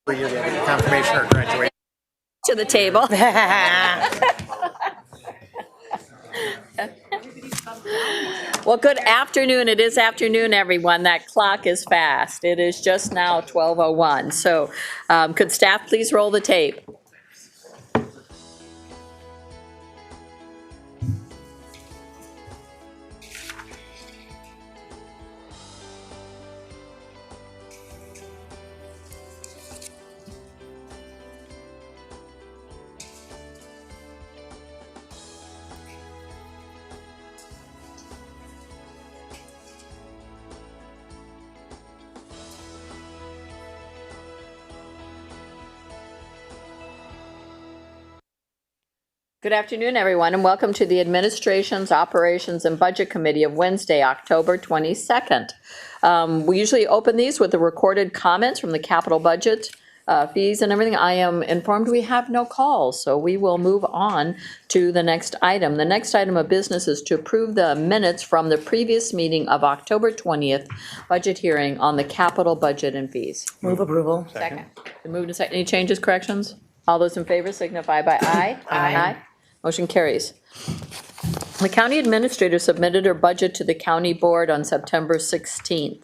For you, the confirmation or graduation. To the table. Well, good afternoon. It is afternoon, everyone. That clock is fast. It is just now 12:01. So could staff please roll the tape? Good afternoon, everyone, and welcome to the Administration's Operations and Budget Committee of Wednesday, October 22nd. We usually open these with the recorded comments from the capital budget, fees and everything. I am informed we have no calls, so we will move on to the next item. The next item of business is to approve the minutes from the previous meeting of October 20th budget hearing on the capital budget and fees. Move approval. Second. The moved and second. Any changes, corrections? All those in favor signify by aye. Aye. Motion carries. The county administrator submitted her budget to the county board on September 16th.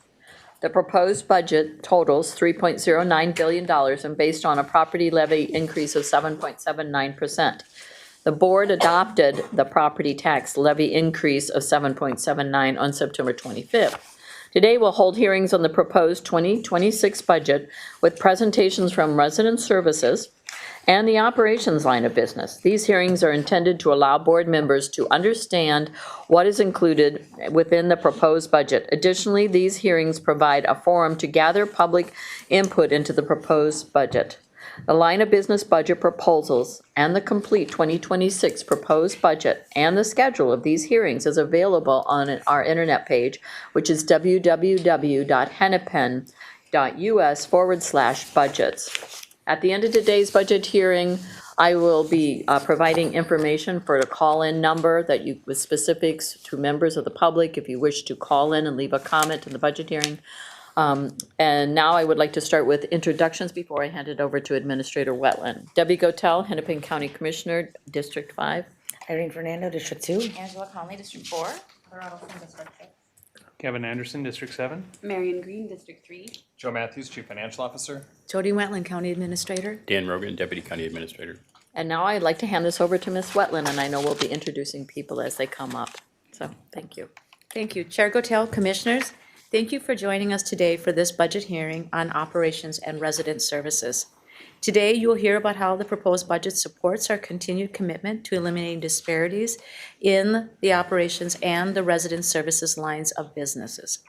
The proposed budget totals $3.09 billion and based on a property levy increase of 7.79%. The board adopted the property tax levy increase of 7.79 on September 25th. Today, we'll hold hearings on the proposed 2026 budget with presentations from resident services and the operations line of business. These hearings are intended to allow board members to understand what is included within the proposed budget. Additionally, these hearings provide a forum to gather public input into the proposed budget. The line of business budget proposals and the complete 2026 proposed budget and the schedule of these hearings is available on our internet page, which is www.hennepin.us/budgets. At the end of today's budget hearing, I will be providing information for a call-in number that you, with specifics to members of the public, if you wish to call in and leave a comment in the budget hearing. And now I would like to start with introductions before I hand it over to Administrator Wetland. Debbie Gotel, Hennepin County Commissioner, District 5. Irene Fernando, District 2. Angela Conley, District 4. Colorado District 6. Kevin Anderson, District 7. Marion Green, District 3. Joe Matthews, Chief Financial Officer. Jody Wetland, County Administrator. Dan Rogan, Deputy County Administrator. And now I'd like to hand this over to Ms. Wetland, and I know we'll be introducing people as they come up. So, thank you. Thank you. Chair Gotel, Commissioners, thank you for joining us today for this budget hearing on operations and resident services. Today, you will hear about how the proposed budget supports our continued commitment to eliminating disparities in the operations and the resident services lines of businesses.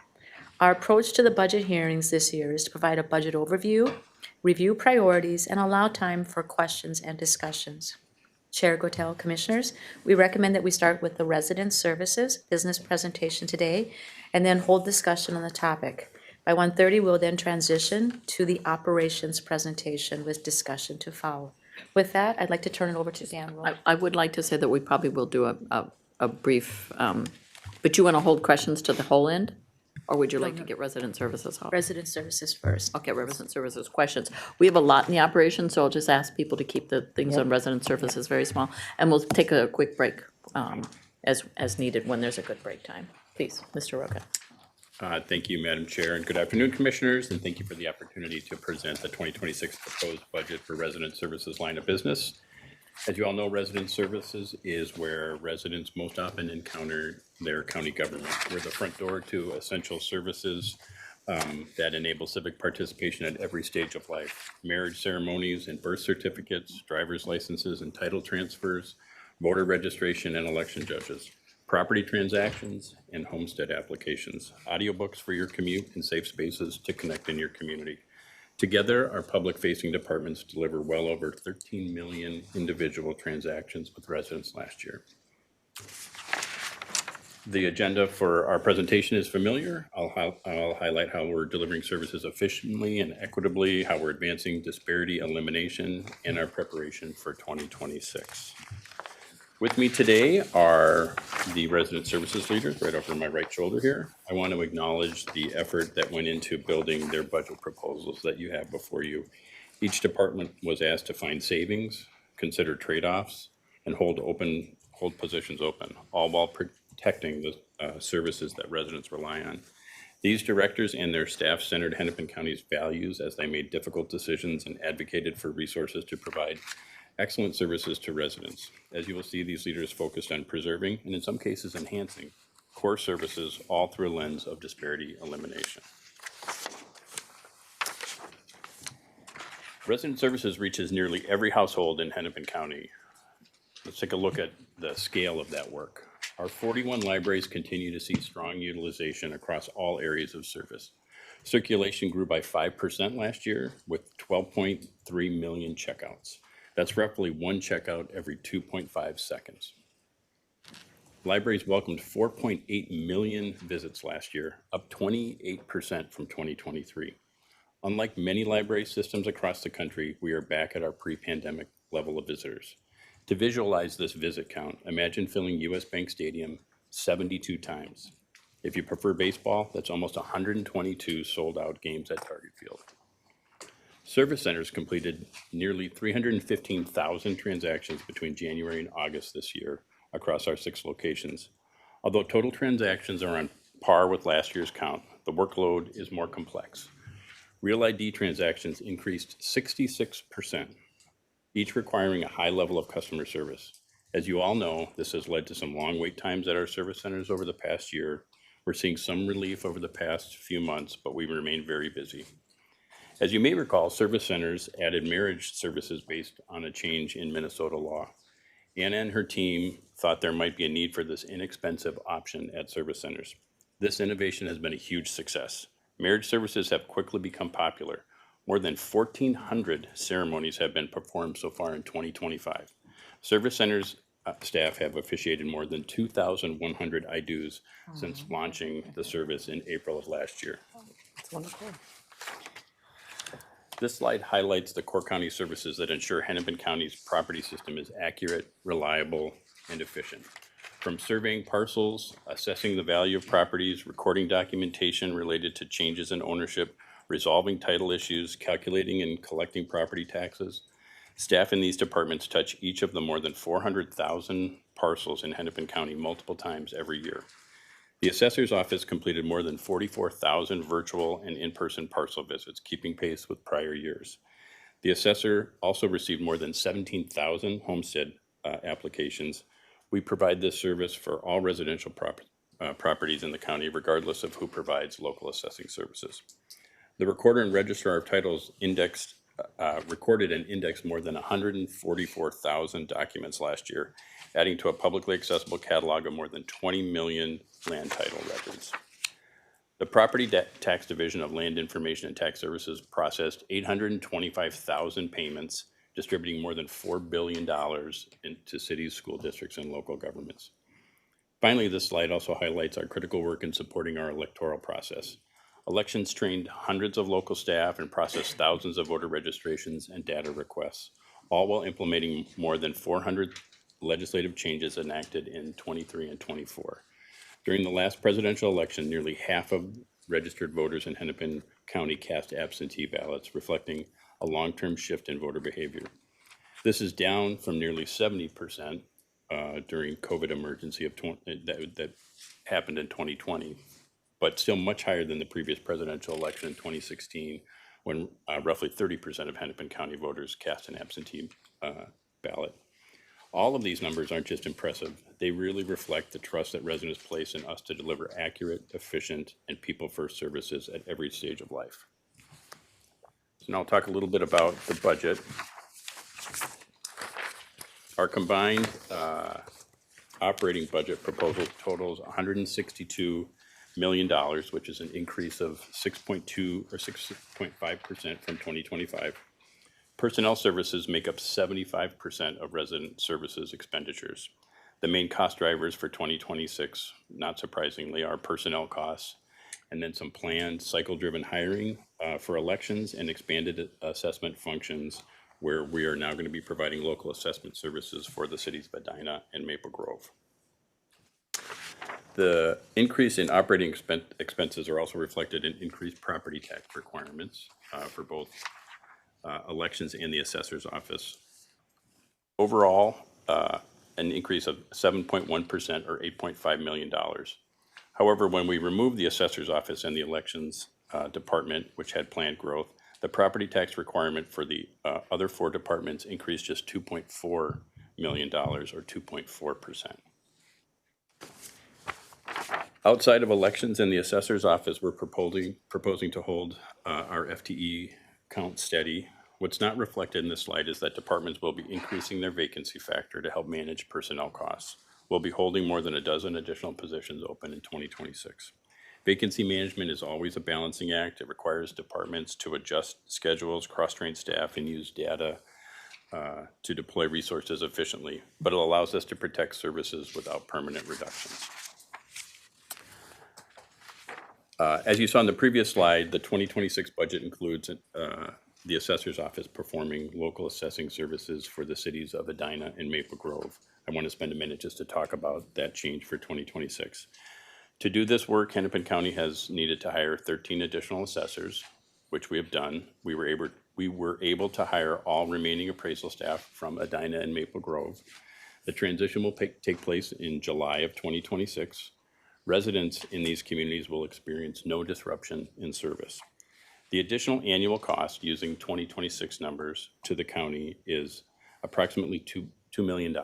Our approach to the budget hearings this year is to provide a budget overview, review priorities, and allow time for questions and discussions. Chair Gotel, Commissioners, we recommend that we start with the resident services business presentation today and then hold discussion on the topic. By 1:30, we'll then transition to the operations presentation with discussion to follow. With that, I'd like to turn it over to Dan Roll. I would like to say that we probably will do a brief, but you want to hold questions to the whole end? Or would you like to get resident services off? Resident services first. Okay, resident services questions. We have a lot in the operation, so I'll just ask people to keep the things on resident services very small. And we'll take a quick break as needed when there's a good break time. Please, Mr. Roca. Thank you, Madam Chair, and good afternoon, Commissioners, and thank you for the opportunity to present the 2026 proposed budget for resident services line of business. As you all know, resident services is where residents most often encounter their county government. We're the front door to essential services that enable civic participation at every stage of life. Marriage ceremonies and birth certificates, driver's licenses and title transfers, voter registration and election judges, property transactions and homestead applications, audiobooks for your commute, and safe spaces to connect in your community. Together, our public-facing departments deliver well over 13 million individual transactions with residents last year. The agenda for our presentation is familiar. I'll highlight how we're delivering services efficiently and equitably, how we're advancing disparity elimination, and our preparation for 2026. With me today are the resident services leaders right over my right shoulder here. I want to acknowledge the effort that went into building their budget proposals that you have before you. Each department was asked to find savings, consider trade-offs, and hold positions open, all while protecting the services that residents rely on. These directors and their staff centered Hennepin County's values as they made difficult decisions and advocated for resources to provide excellent services to residents. As you will see, these leaders focused on preserving and in some cases enhancing core services, all through a lens of disparity elimination. Resident services reaches nearly every household in Hennepin County. Let's take a look at the scale of that work. Our 41 libraries continue to see strong utilization across all areas of service. Circulation grew by 5% last year with 12.3 million checkouts. That's roughly one checkout every 2.5 seconds. Libraries welcomed 4.8 million visits last year, up 28% from 2023. Unlike many library systems across the country, we are back at our pre-pandemic level of visitors. To visualize this visit count, imagine filling US Bank Stadium 72 times. If you prefer baseball, that's almost 122 sold-out games at Target Field. Service centers completed nearly 315,000 transactions between January and August this year across our 6 locations. Although total transactions are on par with last year's count, the workload is more complex. Real ID transactions increased 66%, each requiring a high level of customer service. As you all know, this has led to some long wait times at our service centers over the past year. We're seeing some relief over the past few months, but we remain very busy. As you may recall, service centers added marriage services based on a change in Minnesota law. Anna and her team thought there might be a need for this inexpensive option at service centers. This innovation has been a huge success. Marriage services have quickly become popular. More than 1,400 ceremonies have been performed so far in 2025. Service centers staff have officiated more than 2,100 I-dos since launching the service in April of last year. That's wonderful. This slide highlights the core county services that ensure Hennepin County's property system is accurate, reliable, and efficient. From surveying parcels, assessing the value of properties, recording documentation related to changes in ownership, resolving title issues, calculating and collecting property taxes. Staff in these departments touch each of the more than 400,000 parcels in Hennepin County multiple times every year. The assessor's office completed more than 44,000 virtual and in-person parcel visits, keeping pace with prior years. The assessor also received more than 17,000 homestead applications. We provide this service for all residential properties in the county, regardless of who provides local assessing services. The recorder and registrar of titles recorded and indexed more than 144,000 documents last year, adding to a publicly accessible catalog of more than 20 million land title records. The Property Tax Division of Land Information and Tax Services processed 825,000 payments, distributing more than $4 billion into cities, school districts, and local governments. Finally, this slide also highlights our critical work in supporting our electoral process. Elections trained hundreds of local staff and processed thousands of voter registrations and data requests, all while implementing more than 400 legislative changes enacted in 23 and 24. During the last presidential election, nearly half of registered voters in Hennepin County cast absentee ballots, reflecting a long-term shift in voter behavior. This is down from nearly 70% during COVID emergency that happened in 2020, but still much higher than the previous presidential election in 2016, when roughly 30% of Hennepin County voters cast an absentee ballot. All of these numbers aren't just impressive, they really reflect the trust that residents place in us to deliver accurate, efficient, and people-first services at every stage of life. So now I'll talk a little bit about the budget. Our combined operating budget proposal totals $162 million, which is an increase of 6.2 or 6.5% from 2025. Personnel services make up 75% of resident services expenditures. The main cost drivers for 2026, not surprisingly, are personnel costs, and then some planned cycle-driven hiring for elections and expanded assessment functions, where we are now going to be providing local assessment services for the cities of Edina and Maple Grove. The increase in operating expenses are also reflected in increased property tax requirements for both elections and the assessor's office. Overall, an increase of 7.1% or $8.5 million. However, when we remove the assessor's office and the elections department, which had planned growth, the property tax requirement for the other four departments increased just $2.4 million or 2.4%. Outside of elections and the assessor's office, we're proposing to hold our FTE count steady. What's not reflected in this slide is that departments will be increasing their vacancy factor to help manage personnel costs. We'll be holding more than a dozen additional positions open in 2026. Vacancy management is always a balancing act. It requires departments to adjust schedules, cross-train staff, and use data to deploy resources efficiently, but it allows us to protect services without permanent reductions. As you saw in the previous slide, the 2026 budget includes the assessor's office performing local assessing services for the cities of Edina and Maple Grove. I want to spend a minute just to talk about that change for 2026. To do this work, Hennepin County has needed to hire 13 additional assessors, which we have done. We were able to hire all remaining appraisal staff from Edina and Maple Grove. The transition will take place in July of 2026. Residents in these communities will experience no disruption in service. The additional annual cost using 2026 numbers to the county is approximately $2 million.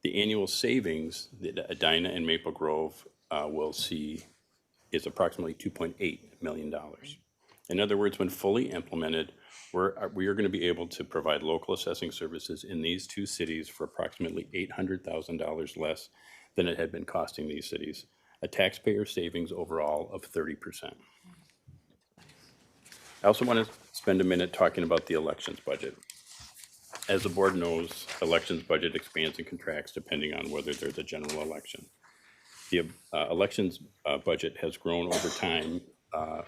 The annual savings that Edina and Maple Grove will see is approximately $2.8 million. In other words, when fully implemented, we are going to be able to provide local assessing services in these two cities for approximately $800,000 less than it had been costing these cities, a taxpayer savings overall of 30%. I also want to spend a minute talking about the elections budget. As the board knows, elections budget expands and contracts depending on whether there's a general election. The elections budget has grown over time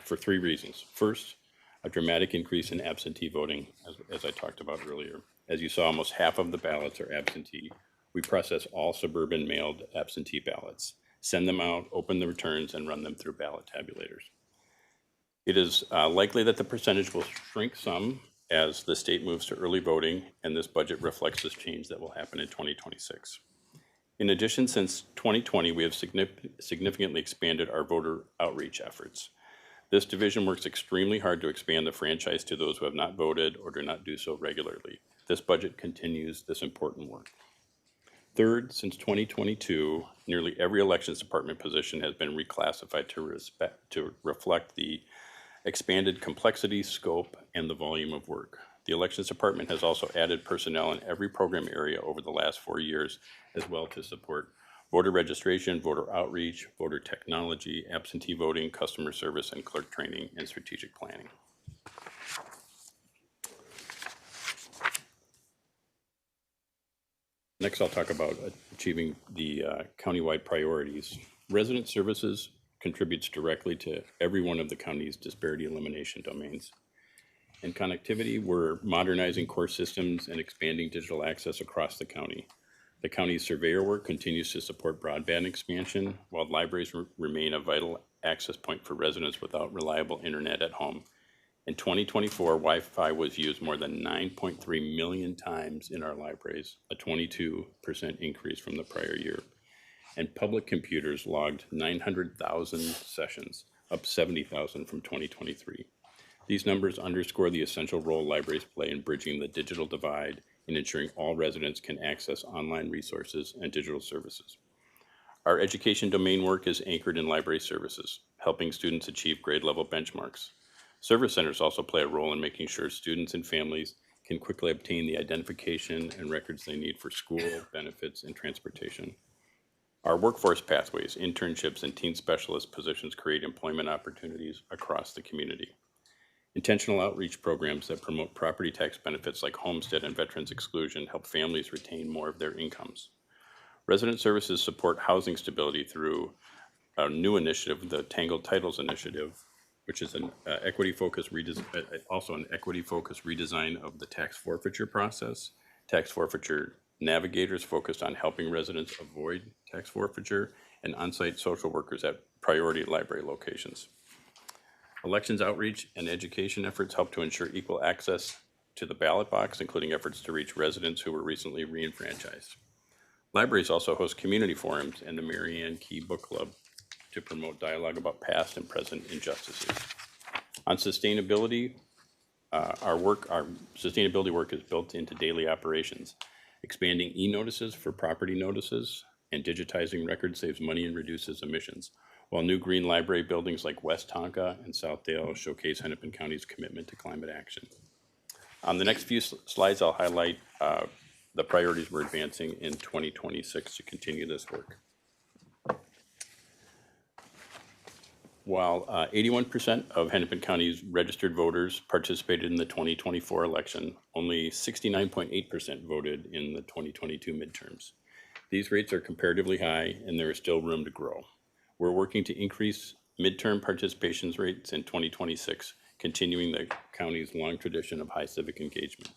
for three reasons. First, a dramatic increase in absentee voting, as I talked about earlier. As you saw, almost half of the ballots are absentee. We process all suburban mailed absentee ballots, send them out, open the returns, and run them through ballot tabulators. It is likely that the percentage will shrink some as the state moves to early voting, and this budget reflects this change that will happen in 2026. In addition, since 2020, we have significantly expanded our voter outreach efforts. This division works extremely hard to expand the franchise to those who have not voted or do not do so regularly. This budget continues this important work. Third, since 2022, nearly every elections department position has been reclassified to reflect the expanded complexity, scope, and the volume of work. The elections department has also added personnel in every program area over the last 4 years, as well to support voter registration, voter outreach, voter technology, absentee voting, customer service, and clerk training and strategic planning. Next, I'll talk about achieving the countywide priorities. Resident services contributes directly to every one of the county's disparity elimination domains. In connectivity, we're modernizing core systems and expanding digital access across the county. The county's surveyor work continues to support broadband expansion, while libraries remain a vital access point for residents without reliable internet at home. In 2024, Wi-Fi was used more than 9.3 million times in our libraries, a 22% increase from the prior year. And public computers logged 900,000 sessions, up 70,000 from 2023. These numbers underscore the essential role libraries play in bridging the digital divide and ensuring all residents can access online resources and digital services. Our education domain work is anchored in library services, helping students achieve grade level benchmarks. Service centers also play a role in making sure students and families can quickly obtain the identification and records they need for school, benefits, and transportation. Our workforce pathways, internships, and teen specialist positions create employment opportunities across the community. Intentional outreach programs that promote property tax benefits like homestead and veterans exclusion help families retain more of their incomes. Resident services support housing stability through a new initiative, the Tangled Titles Initiative, which is an equity-focused redesign of the tax forfeiture process. Tax forfeiture navigators focused on helping residents avoid tax forfeiture, and on-site social workers at priority library locations. Elections outreach and education efforts help to ensure equal access to the ballot box, including efforts to reach residents who were recently re-enfranchised. Libraries also host community forums and the Mary Ann Key Book Club to promote dialogue about past and present injustices. On sustainability, our sustainability work is built into daily operations. Expanding e-notices for property notices and digitizing records saves money and reduces emissions, while new green library buildings like West Tonka and Southdale showcase Hennepin County's commitment to climate action. On the next few slides, I'll highlight the priorities we're advancing in 2026 to continue this work. While 81% of Hennepin County's registered voters participated in the 2024 election, only 69.8% voted in the 2022 midterms. These rates are comparatively high, and there is still room to grow. We're working to increase midterm participation rates in 2026, continuing the county's long tradition of high civic engagement.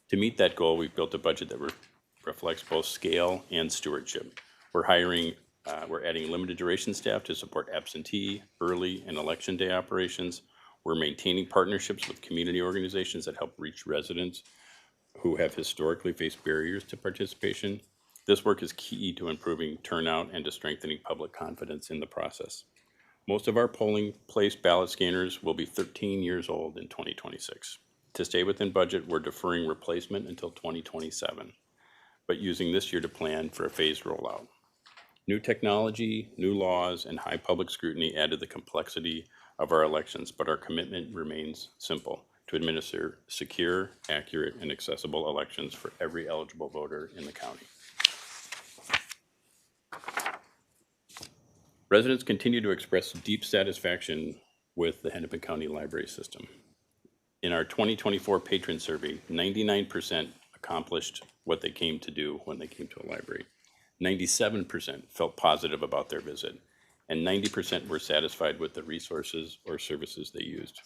To meet that goal, we've built a budget that reflects both scale and stewardship. We're adding limited duration staff to support absentee, early, and election day operations. We're maintaining partnerships with community organizations that help reach residents who have historically faced barriers to participation. This work is key to improving turnout and to strengthening public confidence in the process. Most of our polling place ballot scanners will be 13 years old in 2026. To stay within budget, we're deferring replacement until 2027, but using this year to plan for a phased rollout. New technology, new laws, and high public scrutiny add to the complexity of our elections, but our commitment remains simple: to administer secure, accurate, and accessible elections for every eligible voter in the county. Residents continue to express deep satisfaction with the Hennepin County Library System. In our 2024 patron survey, 99% accomplished what they came to do when they came to a library. 97% felt positive about their visit, and 90% were satisfied with the resources or services they used.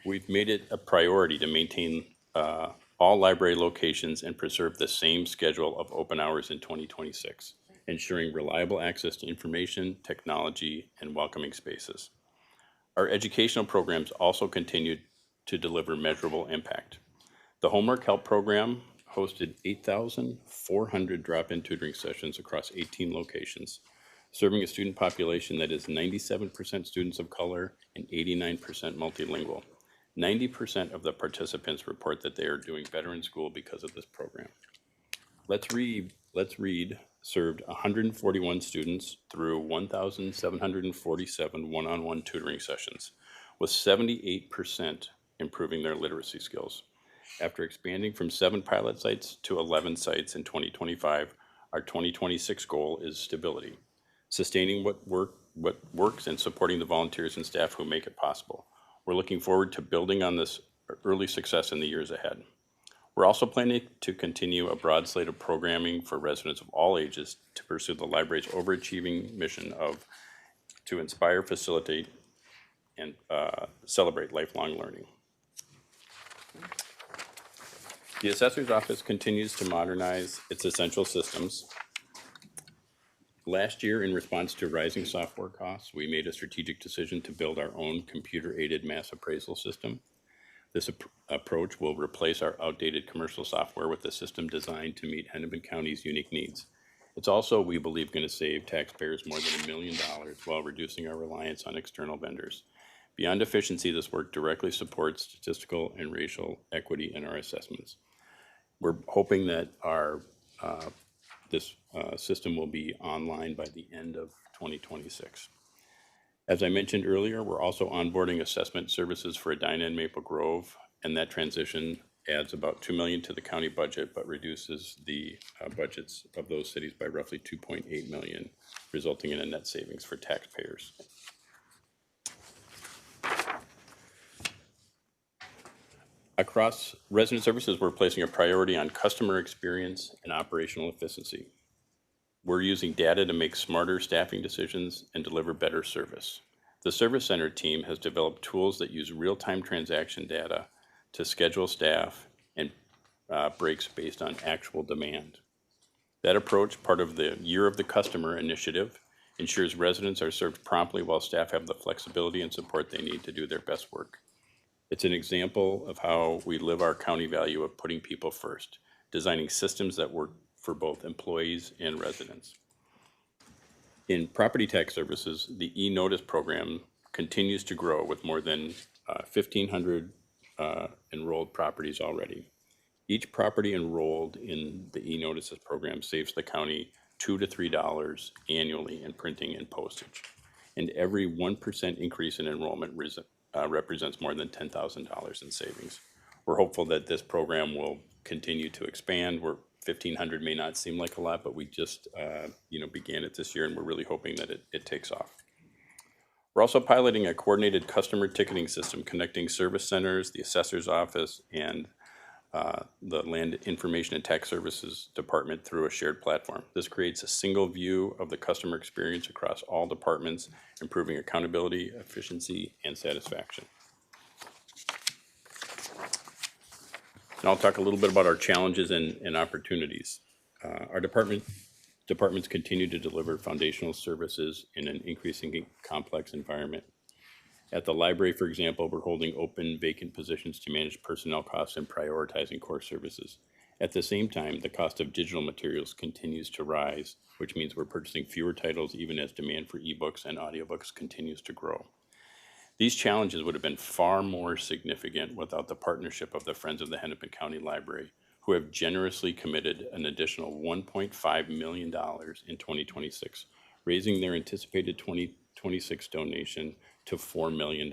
We've made it a priority to maintain all library locations and preserve the same schedule of open hours in 2026, ensuring reliable access to information, technology, and welcoming spaces. Our educational programs also continue to deliver measurable impact. The Homework Help Program hosted 8,400 drop-in tutoring sessions across 18 locations, serving a student population that is 97% students of color and 89% multilingual. 90% of the participants report that they are doing better in school because of this program. Let's Read served 141 students through 1,747 one-on-one tutoring sessions, with 78% improving their literacy skills. After expanding from 7 pilot sites to 11 sites in 2025, our 2026 goal is stability, sustaining what works and supporting the volunteers and staff who make it possible. We're looking forward to building on this early success in the years ahead. We're also planning to continue a broad slate of programming for residents of all ages to pursue the library's overachieving mission to inspire, facilitate, and celebrate lifelong learning. The Assessor's Office continues to modernize its essential systems. Last year, in response to rising software costs, we made a strategic decision to build our own computer-aided mass appraisal system. This approach will replace our outdated commercial software with a system designed to meet Hennepin County's unique needs. It's also, we believe, going to save taxpayers more than $1 million while reducing our reliance on external vendors. Beyond efficiency, this work directly supports statistical and racial equity in our assessments. We're hoping that this system will be online by the end of 2026. As I mentioned earlier, we're also onboarding assessment services for Edina and Maple Grove, and that transition adds about $2 million to the county budget, but reduces the budgets of those cities by roughly $2.8 million, resulting in a net savings for taxpayers. Across resident services, we're placing a priority on customer experience and operational efficiency. We're using data to make smarter staffing decisions and deliver better service. The Service Center team has developed tools that use real-time transaction data to schedule staff and breaks based on actual demand. That approach, part of the Year of the Customer initiative, ensures residents are served promptly while staff have the flexibility and support they need to do their best work. It's an example of how we live our county value of putting people first, designing systems that work for both employees and residents. In property tax services, the e-notice program continues to grow with more than 1,500 enrolled properties already. Each property enrolled in the e-notices program saves the county $2 to $3 annually in printing and postage. And every 1% increase in enrollment represents more than $10,000 in savings. We're hopeful that this program will continue to expand. 1,500 may not seem like a lot, but we just began it this year, and we're really hoping that it takes off. We're also piloting a coordinated customer ticketing system connecting service centers, the assessor's office, and the Land Information and Tax Services Department through a shared platform. This creates a single view of the customer experience across all departments, improving accountability, efficiency, and satisfaction. And I'll talk a little bit about our challenges and opportunities. Our departments continue to deliver foundational services in an increasingly complex environment. At the library, for example, we're holding open vacant positions to manage personnel costs and prioritizing core services. At the same time, the cost of digital materials continues to rise, which means we're purchasing fewer titles even as demand for ebooks and audiobooks continues to grow. These challenges would have been far more significant without the partnership of the Friends of the Hennepin County Library, who have generously committed an additional $1.5 million in 2026, raising their anticipated 2026 donation to $4 million.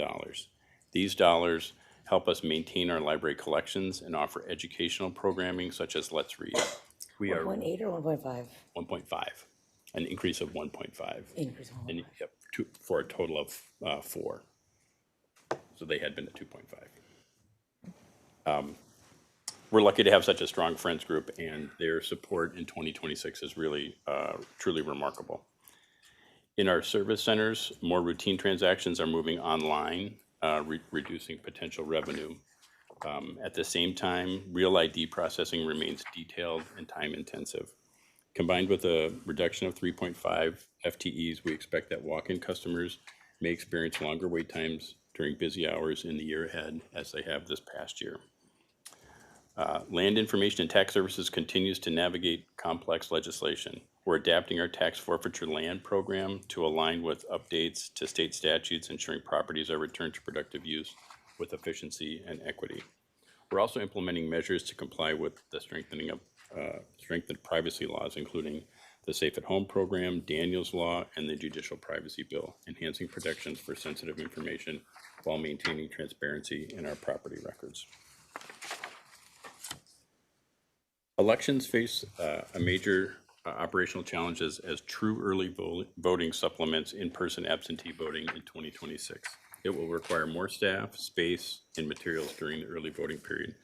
These dollars help us maintain our library collections and offer educational programming such as Let's Read. We are 1.8 or 1.5? 1.5, an increase of 1.5. Increase of 1.5. And yep, for a total of 4. So they had been at 2.5. We're lucky to have such a strong friends group, and their support in 2026 is really truly remarkable. In our service centers, more routine transactions are moving online, reducing potential revenue. At the same time, real ID processing remains detailed and time intensive. Combined with a reduction of 3.5 FTEs, we expect that walk-in customers may experience longer wait times during busy hours in the year ahead, as they have this past year. Land Information and Tax Services continues to navigate complex legislation. We're adapting our tax forfeiture land program to align with updates to state statutes, ensuring properties are returned to productive use with efficiency and equity. We're also implementing measures to comply with the strengthened privacy laws, including the Safe at Home program, Daniel's Law, and the Judicial Privacy Bill, enhancing protections for sensitive information while maintaining transparency in our property records. Elections face a major operational challenges as true early voting supplements in-person absentee voting in 2026. It will require more staff, space, and materials during the early voting period,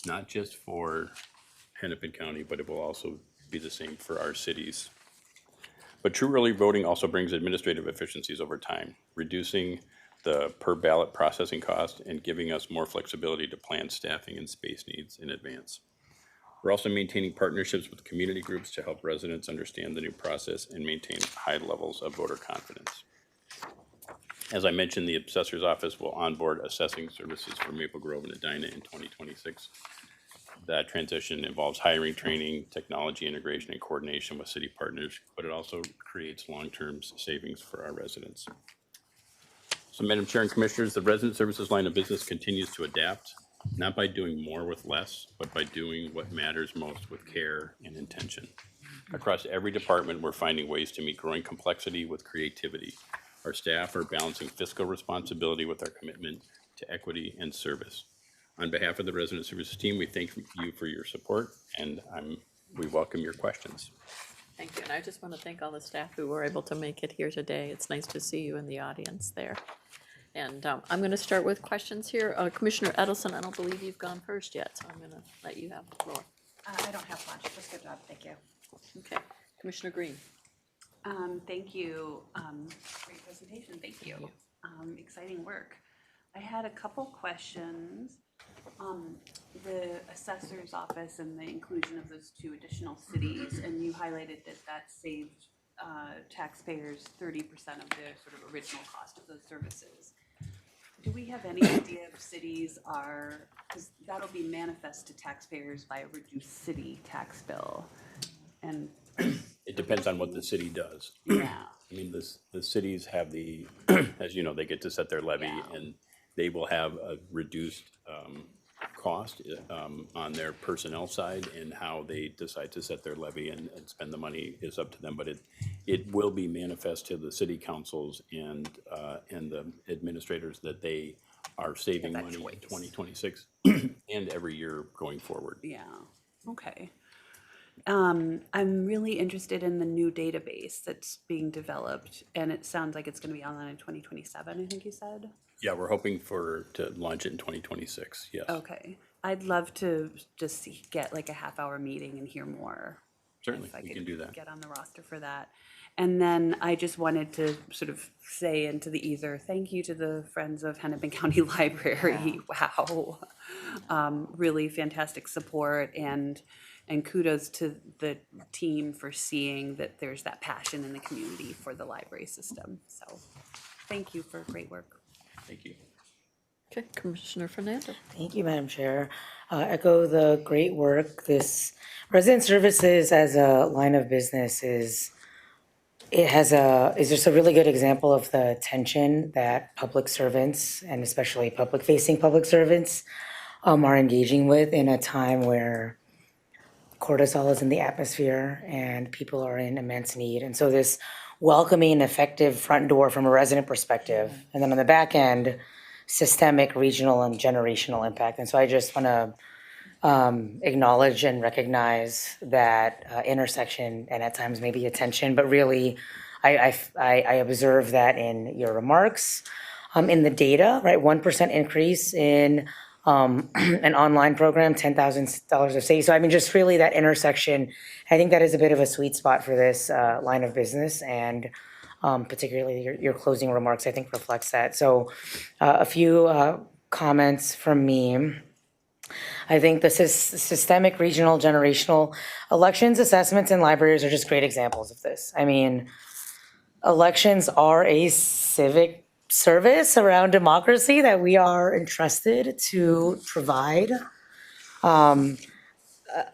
not just for Hennepin County, but it will also be the same for our cities. But true early voting also brings administrative efficiencies over time, reducing the per ballot processing cost and giving us more flexibility to plan staffing and space needs in advance. We're also maintaining partnerships with community groups to help residents understand the new process and maintain high levels of voter confidence. As I mentioned, the assessor's office will onboard assessing services for Maple Grove and Edina in 2026. That transition involves hiring, training, technology integration, and coordination with city partners, but it also creates long-term savings for our residents. So, Madam Chair and Commissioners, the resident services line of business continues to adapt, not by doing more with less, but by doing what matters most with care and intention. Across every department, we're finding ways to meet growing complexity with creativity. Our staff are balancing fiscal responsibility with our commitment to equity and service. On behalf of the Resident Services team, we thank you for your support, and we welcome your questions. Thank you, and I just want to thank all the staff who were able to make it here today. It's nice to see you in the audience there. And I'm going to start with questions here. Commissioner Edelson, I don't believe you've gone first yet, so I'm going to let you have the floor. I don't have much, just good job, thank you. Okay, Commissioner Green. Thank you, great presentation, thank you. Exciting work. I had a couple questions. The assessor's office and the inclusion of those 2 additional cities, and you highlighted that saved taxpayers 30% of the sort of original cost of those services. Do we have any idea if cities are, because that'll be manifest to taxpayers by a reduced city tax bill? And, It depends on what the city does. yeah, I mean, the cities have the, as you know, they get to set their levy, Yeah. and they will have a reduced cost on their personnel side, and how they decide to set their levy and spend the money is up to them. But it will be manifest to the city councils and the administrators that they are saving that money in choice. 2026 and every year going forward. yeah, okay. I'm really interested in the new database that's being developed, and it sounds like it's gonna be online in 2027, I think you said? Yeah, we're hoping to launch it in 2026, yes. Okay, I'd love to just get like a half-hour meeting and hear more. Certainly, If I we could can do that. Get on the roster for that. And then I just wanted to sort of say into the ether, thank you to the Friends of Hennepin County Library. Wow. Really fantastic support, and kudos to the team for seeing that there's that passion in the community for the library system. So thank you for great work. Thank you. Okay, Commissioner Fernando. Thank you, Madam Chair. Echo the great work. This resident services as a line of business is just a really good example of the tension that public servants, and especially public-facing public servants, are engaging with in a time where cortisol is in the atmosphere and people are in immense need. And so this welcoming, effective front door from a resident perspective, and then on the back end, systemic, regional, and generational impact. And so I just want to acknowledge and recognize that intersection, and at times maybe attention, but really I observe that in your remarks, in the data, right? 1% increase in an online program, $10,000 of savings. So I mean, just really that intersection, I think that is a bit of a sweet spot for this line of business, and particularly your closing remarks, I think, reflects that. So a few comments from me. I think the systemic, regional, generational elections, assessments, and libraries are just great examples of this. I mean, elections are a civic service around democracy that we are entrusted to provide.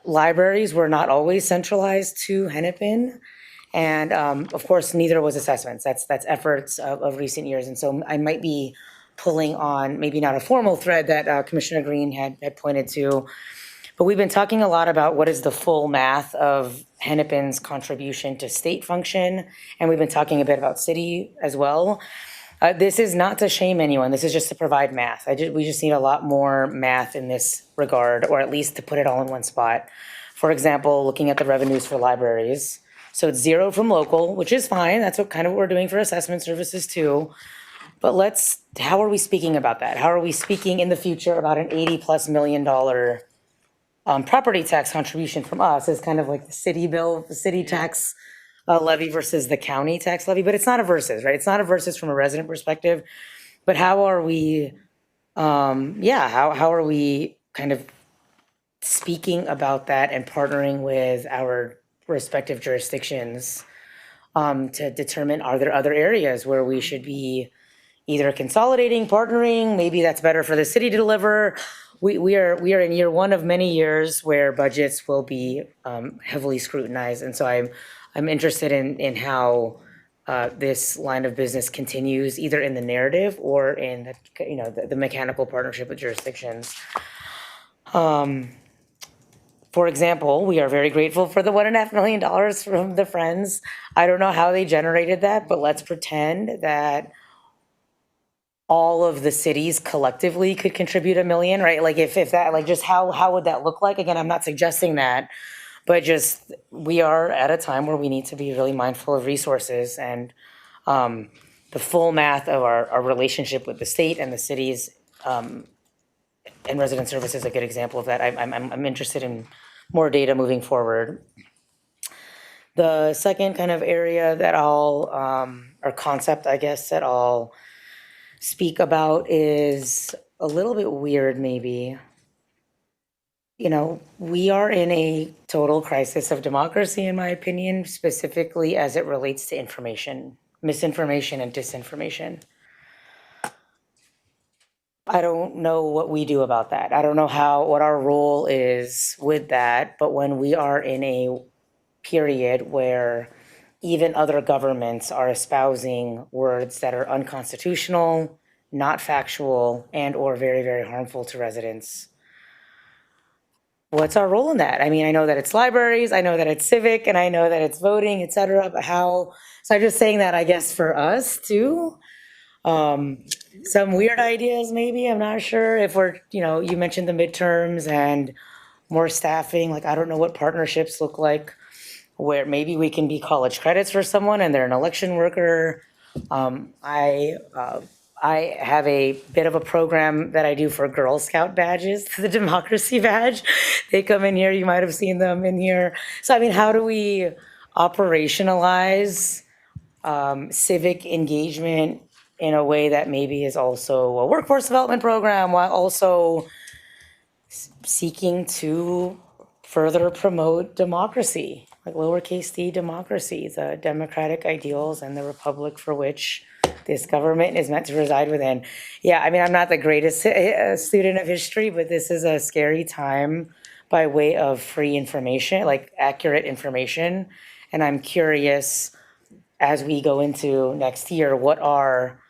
Libraries were not always centralized to Hennepin. And of course, neither was assessments. That's efforts of recent years. And so I might be pulling on maybe not a formal thread that Commissioner Green had pointed to, but we've been talking a lot about what is the full math of Hennepin's contribution to state function. And we've been talking a bit about city as well. This is not to shame anyone. This is just to provide math. We just need a lot more math in this regard, or at least to put it all in one spot. For example, looking at the revenues for libraries. So it's zero from local, which is fine. That's what we're doing for assessment services too. But how are we speaking about that? How are we speaking in the future about an $80+ million property tax contribution from us as kind of like the city bill, the city tax levy versus the county tax levy? But it's not a versus, right? It's not a versus from a resident perspective. But how are we, how are we kind of speaking about that and partnering with our respective jurisdictions to determine, are there other areas where we should be either consolidating, partnering? Maybe that's better for the city to deliver. We are in year one of many years where budgets will be heavily scrutinized, and so I'm interested in how this line of business continues, either in the narrative or in the mechanical partnership with jurisdictions. For example, we are very grateful for the $1.5 million from the Friends. I don't know how they generated that, but let's pretend that all of the cities collectively could contribute $1 million, right? Like if that, like just how would that look like? Again, I'm not suggesting that, but just we are at a time where we need to be really mindful of resources, and the full math of our relationship with the state and the cities and resident services is a good example of that. I'm interested in more data moving forward. The second kind of area that or concept, I guess, that I'll speak about is a little bit weird maybe. we are in a total crisis of democracy, in my opinion, specifically as it relates to information, misinformation and disinformation. I don't know what we do about that. I don't know what our role is with that, but when we are in a period where even other governments are espousing words that are unconstitutional, not factual, and or very, very harmful to residents, what's our role in that? I mean, I know that it's libraries, I know that it's civic, and I know that it's voting, et cetera, but so I'm just saying that, I guess, for us too. Some weird ideas, maybe, I'm not sure if we're, you mentioned the midterms and more staffing, like, I don't know what partnerships look like, where maybe we can be college credits for someone and they're an election worker. I have a bit of a program that I do for Girl Scout badges, the Democracy Badge. They come in here, you might have seen them in here. So, I mean, how do we operationalize civic engagement in a way that maybe is also a workforce development program while also seeking to further promote democracy, like lowercase d democracy, the democratic ideals and the republic for which this government is meant to reside within. Yeah, I mean, I'm not the greatest student of history, but this is a scary time by way of free information, like accurate information. And I'm curious, as we go into next year, what are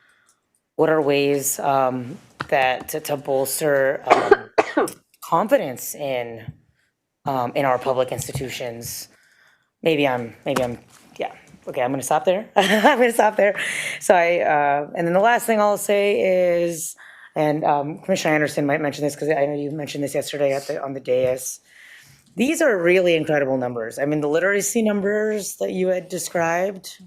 ways that to bolster confidence in our public institutions? Maybe I'm, yeah. Okay, I'm gonna stop there. I'm gonna stop there. So and then the last thing I'll say is, and Commissioner Anderson might mention this because I know you mentioned this yesterday on the dais. These are really incredible numbers. I mean, the literacy numbers that you had described.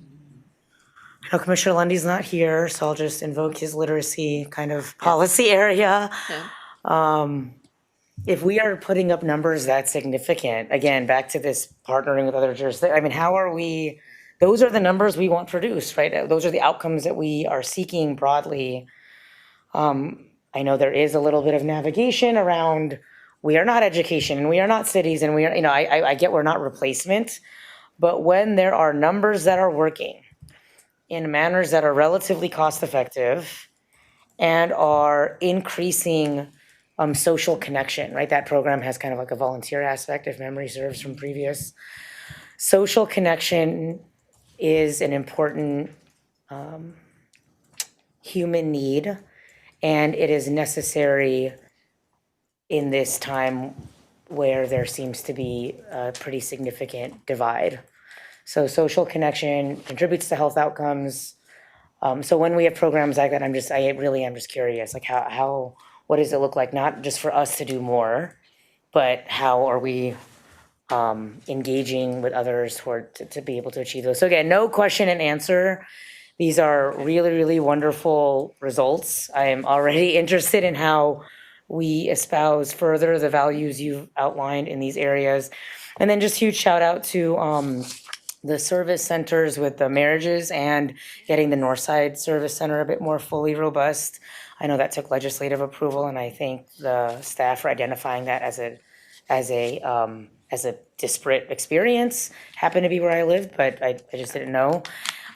I know Commissioner Lundy's not here, so I'll just invoke his literacy kind of policy area. Yeah. If we are putting up numbers that significant, again, back to this partnering with other jurisdictions, I mean, how are we? Those are the numbers we want produced, right? Those are the outcomes that we are seeking broadly. I know there is a little bit of navigation around, we are not education and we are not cities and we are, I get we're not replacement, but when there are numbers that are working in manners that are relatively cost effective and are increasing social connection, right? That program has kind of like a volunteer aspect, if memory serves from previous. Social connection is an important human need, and it is necessary in this time where there seems to be a pretty significant divide. So social connection contributes to health outcomes. So when we have programs like that, I really am just curious, like what does it look like, not just for us to do more, but how are we engaging with others to be able to achieve those. So again, no question and answer. These are really, really wonderful results. I am already interested in how we espouse further the values you've outlined in these areas. And then just huge shout out to the service centers with the marriages and getting the Northside Service Center a bit more fully robust. I know that took legislative approval, and I thank the staff for identifying that as a disparate experience. Happened to be where I lived, but I just didn't know.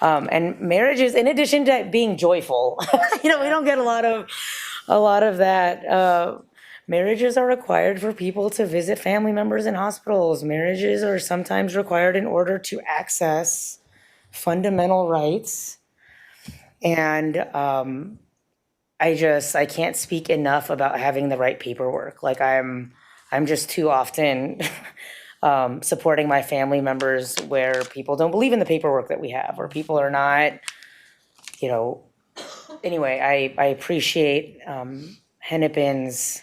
And marriages, in addition to being joyful, we don't get a lot of that. Marriages are required for people to visit family members in hospitals. Marriages are sometimes required in order to access fundamental rights. And I can't speak enough about having the right paperwork. Like I'm just too often supporting my family members where people don't believe in the paperwork that we have, or people are not, anyway, I appreciate Hennepin's,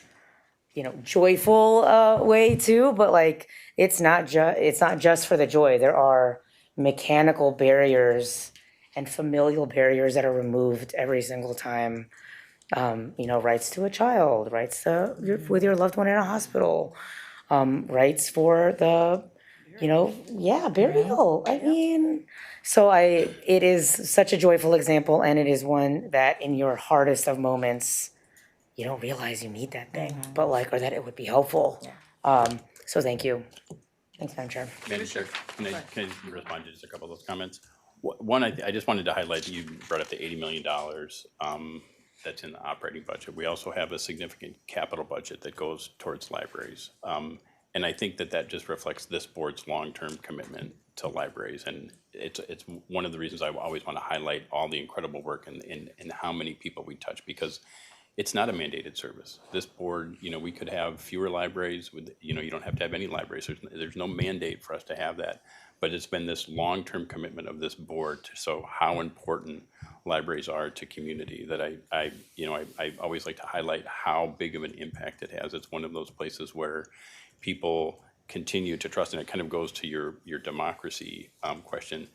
joyful way too, but like, it's not just for the joy. There are mechanical barriers and familial barriers that are removed every single time. Rights to a child, rights to with your loved one in a hospital, rights for the, burial. I mean, so it is such a joyful example, and it is one that in your hardest of moments, you don't realize you need that thing, but or that it would be helpful. So thank you. Thanks, Madam Chair. Madam Chair, can I respond to just a couple of those comments? One, I just wanted to highlight, you brought up the $80 million that's in the operating budget. We also have a significant capital budget that goes towards libraries. And I think that just reflects this board's long-term commitment to libraries. And it's one of the reasons I always want to highlight all the incredible work and how many people we touch, because it's not a mandated service. This board, we could have fewer libraries with, you don't have to have any libraries. There's no mandate for us to have that. But it's been this long-term commitment of this board to show how important libraries are to community that I always like to highlight how big of an impact it has. It's one of those places where people continue to trust, and it kind of goes to your democracy question.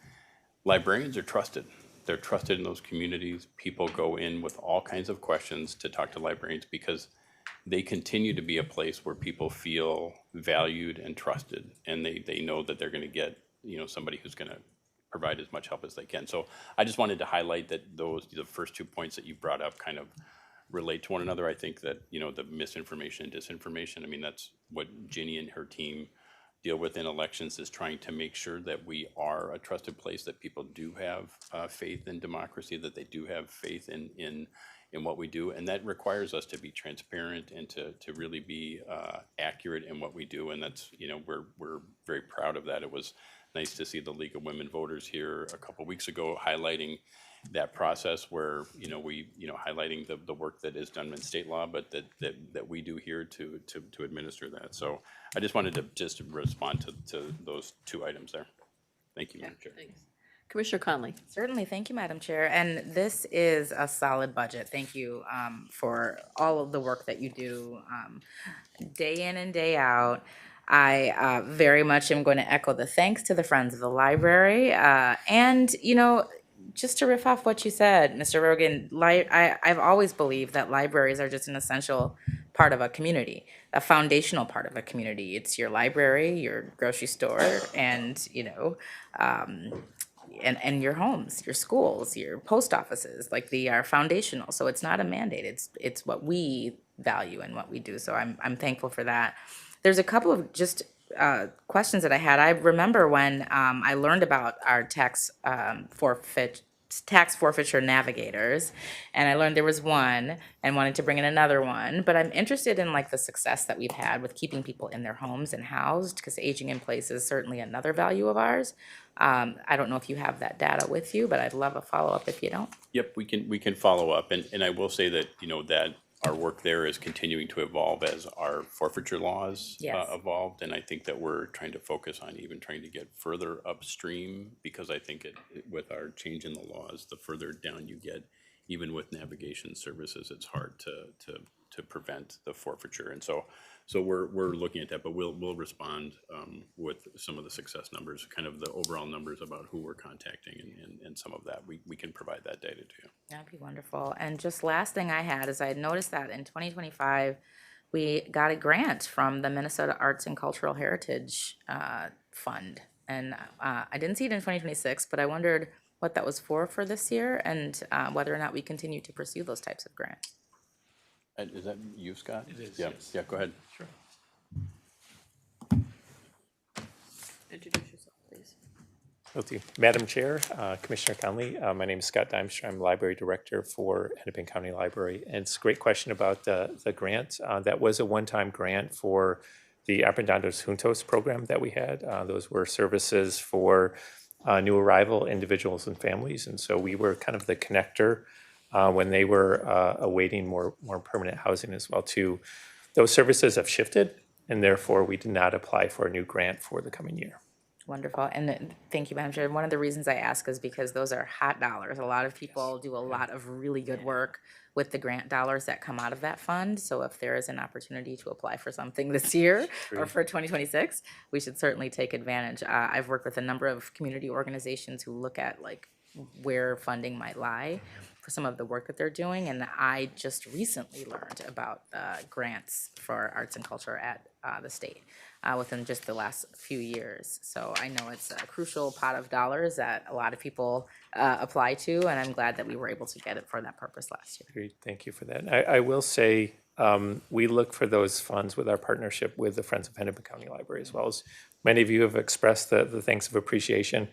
Librarians are trusted. They're trusted in those communities. People go in with all kinds of questions to talk to librarians because they continue to be a place where people feel valued and trusted, and they know that they're going to get somebody who's going to provide as much help as they can. So I just wanted to highlight that the first 2 points that you brought up kind of relate to one another. I think that the misinformation and disinformation, I mean, that's what Ginny and her team deal with in elections, is trying to make sure that we are a trusted place, that people do have faith in democracy, that they do have faith in what we do, and that requires us to be transparent and to really be accurate in what we do. And that's we're very proud of that. It was nice to see the League of Women Voters here a couple weeks ago highlighting that process where we highlighting the work that is done in state law, but that we do here to administer that. So I just wanted to just respond to those two items there. Thank you, Madam Chair. Thanks. Commissioner Conley. Certainly, thank you, Madam Chair. And this is a solid budget. Thank you for all of the work that you do day in and day out. I very much am going to echo the thanks to the Friends of the Library. And, just to riff off what you said, Mr. Rogan, I've always believed that libraries are just an essential part of a community, a foundational part of a community. It's your library, your grocery store, and, and your homes, your schools, your post offices, like they are foundational. So it's not a mandate. It's what we value and what we do. So I'm thankful for that. There's a couple of just questions that I had. I remember when I learned about our tax forfeiture navigators, and I learned there was one and wanted to bring in another one. But I'm interested in like the success that we've had with keeping people in their homes and housed, because aging in place is certainly another value of ours. I don't know if you have that data with you, but I'd love a follow-up if you don't. Yep, we can follow up, and I will say that that our work there is continuing to evolve as our forfeiture laws evolved, and I think that we're trying to focus on even trying to get further upstream, because I think with our change in the laws, the further down you get, even with navigation services, it's hard to prevent the forfeiture, and so we're looking at that, but we'll respond with some of the success numbers, kind of the overall numbers about who we're contacting, and some of that we can provide that data to you. That'd be wonderful. And just last thing I had is I had noticed that in 2025, we got a grant from the Minnesota Arts and Cultural Heritage Fund. And I didn't see it in 2026, but I wondered what that was for this year, and whether or not we continue to pursue those types of grants. Is that you, Scott? It is, Yeah, yes. yeah, go ahead. Sure. Introduce yourself, please. Guilty. Madam Chair, Commissioner Conley, my name is Scott Dimstra. I'm Library Director for Hennepin County Library. And it's a great question about the grant. That was a one-time grant for the Aprendidos Juntos program that we had. Those were services for new arrival individuals and families. And so we were kind of the connector when they were awaiting more permanent housing as well too. Those services have shifted, and therefore we did not apply for a new grant for the coming year. Wonderful. And thank you, Madam Chair. One of the reasons I ask is because those are hot dollars. A lot of people do a lot of really good work with the grant dollars that come out of that fund. So if there is an opportunity to apply for something this year or for 2026, we should certainly take advantage. I've worked with a number of community organizations who look at like where funding might lie for some of the work that they're doing. And I just recently learned about grants for arts and culture at the state within just the last few years. So I know it's a crucial pot of dollars that a lot of people apply to, and I'm glad that we were able to get it for that purpose last year. Great, thank you for that. I will say we look for those funds with our partnership with the Friends of Hennepin County Library, as well as many of you have expressed the thanks of appreciation.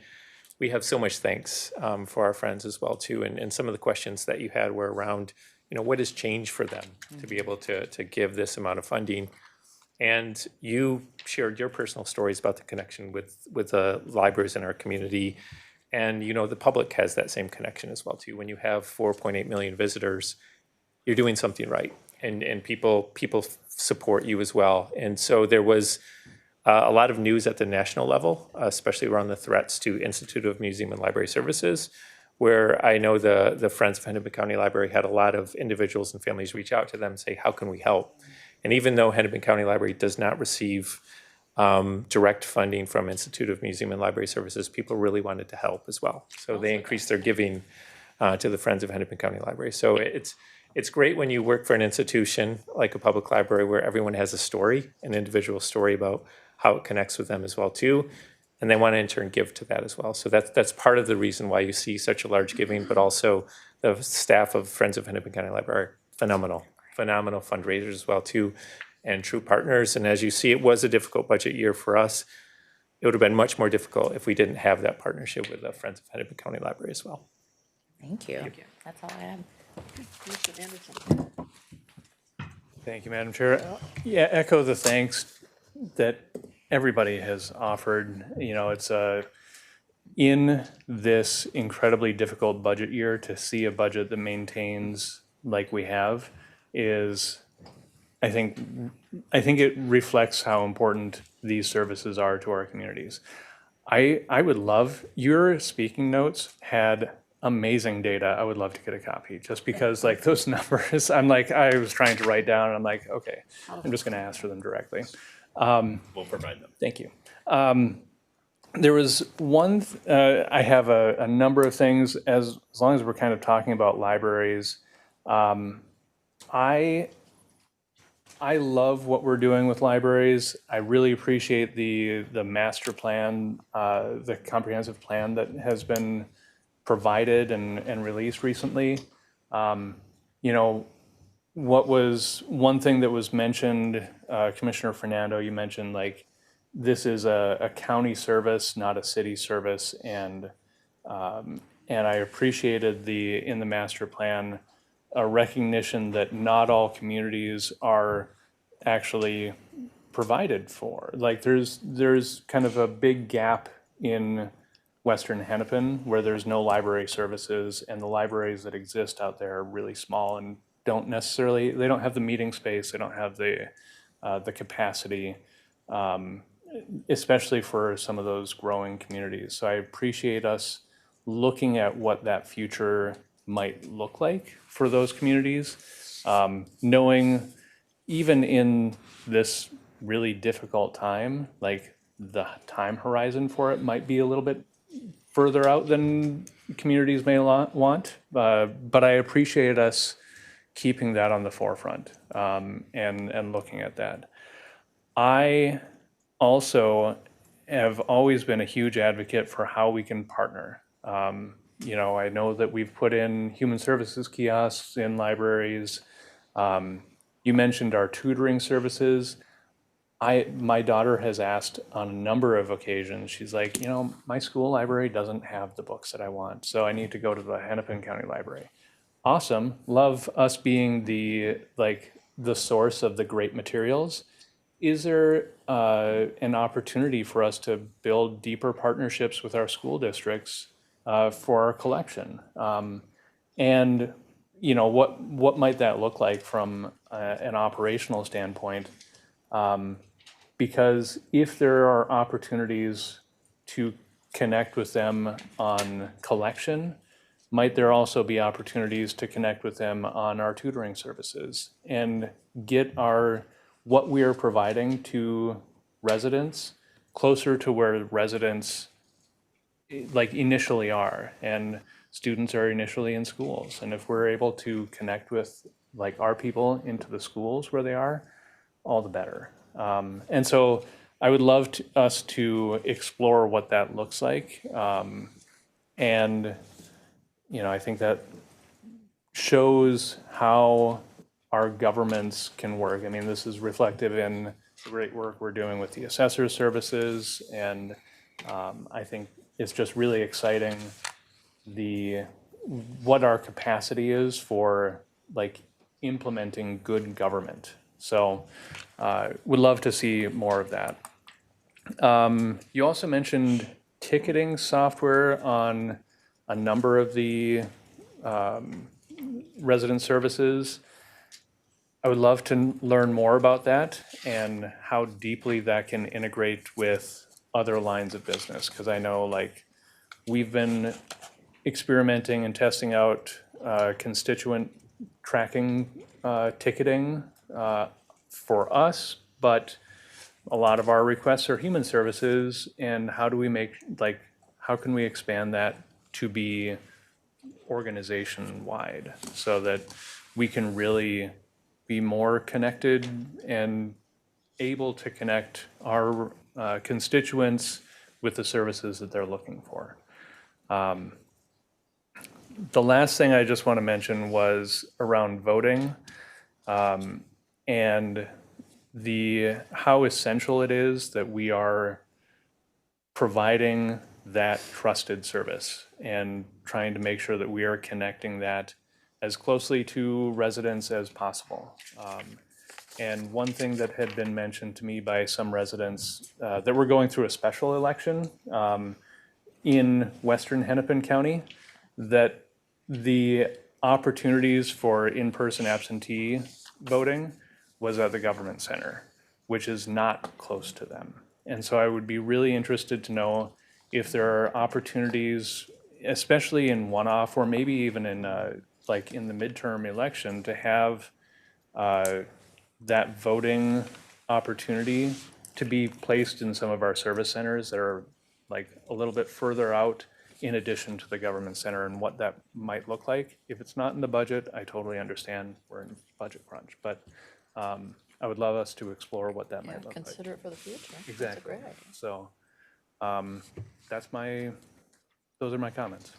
We have so much thanks for our friends as well too, and some of the questions that you had were around, what has changed for them to be able to give this amount of funding. And you shared your personal stories about the connection with the libraries in our community. And, the public has that same connection as well too. When you have 4.8 million visitors, you're doing something right. And people support you as well. And so there was a lot of news at the national level, especially around the threats to Institute of Museum and Library Services, where I know the Friends of Hennepin County Library had a lot of individuals and families reach out to them and say, how can we help? And even though Hennepin County Library does not receive direct funding from Institute of Museum and Library Services, people really wanted to help as well. So they increased their giving to the Friends of Hennepin County Library. So it's great when you work for an institution like a public library where everyone has a story, an individual story about how it connects with them as well too, and they want to in turn give to that as well. So that's part of the reason why you see such a large giving, but also the staff of Friends of Hennepin County Library, phenomenal fundraisers as well too, and true partners. And as you see, it was a difficult budget year for us. It would have been much more difficult if we didn't have that partnership with the Friends of Hennepin County Library as well. Thank you. That's all I have. Commissioner Anderson. Thank you, Madam Chair. Yeah, echo the thanks that everybody has offered. It's in this incredibly difficult budget year, to see a budget that maintains like we have is, I think it reflects how important these services are to our communities. I would love, your speaking notes had amazing data. I would love to get a copy, just because those numbers, I was trying to write down and I'm like, okay, I'm just gonna ask for them directly. We'll provide them. Thank you. There was one, I have a number of things, as long as we're kind of talking about libraries. I love what we're doing with libraries. I really appreciate the master plan, the comprehensive plan that has been provided and released recently. What was one thing that was mentioned, Commissioner Fernando, you mentioned this is a county service, not a city service, and I appreciated in the master plan a recognition that not all communities are actually provided for. There's kind of a big gap in Western Hennepin where there's no library services, and the libraries that exist out there are really small and they don't have the meeting space, they don't have the capacity, especially for some of those growing communities. So I appreciate us looking at what that future might look like for those communities, knowing even in this really difficult time, the time horizon for it might be a little bit further out than communities may want, but I appreciate us keeping that on the forefront, and looking at that. I also have always been a huge advocate for how we can partner. I know that we've put in human services kiosks in libraries. You mentioned our tutoring services. My daughter has asked on a number of occasions, she's like, my school library doesn't have the books that I want, so I need to go to the Hennepin County Library. Awesome, love us being the source of the great materials. Is there an opportunity for us to build deeper partnerships with our school districts for our collection? And what might that look like from an operational standpoint? Because if there are opportunities to connect with them on collection, might there also be opportunities to connect with them on our tutoring services and get what we are providing to residents closer to where residents initially are, and students are initially in schools. And if we're able to connect with our people into the schools where they are, all the better. And so I would love us to explore what that looks like. And I think that shows how our governments can work. I mean, this is reflective in the great work we're doing with the assessor services, and I think it's just really exciting what our capacity is for like implementing good government. So would love to see more of that. You also mentioned ticketing software on a number of the resident services. I would love to learn more about that and how deeply that can integrate with other lines of business, because I know like we've been experimenting and testing out constituent tracking ticketing for us, but a lot of our requests are human services, and how do we make, like, how can we expand that to be organization-wide so that we can really be more connected and able to connect our constituents with the services that they're looking for. The last thing I just want to mention was around voting and how essential it is that we are providing that trusted service and trying to make sure that we are connecting that as closely to residents as possible. And one thing that had been mentioned to me by some residents that were going through a special election in Western Hennepin County, that the opportunities for in-person absentee voting was at the government center, which is not close to them. And so I would be really interested to know if there are opportunities, especially in one-off or maybe even in like in the midterm election, to have that voting opportunity to be placed in some of our service centers that are like a little bit further out in addition to the government center, and what that might look like. If it's not in the budget, I totally understand we're in budget crunch, but I would love us to explore what that might look like. Consider it for the future. That's a Exactly. great idea. So those are my comments.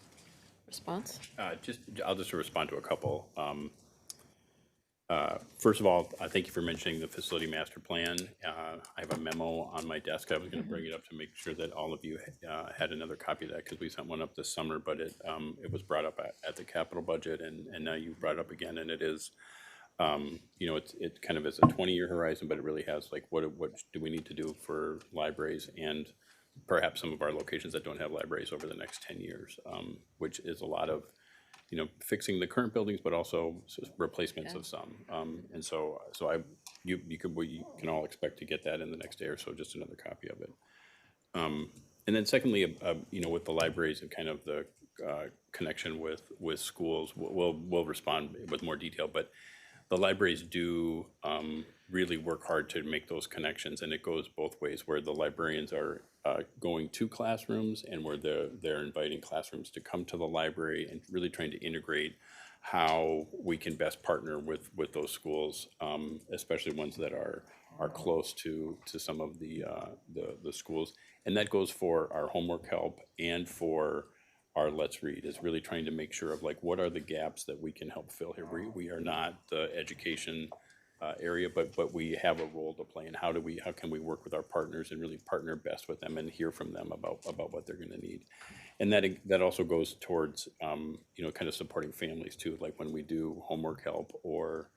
Response? I'll just respond to a couple. First of all, thank you for mentioning the facility master plan. I have a memo on my desk. I was going to bring it up to make sure that all of you had another copy of that, because we sent one up this summer, but it was brought up at the capital budget, and now you brought it up again, and it is, it kind of is a 20-year horizon, but it really has like what do we need to do for libraries and perhaps some of our locations that don't have libraries over the next 10 years, which is a lot of fixing the current buildings, but also replacements of some. And so we can all expect to get that in the next day or so, just another copy of it. And then secondly, with the libraries and kind of the connection with schools, we'll respond with more detail, but the libraries do really work hard to make those connections, and it goes both ways, where the librarians are going to classrooms and where they're inviting classrooms to come to the library, and really trying to integrate how we can best partner with those schools, especially ones that are close to some of the schools. And that goes for our homework help and for our Let's Read, is really trying to make sure of like, what are the gaps that we can help fill here? We are not the education area, but we have a role to play, and how can we work with our partners and really partner best with them and hear from them about what they're going to need. And that also goes towards kind of supporting families too, like when we do homework help or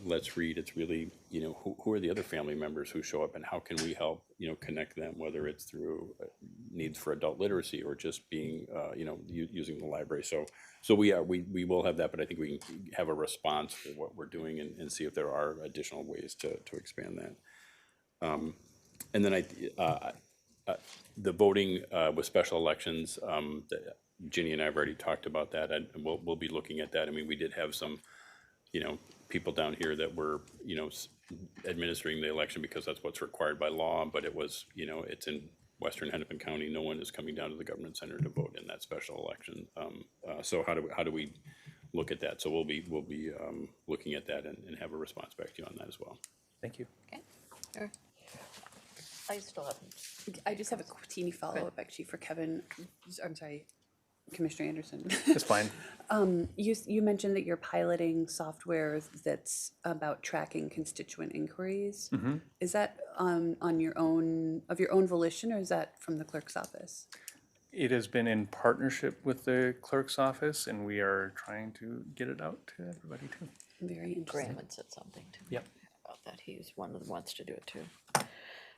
Let's Read, it's really who are the other family members who show up, and how can we help connect them, whether it's through needs for adult literacy or just being using the library. So we will have that, but I think we can have a response for what we're doing and see if there are additional ways to expand that. And then the voting with special elections, Ginny and I have already talked about that, and we'll be looking at that. I mean, we did have some people down here that were administering the election because that's what's required by law, but it was it's in Western Hennepin County. No one is coming down to the government center to vote in that special election. So how do we look at that? So we'll be looking at that and have a response back to you on that as well. Thank you. Okay. Sure. I still have. I just have a teeny follow-up actually for Kevin. I'm sorry. Commissioner Anderson. It's fine. You mentioned that you're piloting software that's about tracking constituent inquiries. Is that on your own, of your own volition, or is that from the clerk's office? It has been in partnership with the clerk's office, and we are trying to get it out to everybody too. Very interesting. Graham had said something to me Yep. about that. He's one of the wants to do it too.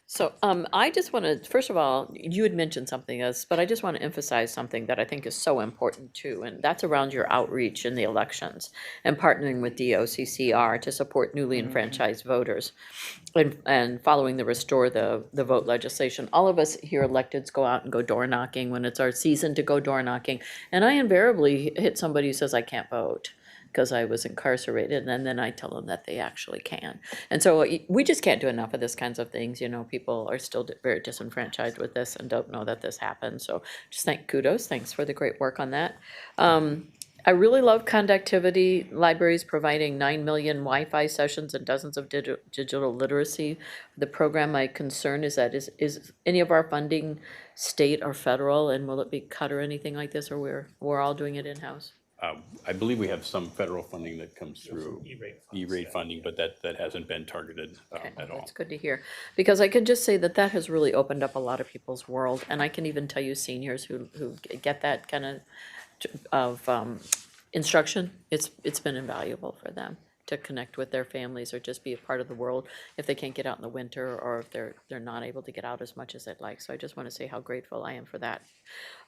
So I just want to, first of all, you had mentioned something else, but I just want to emphasize something that I think is so important too, and that's around your outreach in the elections and partnering with DOCCR to support newly enfranchised voters and following the Restore the Vote legislation. All of us here electeds go out and go door knocking when it's our season to go door knocking, and I invariably hit somebody who says I can't vote because I was incarcerated, and then I tell them that they actually can. And so we just can't do enough of this kinds of things. You know, people are still very disenfranchised with this and don't know that this happens. So just kudos, thanks for the great work on that. I really love conductivity libraries providing 9 million Wi-Fi sessions and dozens of digital literacy. The program, my concern is that is any of our funding state or federal, and will it be cut or anything like this, or we're all doing it in-house? I believe we have some federal funding that comes through E-rate funding, but that hasn't been targeted at all. That's good to hear, because I can just say that that has really opened up a lot of people's world, and I can even tell you seniors who get that kind of instruction, it's been invaluable for them to connect with their families or just be a part of the world if they can't get out in the winter or if they're not able to get out as much as they'd like. So I just want to say how grateful I am for that.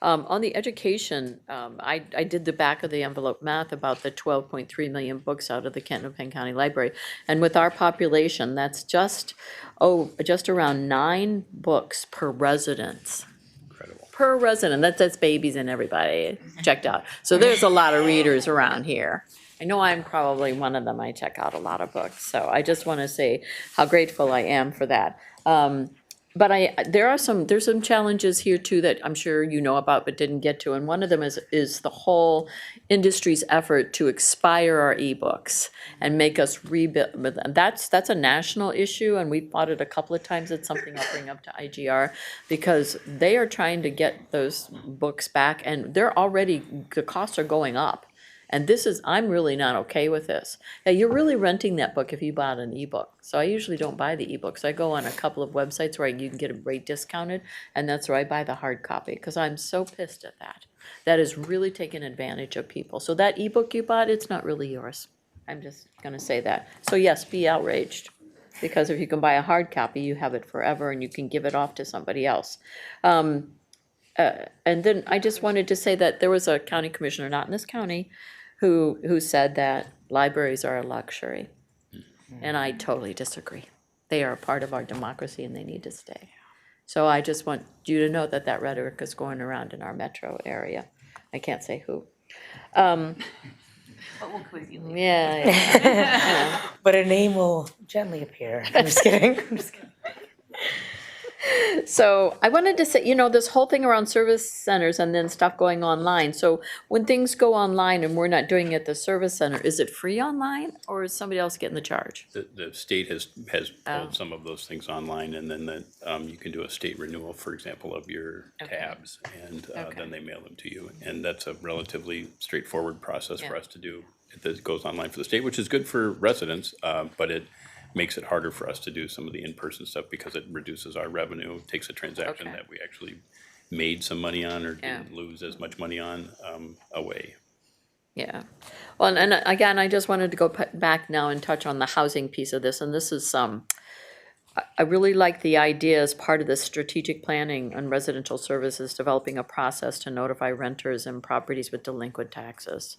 On the education, I did the back of the envelope math about the 12.3 million books out of the Hennepin County Library. And with our population, that's just around 9 books per resident. Incredible. Per resident, that's babies and everybody checked out. So there's a lot of readers around here. I know I'm probably one of them. I check out a lot of books. So I just want to say how grateful I am for that. But there's some challenges here too that I'm sure you know about but didn't get to. And one of them is the whole industry's effort to expire our ebooks and make us rebuild. That's a national issue, and we've fought it a couple of times. It's something I'll bring up to IGR because they are trying to get those books back, and the costs are going up. And I'm really not okay with this. Now, you're really renting that book if you bought an ebook. So I usually don't buy the ebooks. I go on a couple of websites where you can get a rate discounted, and that's where I buy the hard copy because I'm so pissed at that. That is really taking advantage of people. So that ebook you bought, it's not really yours. I'm just going to say that. So yes, be outraged. Because if you can buy a hard copy, you have it forever and you can give it off to somebody else. And then I just wanted to say that there was a county commissioner, not in this county, who said that libraries are a luxury. And I totally disagree. They are a part of our democracy and they need to stay. So I just want you to know that rhetoric is going around in our metro area. I can't say who. But we'll quiz you later. Yeah. But a name will gently appear. I'm just kidding. I'm just kidding. So I wanted to say, this whole thing around service centers and then stuff going online. So when things go online and we're not doing it at the service center, is it free online or is somebody else getting the charge? The state has pulled some of those things online, and then you can do a state renewal, for example, of your tabs, and then they mail them to you. And that's a relatively straightforward process for us to do. It goes online for the state, which is good for residents, but it makes it harder for us to do some of the in-person stuff because it reduces our revenue, takes a transaction that we actually made some money on or didn't lose as much money on away. Yeah. Well, and again, I just wanted to go back now and touch on the housing piece of this. And this is I really like the idea as part of the strategic planning on residential services, developing a process to notify renters and properties with delinquent taxes.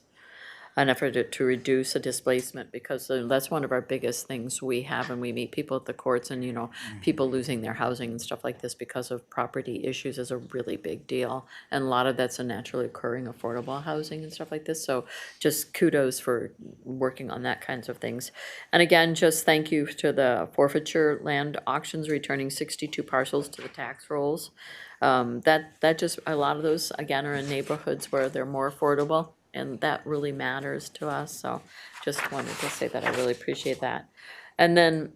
An effort to reduce the displacement, because that's one of our biggest things we have when we meet people at the courts, and people losing their housing and stuff like this because of property issues is a really big deal, and a lot of that's a naturally occurring affordable housing and stuff like this. So just kudos for working on that kinds of things. And again, just thank you to the forfeiture land auctions returning 62 parcels to the tax rolls. That just, a lot of those again are in neighborhoods where they're more affordable. And that really matters to us. So just wanted to say that I really appreciate that. And then,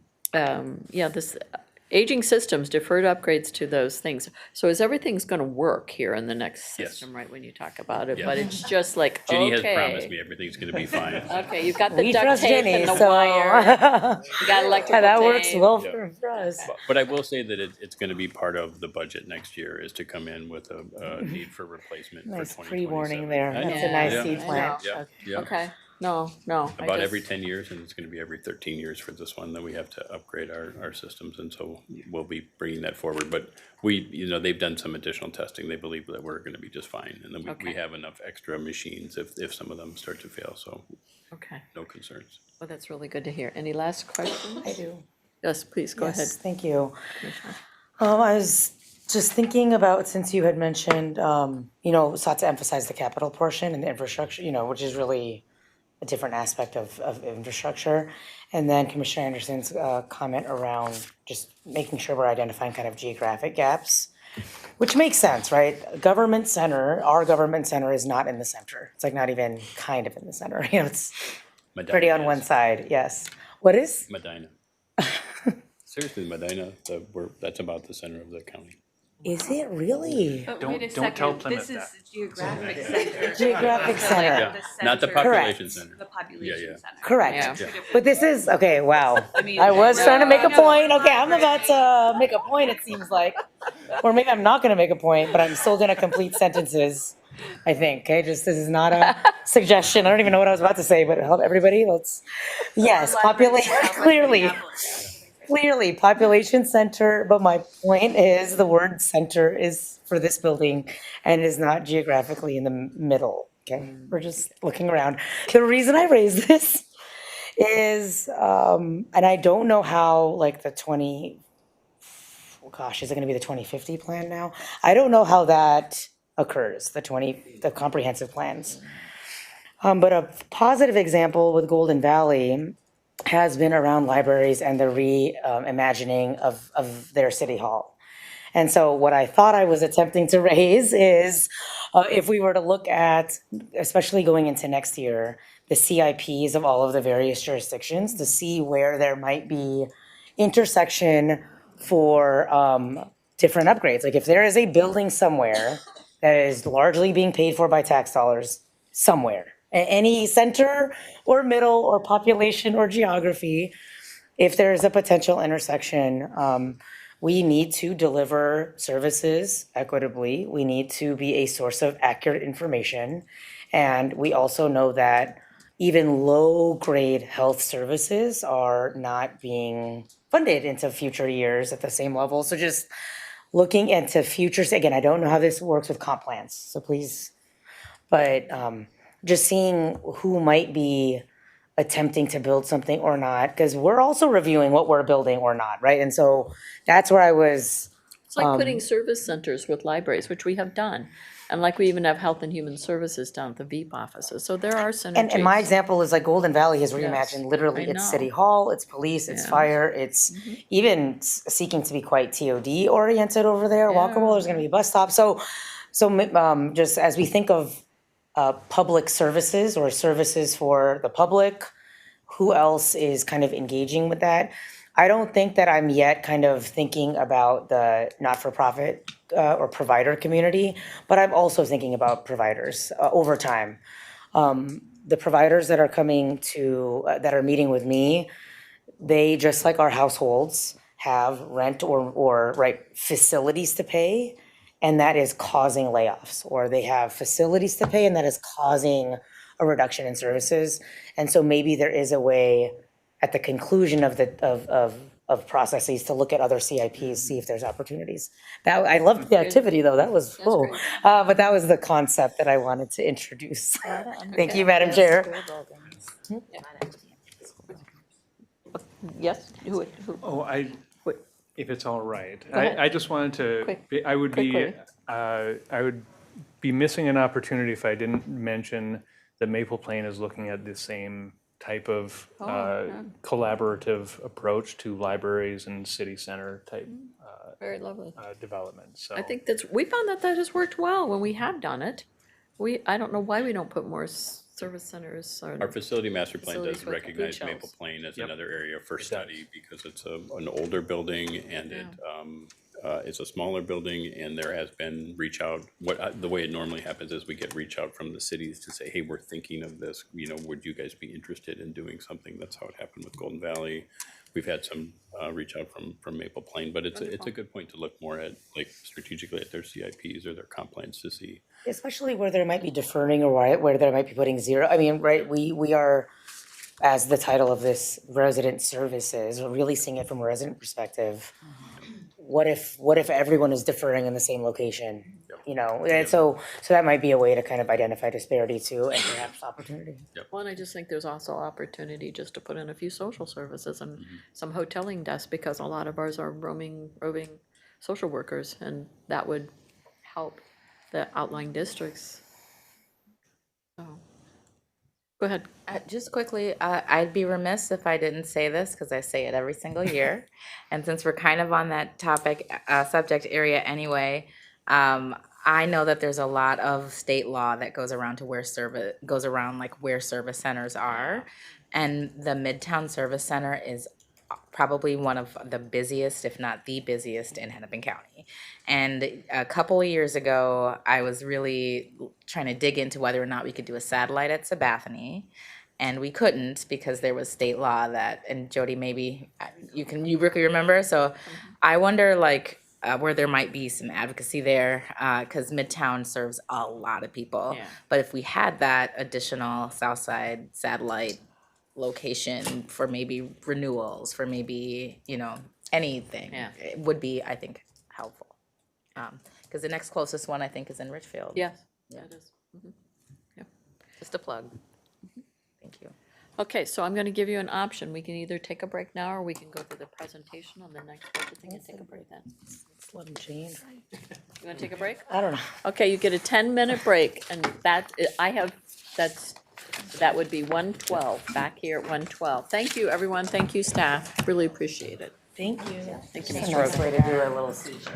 aging systems, deferred upgrades to those things. So is everything's gonna work here in the next Yes. system, right, when you talk about it? Yes. But it's just like, Jenny has promised okay. me everything's gonna be fine. Okay, you've got the We duct trust tape Jenny, and the so wire, you got electrical that works tape. well Yeah. for us. But I will say that it's gonna be part of the budget next year is to come in with a need for replacement for Nice 2027. pre-warning there. I know. That's a nice Yeah, seed I plant. Yeah, yeah. Okay, no, I About just- every 10 years, and it's going to be every 13 years for this one, that we have to upgrade our systems, and so we'll be bringing that forward. But they've done some additional testing. They believe that we're going to be just fine, and then we Okay. have enough extra machines if some of them start to fail, so Okay, no concerns. well, that's really good to hear. Any last questions? I do. Yes, please, go ahead. Yes, thank you. Commissioner. I was just thinking about, since you had mentioned, sought to emphasize the capital portion and the infrastructure, which is really a different aspect of infrastructure. And then Commissioner Anderson's comment around just making sure we're identifying kind of geographic gaps, which makes sense, right? Our government center is not in the center. It's like not even kind of in the center. It's Medina pretty on is. one side, yes. What is? Medina. Seriously, Medina, that's about the center of the county. Is it really? But Don't- wait a don't tell second, Plymouth this is that. geographic center. Geographic So, like, center. Yeah, not the center- population Correct. center. The population center. Correct. Yeah. But this is, okay, wow. mean, I was trying to make a no, point. Okay, I'm about to make a point, it seems like. Or maybe I'm not gonna make a point, but I'm still gonna complete sentences, I think, okay? This is not a suggestion. I don't even know what I was about to say, but help everybody, yes, population, clearly, population center, but my point is the word center is for this building and is not geographically in the middle, okay? We're just looking around. The reason I raise this is, and I don't know how, like, is it gonna be the 2050 plan now? I don't know how that occurs, the comprehensive plans. But a positive example with Golden Valley has been around libraries and the reimagining of their city hall. And so what I thought I was attempting to raise is, if we were to look at, especially going into next year, the CIPs of all of the various jurisdictions to see where there might be intersection for different upgrades. Like if there is a building somewhere that is largely being paid for by tax dollars somewhere, any center or middle or population or geography, if there is a potential intersection, we need to deliver services equitably. We need to be a source of accurate information. And we also know that even low-grade health services are not being funded into future years at the same level. So just looking into futures, again, I don't know how this works with comp plans, so please, but just seeing who might be attempting to build something or not, because we're also reviewing what we're building or not, right? And so that's where I was, It's like putting service centers with libraries, which we have done. And like we even have Health and Human Services down at the VEEP offices. So there are synergies. and my example is like Golden Valley has Yes, reimagined literally I its know. city hall, its police, its Yeah. fire, it's even seeking to be quite TOD oriented over there, walkable, there's gonna be a bus stop. So just as we think of public services or services for the public, who else is kind of engaging with that? I don't think that I'm yet kind of thinking about the not-for-profit or provider community, but I'm also thinking about providers over time. The providers that are coming to, that are meeting with me, they, just like our households, have rent or facilities to pay, and that is causing layoffs, or they have facilities to pay and that is causing a reduction in services. And so maybe there is a way at the conclusion of processes to look at other CIPs, see if there's opportunities. That, I loved the activity though, that was, great. but that was the concept that I wanted to introduce. Thank you, Madam Chair. Yes, who? Oh, Quick. if it's all right, ahead. I just wanted to, Quick. I would Quickly. I would be missing an opportunity if I didn't mention that Maple Plain is looking at the same type of collaborative approach to libraries and city center type Very lovely. development, so. I think we found that has worked well when we have done it. I don't know why we don't put more service centers are. Our facility master plan Facilities does with food recognize Maple shelves. Plain as Yep. another area for does. study because it's an older building and it's a smaller building, and there has been reach out. The way it normally happens is we get reach out from the cities to say, hey, we're thinking of this, would you guys be interested in doing something? That's how it happened with Golden Valley. We've had some reach out from Maple Plain, but it's a good point to look more at, like, strategically at their CIPs or their comp plans to see. Especially where there might be deferring or where there might be putting zero. I mean, right, we are, as the title of this, resident services, we're really seeing it from a resident perspective. What if everyone is deferring in the same location? And so that might be a way to kind of identify disparity too, and perhaps opportunity. Well, and I just think there's also opportunity just to put in a few social services and some hoteling desks, because a lot of ours are roving social workers, and that would help the outlying districts. So, go ahead. Just quickly, I'd be remiss if I didn't say this, because I say it every single year. And since we're kind of on that topic, subject area anyway, I know that there's a lot of state law that goes around where service centers are. And the Midtown Service Center is probably one of the busiest, if not the busiest, in Hennepin County. And a couple of years ago, I was really trying to dig into whether or not we could do a satellite at Sabathani. And we couldn't because there was state law that, and Jody, maybe you remember? So I wonder, where there might be some advocacy there, because Midtown serves a lot of people. Yeah. But if we had that additional Southside satellite location for maybe renewals, for maybe, anything, Yeah. it would be, I think, helpful. Because the next closest one, I think, is in Richfield. Yes, that is. Yeah. Just a plug. Thank you. Okay, so I'm gonna give you an option. We can either take a break now, or we can go through the presentation on the next budget thing and take a break then. Let's let them change. You wanna take a break? I don't know. Okay, you get a 10-minute break, and that would be 1:12, back here at 1:12. Thank you, everyone. Thank you, staff. Really appreciate it. Thank you. Thank you, It's Mr. a nice way to do a little speech.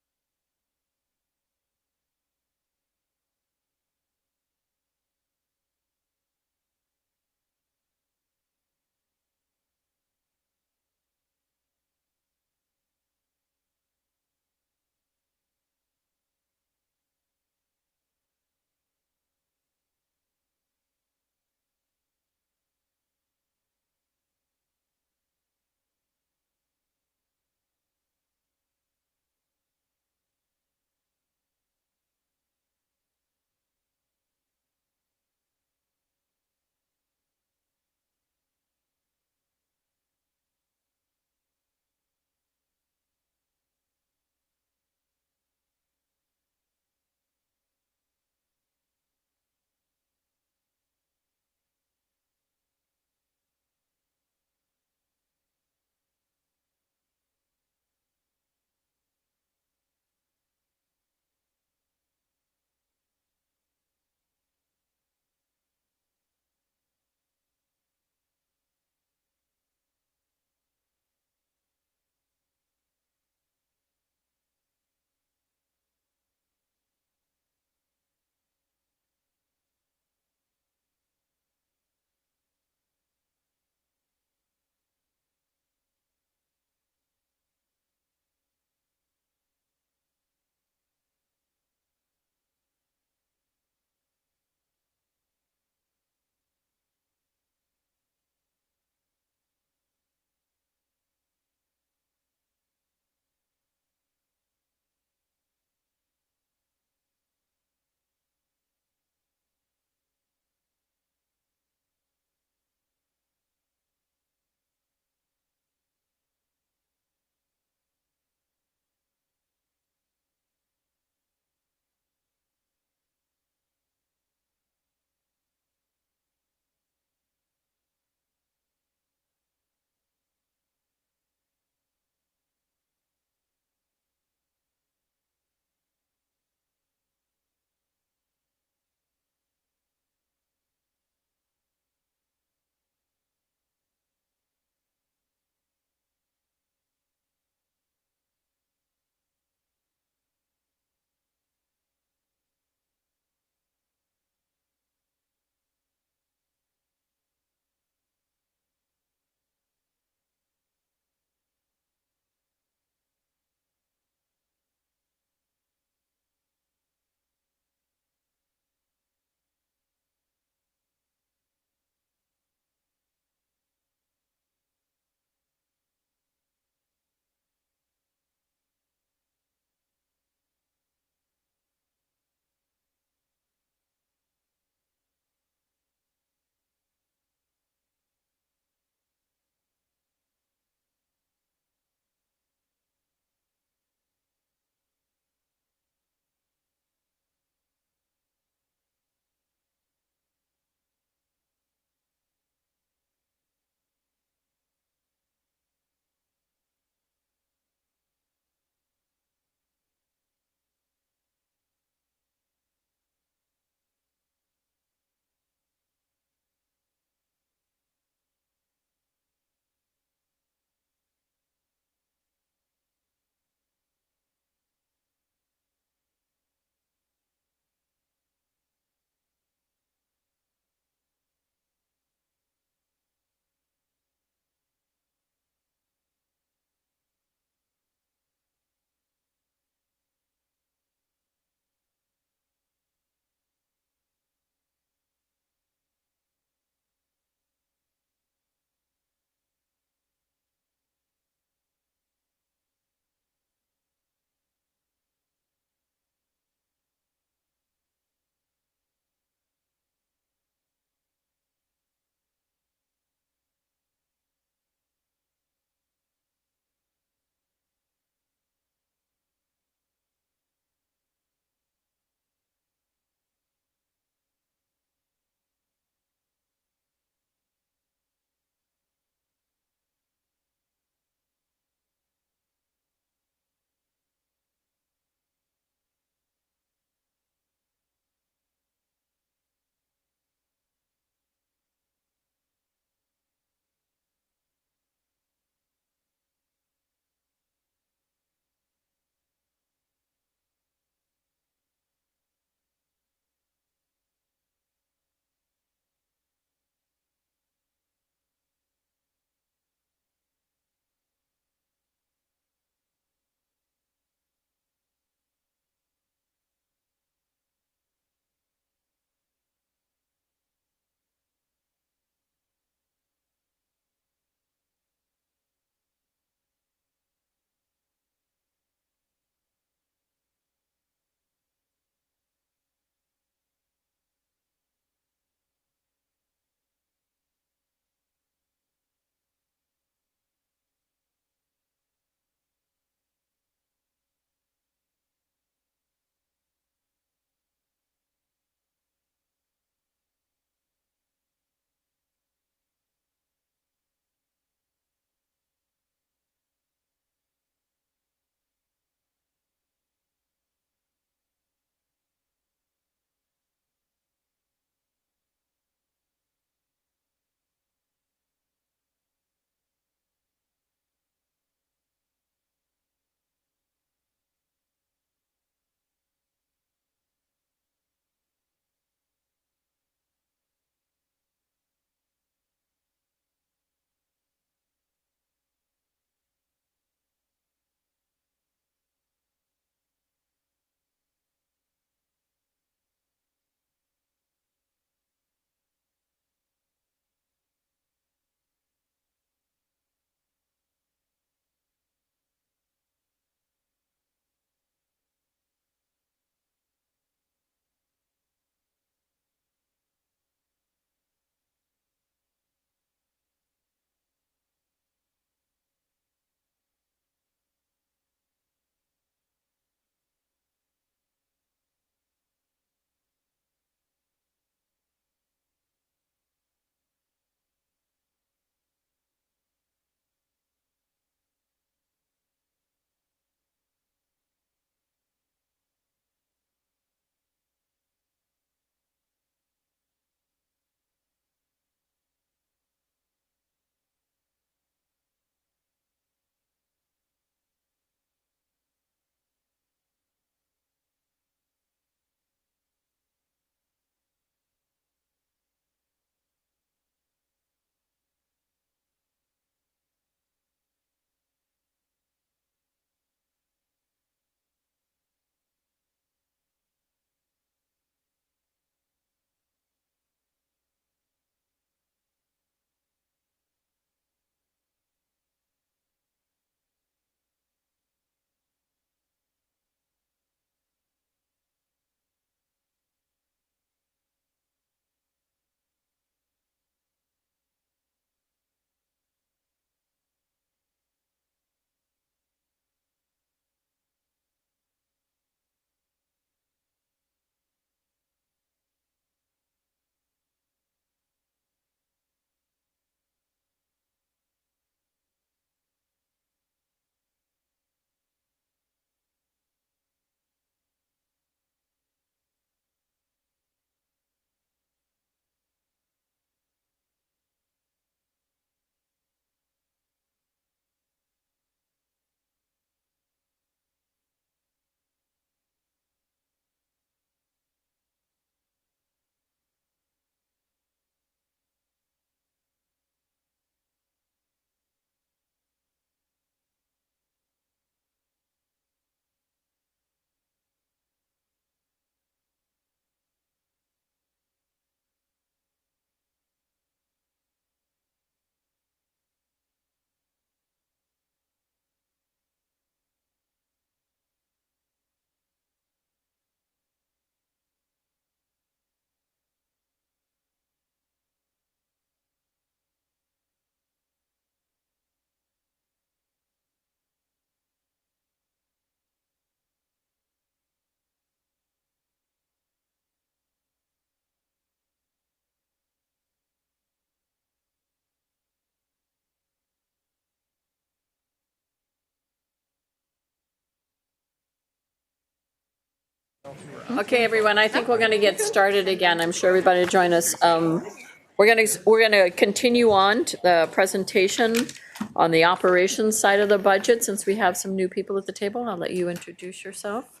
Okay, everyone, I think we're going to get started again. I'm sure everybody will join us. We're going to continue on to the presentation on the operations side of the budget, since we have some new people at the table. I'll let you introduce yourself.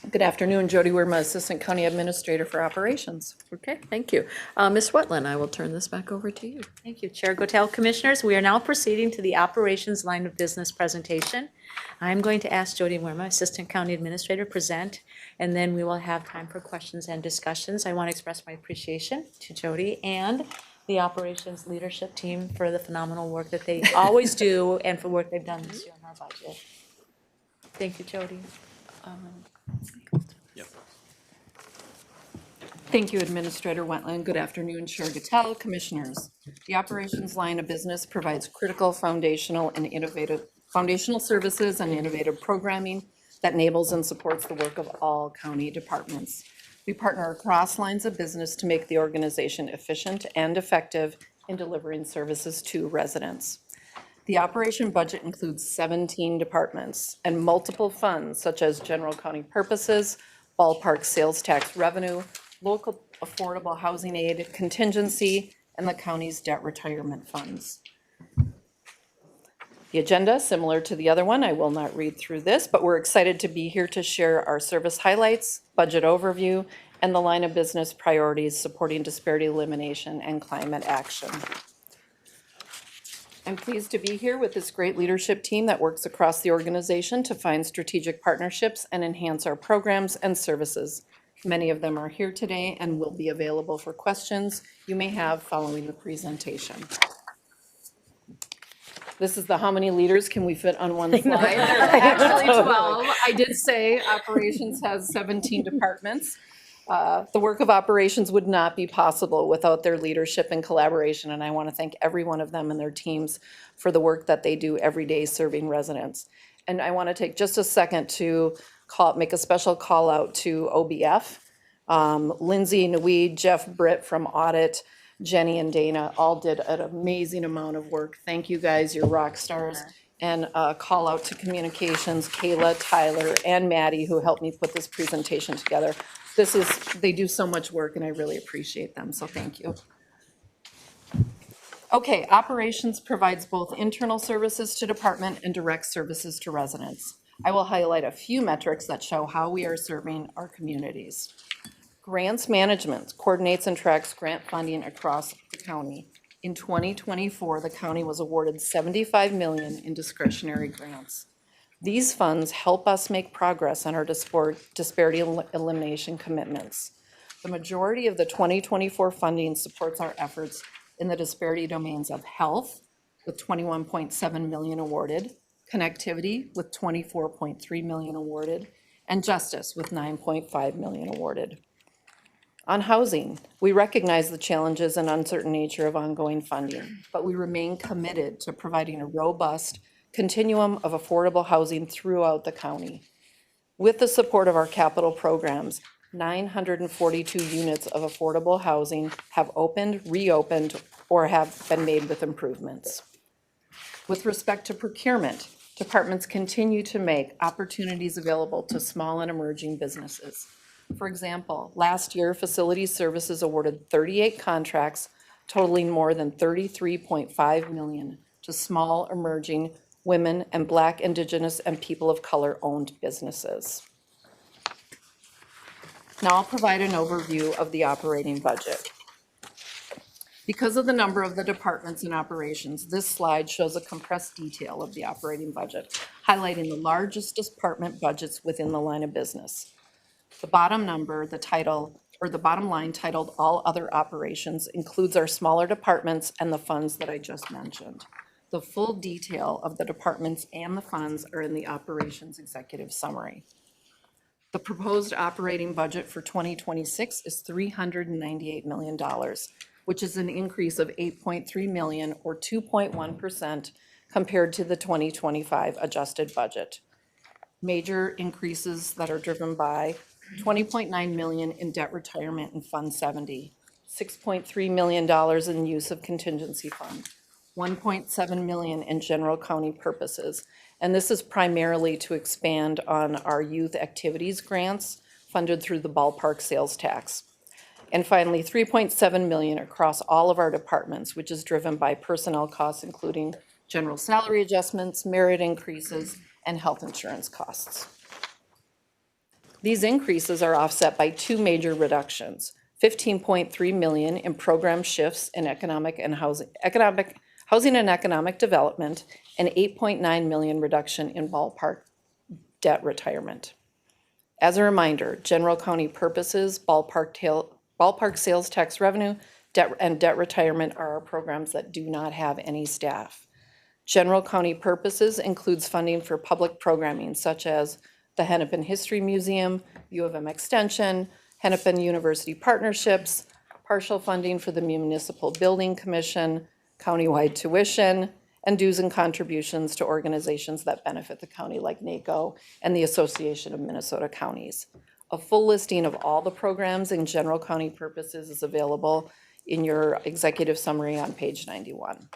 Good afternoon, Jody Wirma, Assistant County Administrator for Operations. Okay, thank you. Ms. Wetland, I will turn this back over to you. Thank you, Chair Gotel. Commissioners, we are now proceeding to the operations line of business presentation. I'm going to ask Jody Wirma, Assistant County Administrator, present, and then we will have time for questions and discussions. I want to express my appreciation to Jody and the operations leadership team for the phenomenal work that they always do and for work they've done this year on our budget. Thank you, Jody. Thank you, Administrator Wetland. Good afternoon, Chair Gattell, Commissioners. The operations line of business provides critical foundational services and innovative programming that enables and supports the work of all county departments. We partner across lines of business to make the organization efficient and effective in delivering services to residents. The operation budget includes 17 departments and multiple funds such as general county purposes, ballpark sales tax revenue, local affordable housing aid, contingency, and the county's debt retirement funds. The agenda, similar to the other one, I will not read through this, but we're excited to be here to share our service highlights, budget overview, and the line of business priorities supporting disparity elimination and climate action. I'm pleased to be here with this great leadership team that works across the organization to find strategic partnerships and enhance our programs and services. Many of them are here today and will be available for questions you may have following the presentation. This is the how many leaders can we fit on one slide? There are actually 12. I did say operations has 17 departments. The work of operations would not be possible without their leadership and collaboration, and I want to thank every one of them and their teams for the work that they do every day serving residents. And I want to take just a second to make a special call out to OBF. Lindsay, Naweed, Jeff, Britt from Audit, Jenny and Dana all did an amazing amount of work. Thank you guys, you're rock stars. And call out to communications, Kayla, Tyler, and Maddie, who helped me put this presentation together. They do so much work and I really appreciate them, so thank you. Okay, operations provides both internal services to department and direct services to residents. I will highlight a few metrics that show how we are serving our communities. Grants management coordinates and tracks grant funding across the county. In 2024, the county was awarded $75 million in discretionary grants. These funds help us make progress on our disparity elimination commitments. The majority of the 2024 funding supports our efforts in the disparity domains of health, with $21.7 million awarded, connectivity with $24.3 million awarded, and justice with $9.5 million awarded. On housing, we recognize the challenges and uncertain nature of ongoing funding, but we remain committed to providing a robust continuum of affordable housing throughout the county. With the support of our capital programs, 942 units of affordable housing have opened, reopened, or have been made with improvements. With respect to procurement, departments continue to make opportunities available to small and emerging businesses. For example, last year, Facilities Services awarded 38 contracts totaling more than $33.5 million to small, emerging, women, and Black, Indigenous, and people of color-owned businesses. Now I'll provide an overview of the operating budget. Because of the number of the departments in operations, this slide shows a compressed detail of the operating budget, highlighting the largest department budgets within the line of business. The bottom number, the title, or the bottom line titled All Other Operations includes our smaller departments and the funds that I just mentioned. The full detail of the departments and the funds are in the operations executive summary. The proposed operating budget for 2026 is $398 million, which is an increase of $8.3 million or 2.1% compared to the 2025 adjusted budget. Major increases that are driven by $20.9 million in debt retirement in Fund 70, $6.3 million in use of contingency fund, $1.7 million in general county purposes. And this is primarily to expand on our youth activities grants, funded through the ballpark sales tax. And finally, $3.7 million across all of our departments, which is driven by personnel costs, including general salary adjustments, merit increases, and health insurance costs. These increases are offset by two major reductions: $15.3 million in program shifts in housing and economic development, and $8.9 million reduction in ballpark debt retirement. As a reminder, general county purposes, ballpark sales tax revenue, and debt retirement are our programs that do not have any staff. General county purposes includes funding for public programming such as the Hennepin History Museum, U of M Extension, Hennepin University Partnerships, partial funding for the Municipal Building Commission, countywide tuition, and dues and contributions to organizations that benefit the county like NACO and the Association of Minnesota Counties. A full listing of all the programs in general county purposes is available in your executive summary on page 91.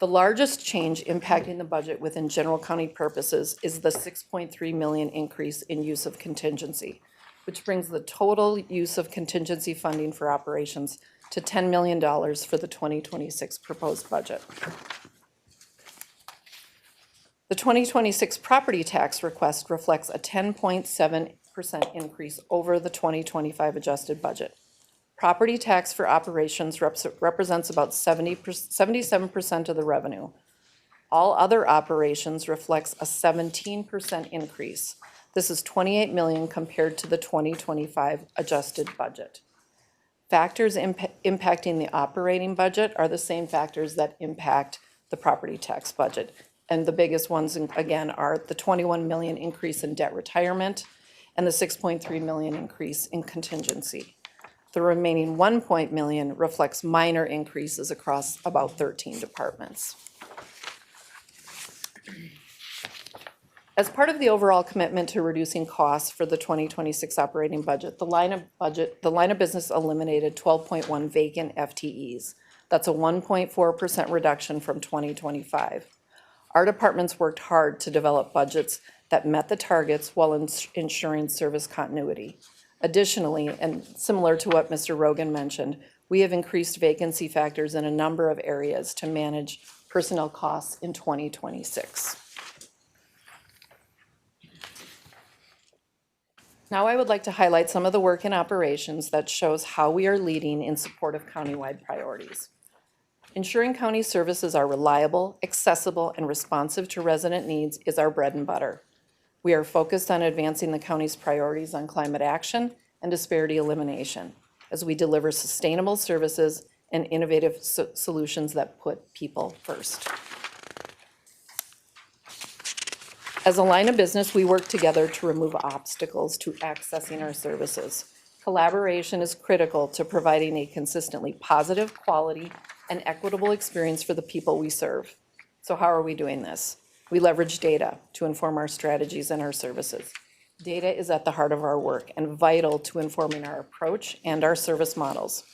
The largest change impacting the budget within general county purposes is the $6.3 million increase in use of contingency, which brings the total use of contingency funding for operations to $10 million for the 2026 proposed budget. The 2026 property tax request reflects a 10.7% increase over the 2025 adjusted budget. Property tax for operations represents about 77% of the revenue. All other operations reflects a 17% increase. This is $28 million compared to the 2025 adjusted budget. Factors impacting the operating budget are the same factors that impact the property tax budget. And the biggest ones, again, are the $21 million increase in debt retirement and the $6.3 million increase in contingency. The remaining $1 million reflects minor increases across about 13 departments. As part of the overall commitment to reducing costs for the 2026 operating budget, the line of business eliminated 12.1 vacant FTEs. That's a 1.4% reduction from 2025. Our departments worked hard to develop budgets that met the targets while ensuring service continuity. Additionally, and similar to what Mr. Rogan mentioned, we have increased vacancy factors in a number of areas to manage personnel costs in 2026. Now I would like to highlight some of the work in operations that shows how we are leading in support of countywide priorities. Ensuring county services are reliable, accessible, and responsive to resident needs is our bread and butter. We are focused on advancing the county's priorities on climate action and disparity elimination as we deliver sustainable services and innovative solutions that put people first. As a line of business, we work together to remove obstacles to accessing our services. Collaboration is critical to providing a consistently positive, quality, and equitable experience for the people we serve. So how are we doing this? We leverage data to inform our strategies and our services. Data is at the heart of our work and vital to informing our approach and our service models.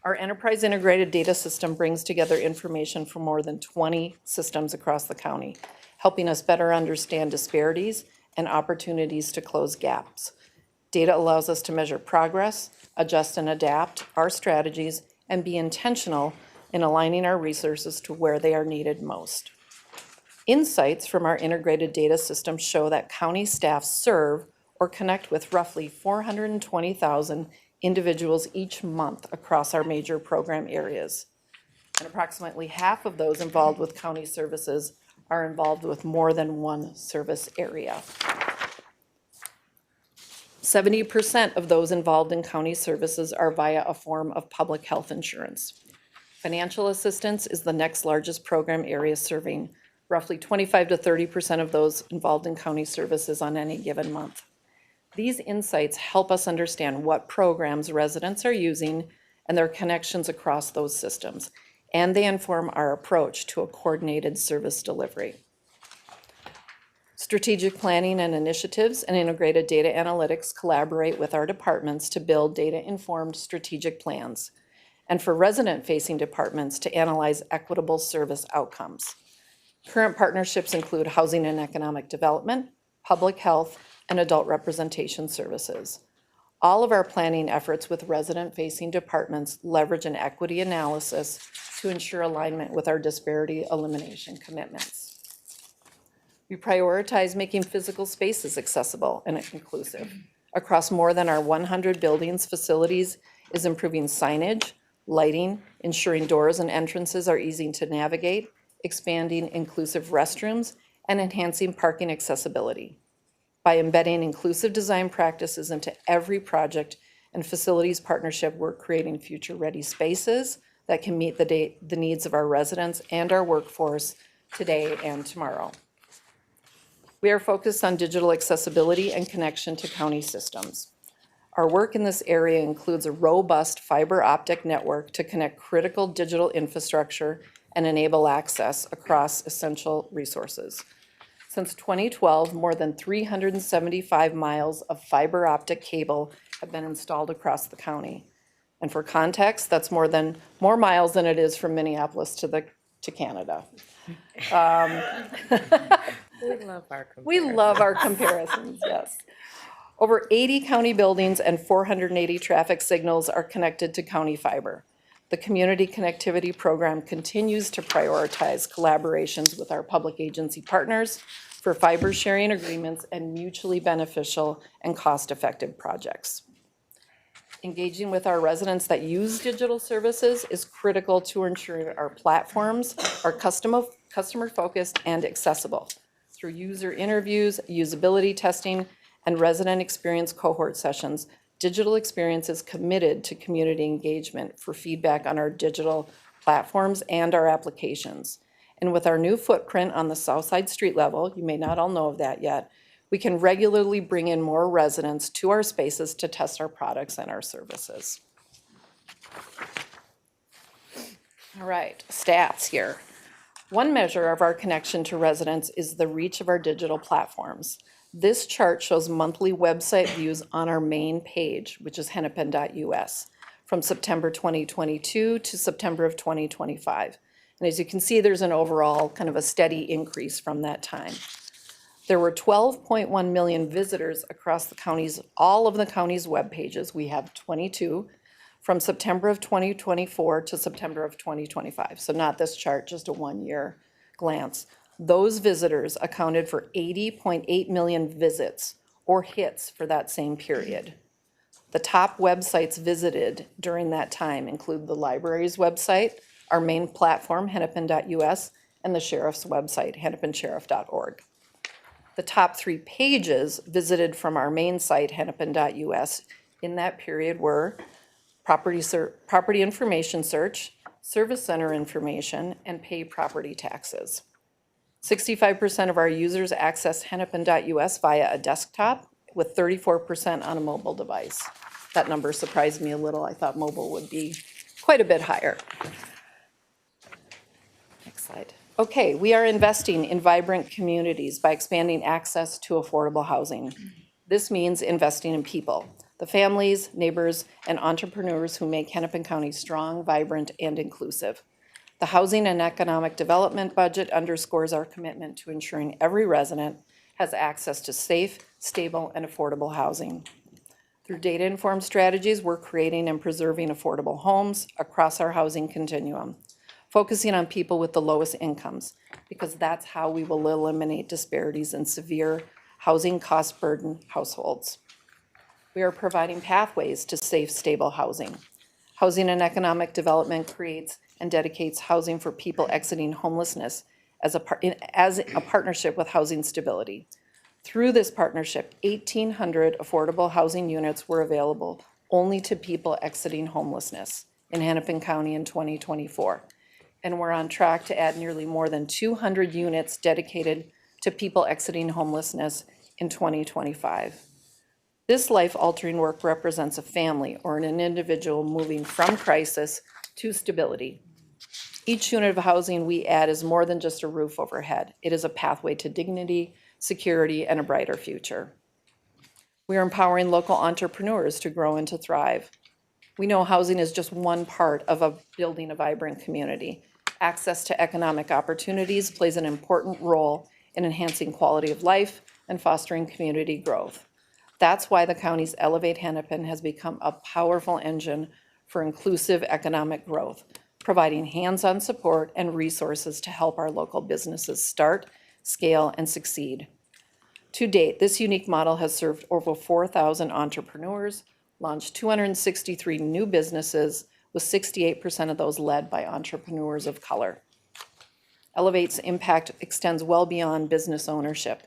Our enterprise integrated data system brings together information from more than 20 systems across the county, helping us better understand disparities and opportunities to close gaps. Data allows us to measure progress, adjust and adapt our strategies, and be intentional in aligning our resources to where they are needed most. Insights from our integrated data system show that county staff serve or connect with roughly 420,000 individuals each month across our major program areas. And approximately half of those involved with county services are involved with more than one service area. 70% of those involved in county services are via a form of public health insurance. Financial assistance is the next largest program area, serving roughly 25 to 30% of those involved in county services on any given month. These insights help us understand what programs residents are using and their connections across those systems, and they inform our approach to a coordinated service delivery. Strategic planning and initiatives and integrated data analytics collaborate with our departments to build data-informed strategic plans, and for resident-facing departments to analyze equitable service outcomes. Current partnerships include housing and economic development, public health, and adult representation services. All of our planning efforts with resident-facing departments leverage an equity analysis to ensure alignment with our disparity elimination commitments. We prioritize making physical spaces accessible and inclusive. Across more than our 100 buildings, facilities is improving signage, lighting, ensuring doors and entrances are easy to navigate, expanding inclusive restrooms, and enhancing parking accessibility. By embedding inclusive design practices into every project and facilities partnership, we're creating future-ready spaces that can meet the needs of our residents and our workforce today and tomorrow. We are focused on digital accessibility and connection to county systems. Our work in this area includes a robust fiber optic network to connect critical digital infrastructure and enable access across essential resources. Since 2012, more than 375 miles of fiber optic cable have been installed across the county. And for context, that's more miles than it is from Minneapolis to Canada. We love our comparisons, yes. Over 80 county buildings and 480 traffic signals are connected to county fiber. The Community Connectivity Program continues to prioritize collaborations with our public agency partners for fiber sharing agreements and mutually beneficial and cost-effective projects. Engaging with our residents that use digital services is critical to ensuring our platforms are customer-focused and accessible. Through user interviews, usability testing, and resident experience cohort sessions, Digital Experience is committed to community engagement for feedback on our digital platforms and our applications. And with our new footprint on the Southside street level, you may not all know of that yet, we can regularly bring in more residents to our spaces to test our products and our services. All right, stats here. One measure of our connection to residents is the reach of our digital platforms. This chart shows monthly website views on our main page, which is hennepin.us, from September 2022 to September of 2025. And as you can see, there's an overall kind of a steady increase from that time. There were 12.1 million visitors across the county's, all of the county's web pages. We have 22 from September of 2024 to September of 2025. So not this chart, just a one-year glance. Those visitors accounted for 80.8 million visits or hits for that same period. The top websites visited during that time include the library's website, our main platform, hennepin.us, and the sheriff's website, hennepinsheriff.org. The top 3 pages visited from our main site, hennepin.us, in that period were property information search, service center information, and pay property taxes. 65% of our users access hennepin.us via a desktop, with 34% on a mobile device. That number surprised me a little. I thought mobile would be quite a bit higher. Next slide. Okay, we are investing in vibrant communities by expanding access to affordable housing. This means investing in people, the families, neighbors, and entrepreneurs who make Hennepin County strong, vibrant, and inclusive. The Housing and Economic Development budget underscores our commitment to ensuring every resident has access to safe, stable, and affordable housing. Through data-informed strategies, we're creating and preserving affordable homes across our housing continuum, focusing on people with the lowest incomes, because that's how we will eliminate disparities in severe housing cost burden households. We are providing pathways to safe, stable housing. Housing and Economic Development creates and dedicates housing for people exiting homelessness as a partnership with Housing Stability. Through this partnership, 1,800 affordable housing units were available only to people exiting homelessness in Hennepin County in 2024. And we're on track to add nearly more than 200 units dedicated to people exiting homelessness in 2025. This life-altering work represents a family or an individual moving from crisis to stability. Each unit of housing we add is more than just a roof overhead. It is a pathway to dignity, security, and a brighter future. We are empowering local entrepreneurs to grow and to thrive. We know housing is just one part of building a vibrant community. Access to economic opportunities plays an important role in enhancing quality of life, and fostering community growth. That's why the county's Elevate Hennepin has become a powerful engine for inclusive economic growth, providing hands-on support and resources to help our local businesses start, scale, and succeed. To date, this unique model has served over 4,000 entrepreneurs, launched 263 new businesses, with 68% of those led by entrepreneurs of color. Elevate's impact extends well beyond business ownership.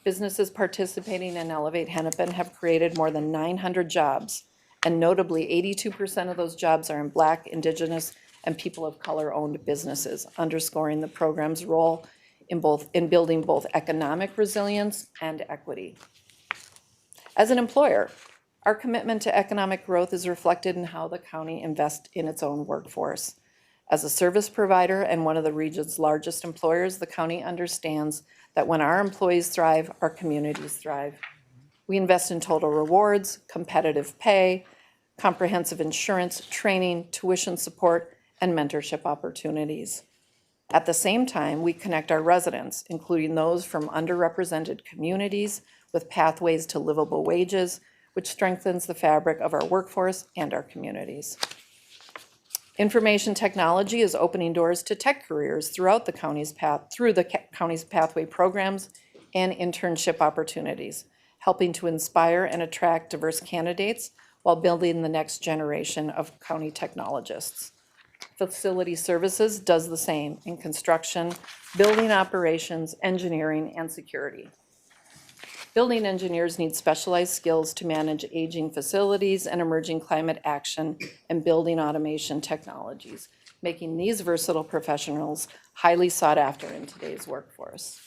Businesses participating in Elevate Hennepin have created more than 900 jobs, and notably 82% of those jobs are in Black, Indigenous, and people of color-owned businesses, underscoring the program's role in building both economic resilience and equity. As an employer, our commitment to economic growth is reflected in how the county invests in its own workforce. As a service provider and one of the region's largest employers, the county understands that when our employees thrive, our communities thrive. We invest in total rewards, competitive pay, comprehensive insurance, training, tuition support, and mentorship opportunities. At the same time, we connect our residents, including those from underrepresented communities, with pathways to livable wages, which strengthens the fabric of our workforce and our communities. Information technology is opening doors to tech careers throughout the county's county's pathway programs and internship opportunities, helping to inspire and attract diverse candidates while building the next generation of county technologists. Facility Services does the same in construction, building operations, engineering, and security. Building engineers need specialized skills to manage aging facilities and emerging climate action and building automation technologies, making these versatile professionals highly sought after in today's workforce.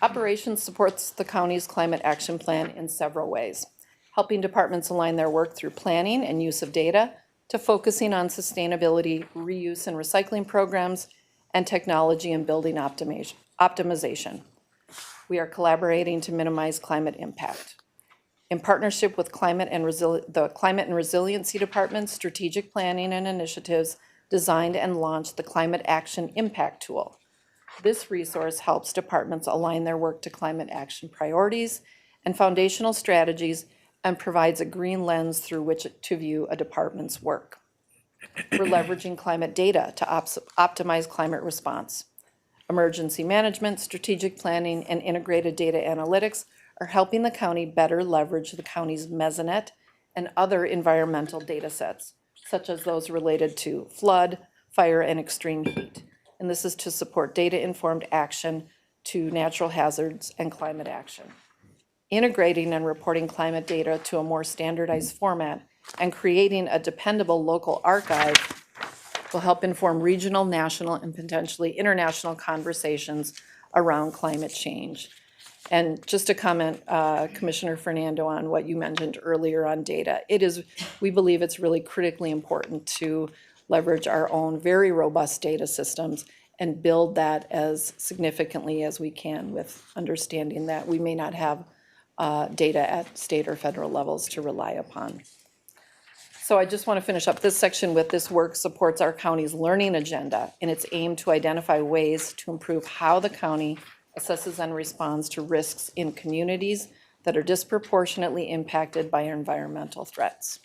Operations supports the county's climate action plan in several ways, helping departments align their work through planning and use of data to focusing on sustainability, reuse and recycling programs, and technology and building optimization. We are collaborating to minimize climate impact. In partnership with the Climate and Resiliency Department's strategic planning and initiatives designed and launched the Climate Action Impact Tool. This resource helps departments align their work to climate action priorities and foundational strategies and provides a green lens through which to view a department's work. We're leveraging climate data to optimize climate response. Emergency management, strategic planning, and integrated data analytics are helping the county better leverage the county's mesonet and other environmental data sets, such as those related to flood, fire, and extreme heat. And this is to support data-informed action to natural hazards and climate action. Integrating and reporting climate data to a more standardized format and creating a dependable local archive will help inform regional, national, and potentially international conversations around climate change. And just to comment, Commissioner Fernando, on what you mentioned earlier on data, we believe it's really critically important to leverage our own very robust data systems and build that as significantly as we can, with understanding that we may not have data at state or federal levels to rely upon. So I just want to finish up this section with this work supports our county's learning agenda in its aim to identify ways to improve how the county assesses and responds to risks in communities that are disproportionately impacted by environmental threats.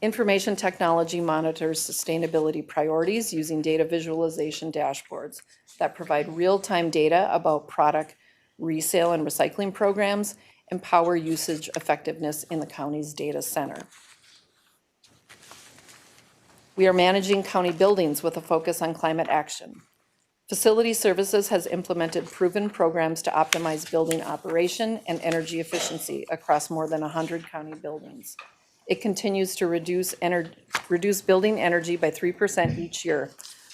Information technology monitors sustainability priorities using data visualization dashboards that provide real-time data about product resale and recycling programs and power usage effectiveness in the county's data center. We are managing county buildings with a focus on climate action. Facility Services has implemented proven programs to optimize building operation and energy efficiency across more than 100 county buildings. It continues to reduce building energy by 3% each year,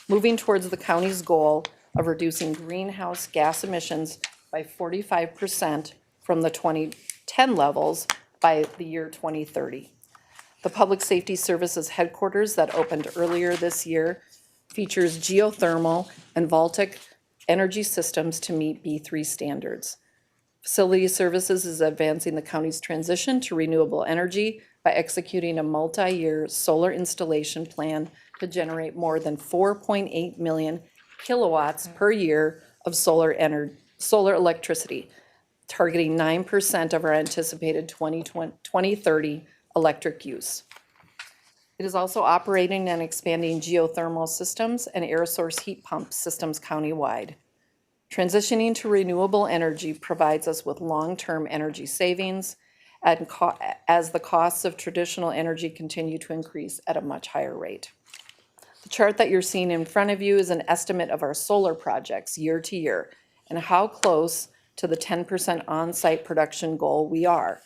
moving towards the county's goal of reducing greenhouse gas emissions by 45% from the 2010 levels by the year 2030. The Public Safety Services headquarters that opened earlier this year features geothermal and voltaic energy systems to meet B3 standards. Facility Services is advancing the county's transition to renewable energy by executing a multi-year solar installation plan to generate more than 4.8 million kilowatts per year of solar electricity, targeting 9% of our anticipated 2030 electric use. It is also operating and expanding geothermal systems and air source heat pump systems countywide. Transitioning to renewable energy provides us with long-term energy savings and as the costs of traditional energy continue to increase at a much higher rate. The chart that you're seeing in front of you is an estimate of our solar projects year to year and how close to the 10% on-site production goal we are.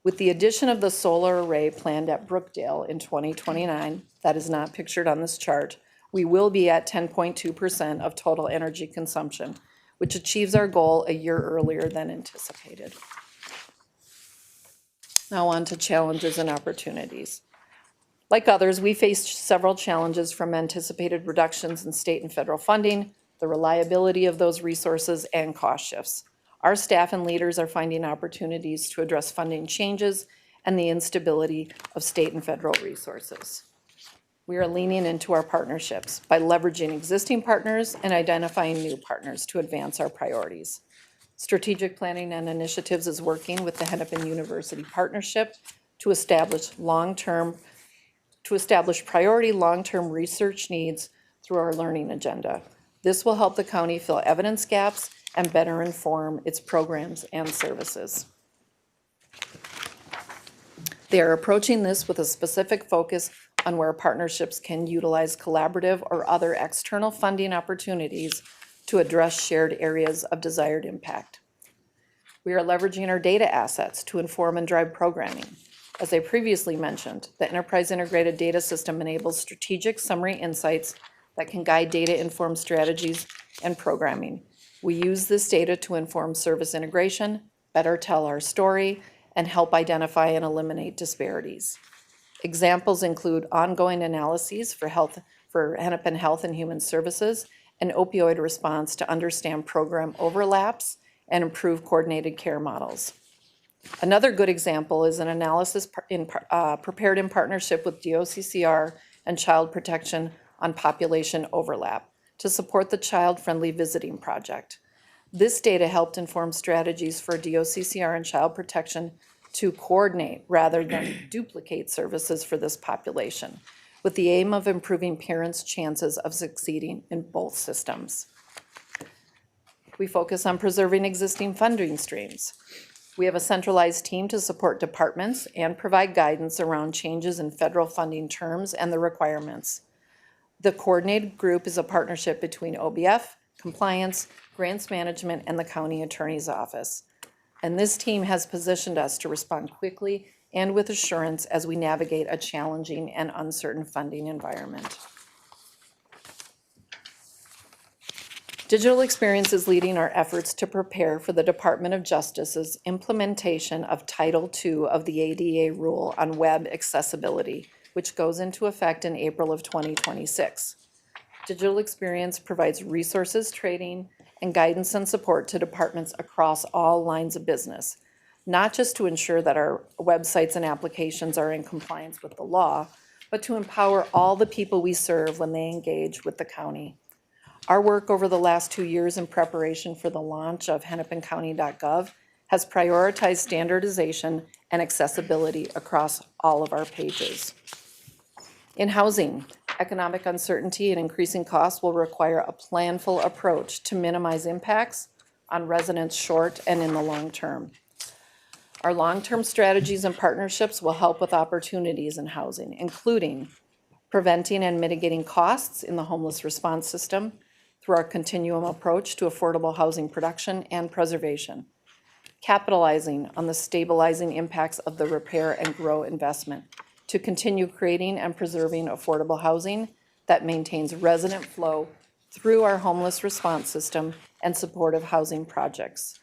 With the addition of the solar array planned at Brookdale in 2029, that is not pictured on this chart, we will be at 10.2% of total energy consumption, which achieves our goal a year earlier than anticipated. Now on to challenges and opportunities. Like others, we faced several challenges from anticipated reductions in state and federal funding, the reliability of those resources, and cost shifts. Our staff and leaders are finding opportunities to address funding changes and the instability of state and federal resources. We are leaning into our partnerships by leveraging existing partners and identifying new partners to advance our priorities. Strategic planning and initiatives is working with the Hennepin University Partnership to establish priority long-term research needs through our learning agenda. This will help the county fill evidence gaps and better inform its programs and services. They are approaching this with a specific focus on where partnerships can utilize collaborative or other external funding opportunities to address shared areas of desired impact. We are leveraging our data assets to inform and drive programming. As I previously mentioned, the Enterprise Integrated Data System enables strategic summary insights that can guide data-informed strategies and programming. We use this data to inform service integration, better tell our story, and help identify and eliminate disparities. Examples include ongoing analyses for Hennepin Health and Human Services and opioid response to understand program overlaps and improve coordinated care models. Another good example is an analysis prepared in partnership with DOCCR and Child Protection on population overlap to support the Child-Friendly Visiting Project. This data helped inform strategies for DOCCR and Child Protection to coordinate rather than duplicate services for this population, with the aim of improving parents' chances of succeeding in both systems. We focus on preserving existing funding streams. We have a centralized team to support departments and provide guidance around changes in federal funding terms and the requirements. The coordinated group is a partnership between OBF, compliance, grants management, and the county attorney's office. And this team has positioned us to respond quickly and with assurance as we navigate a challenging and uncertain funding environment. Digital Experience is leading our efforts to prepare for the Department of Justice's implementation of Title II of the ADA rule on web accessibility, which goes into effect in April of 2026. Digital Experience provides resources, training, and guidance and support to departments across all lines of business, not just to ensure that our websites and applications are in compliance with the law, but to empower all the people we serve when they engage with the county. Our work over the last 2 years in preparation for the launch of hennepincounty.gov has prioritized standardization and accessibility across all of our pages. In housing, economic uncertainty and increasing costs will require a planful approach to minimize impacts on residents short and in the long term. Our long-term strategies and partnerships will help with opportunities in housing, including preventing and mitigating costs in the homeless response system through our continuum approach to affordable housing production and preservation, capitalizing on the stabilizing impacts of the repair and grow investment to continue creating and preserving affordable housing that maintains resident flow through our homeless response system and supportive housing projects,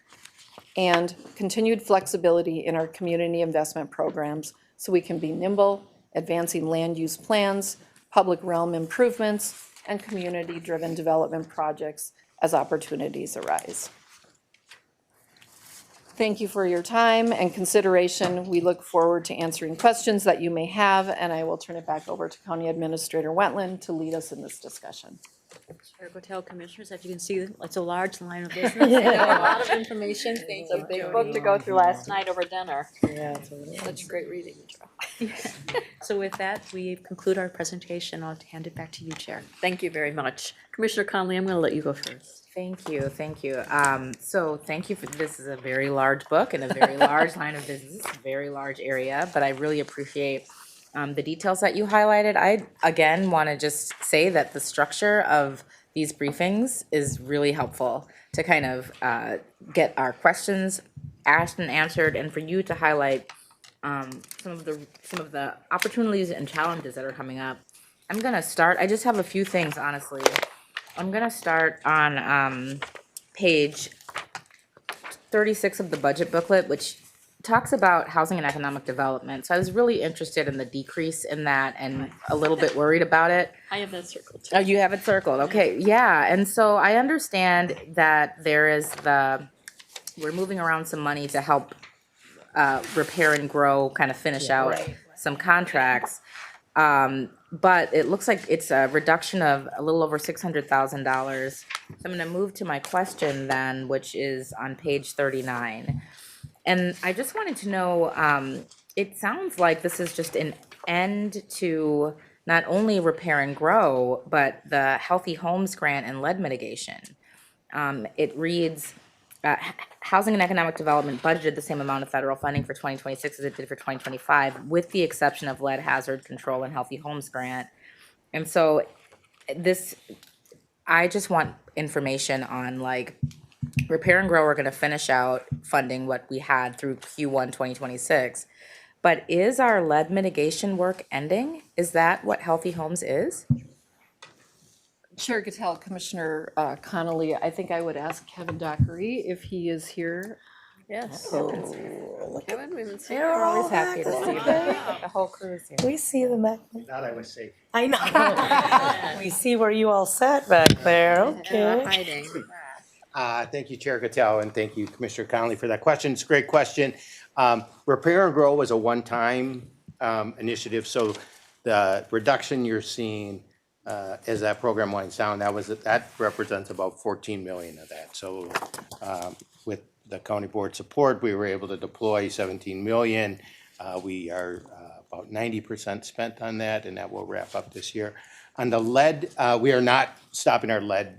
and continued flexibility in our community investment programs so we can be nimble, advancing land use plans, public realm improvements, and community-driven development projects as opportunities arise. Thank you for your time and consideration. We look forward to answering questions that you may have, and I will turn it back over to County Administrator Wentland to lead us in this discussion. Chair Gotel, Commissioners, as you can see, it's a large line of business. A lot of information. Thank you, Big Jody. book to go through last night over dinner. Yeah, it's a little- Such great reading, Joe. So with that, we conclude our presentation. I'll hand it back to you, Chair. Thank you very much. Commissioner Conley, I'm going to let you go first. Thank you, thank you. So thank you for, this is a very large book and a very large line of business, a very large area, but I really appreciate the details that you highlighted. I, again, want to just say that the structure of these briefings is really helpful to kind of get our questions asked and answered, and for you to highlight some of the opportunities and challenges that are coming up. I'm gonna start, I just have a few things, honestly. I'm gonna start on page 36 of the budget booklet, which talks about housing and economic development. So I was really interested in the decrease in that and a little bit worried about it. I have that circled too. Oh, you have it circled, okay, yeah, and so I understand that there is we're moving around some money to help repair and grow, kind of finish out some contracts. But it looks like it's a reduction of a little over $600,000. So I'm gonna move to my question then, which is on page 39. And I just wanted to know, it sounds like this is just an end to not only repair and grow, but the Healthy Homes Grant and lead mitigation. It reads, housing and economic development budgeted the same amount of federal funding for 2026 as it did for 2025, with the exception of lead hazard control and Healthy Homes Grant. And so I just want information on like repair and grow, we're gonna finish out funding what we had through Q1 2026. But is our lead mitigation work ending? Is that what Healthy Homes is? Chair Gattell, Commissioner Connolly, I think I would ask Kevin Dockery if he is here. Yes. Kevin, we haven't seen We're always happy to see that. The whole crew is here. We see the map. Thought I was safe. I know. We see where you all sat back there, okay. Hiding. Thank you, Chair Cattell, and thank you, Commissioner Connolly, for that question. It's a great question. Repair and grow was a one-time initiative, so the reduction you're seeing as that program winds down, that represents about 14 million of that. So with the county board support, we were able to deploy 17 million. We are about 90% spent on that, and that will wrap up this year. On the lead, we are not stopping our lead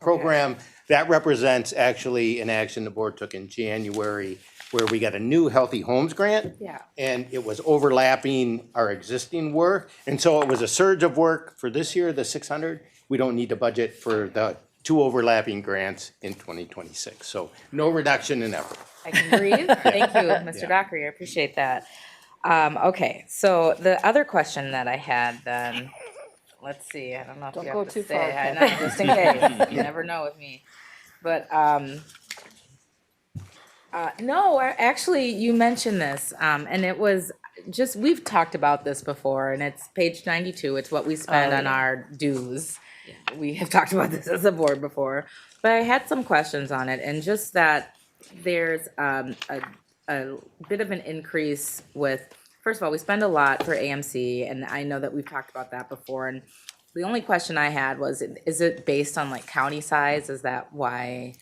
program. That represents actually an action the board took in January where we got a new Healthy Homes Grant. Yeah. And it was overlapping our existing work. And so it was a surge of work for this year, the 600. We don't need to budget for the two overlapping grants in 2026. So no reduction in effort. I can breathe. Thank you, Mr. Dockery. I appreciate that. Okay, so the other question that I had then, let's see, I don't know if Don't you go have to too far, say, I know, just in case, you never know with me. But, no, actually, you mentioned this, and it was just, we've talked about this before, and it's page 92, it's what we spend on our dues. We have talked about this as a board before, but I had some questions on it, and just that there's a bit of an increase with, first of all, we spend a lot for AMC, and I know that we've talked about that before, and the only question I had was, is it based on like county size? Is that why?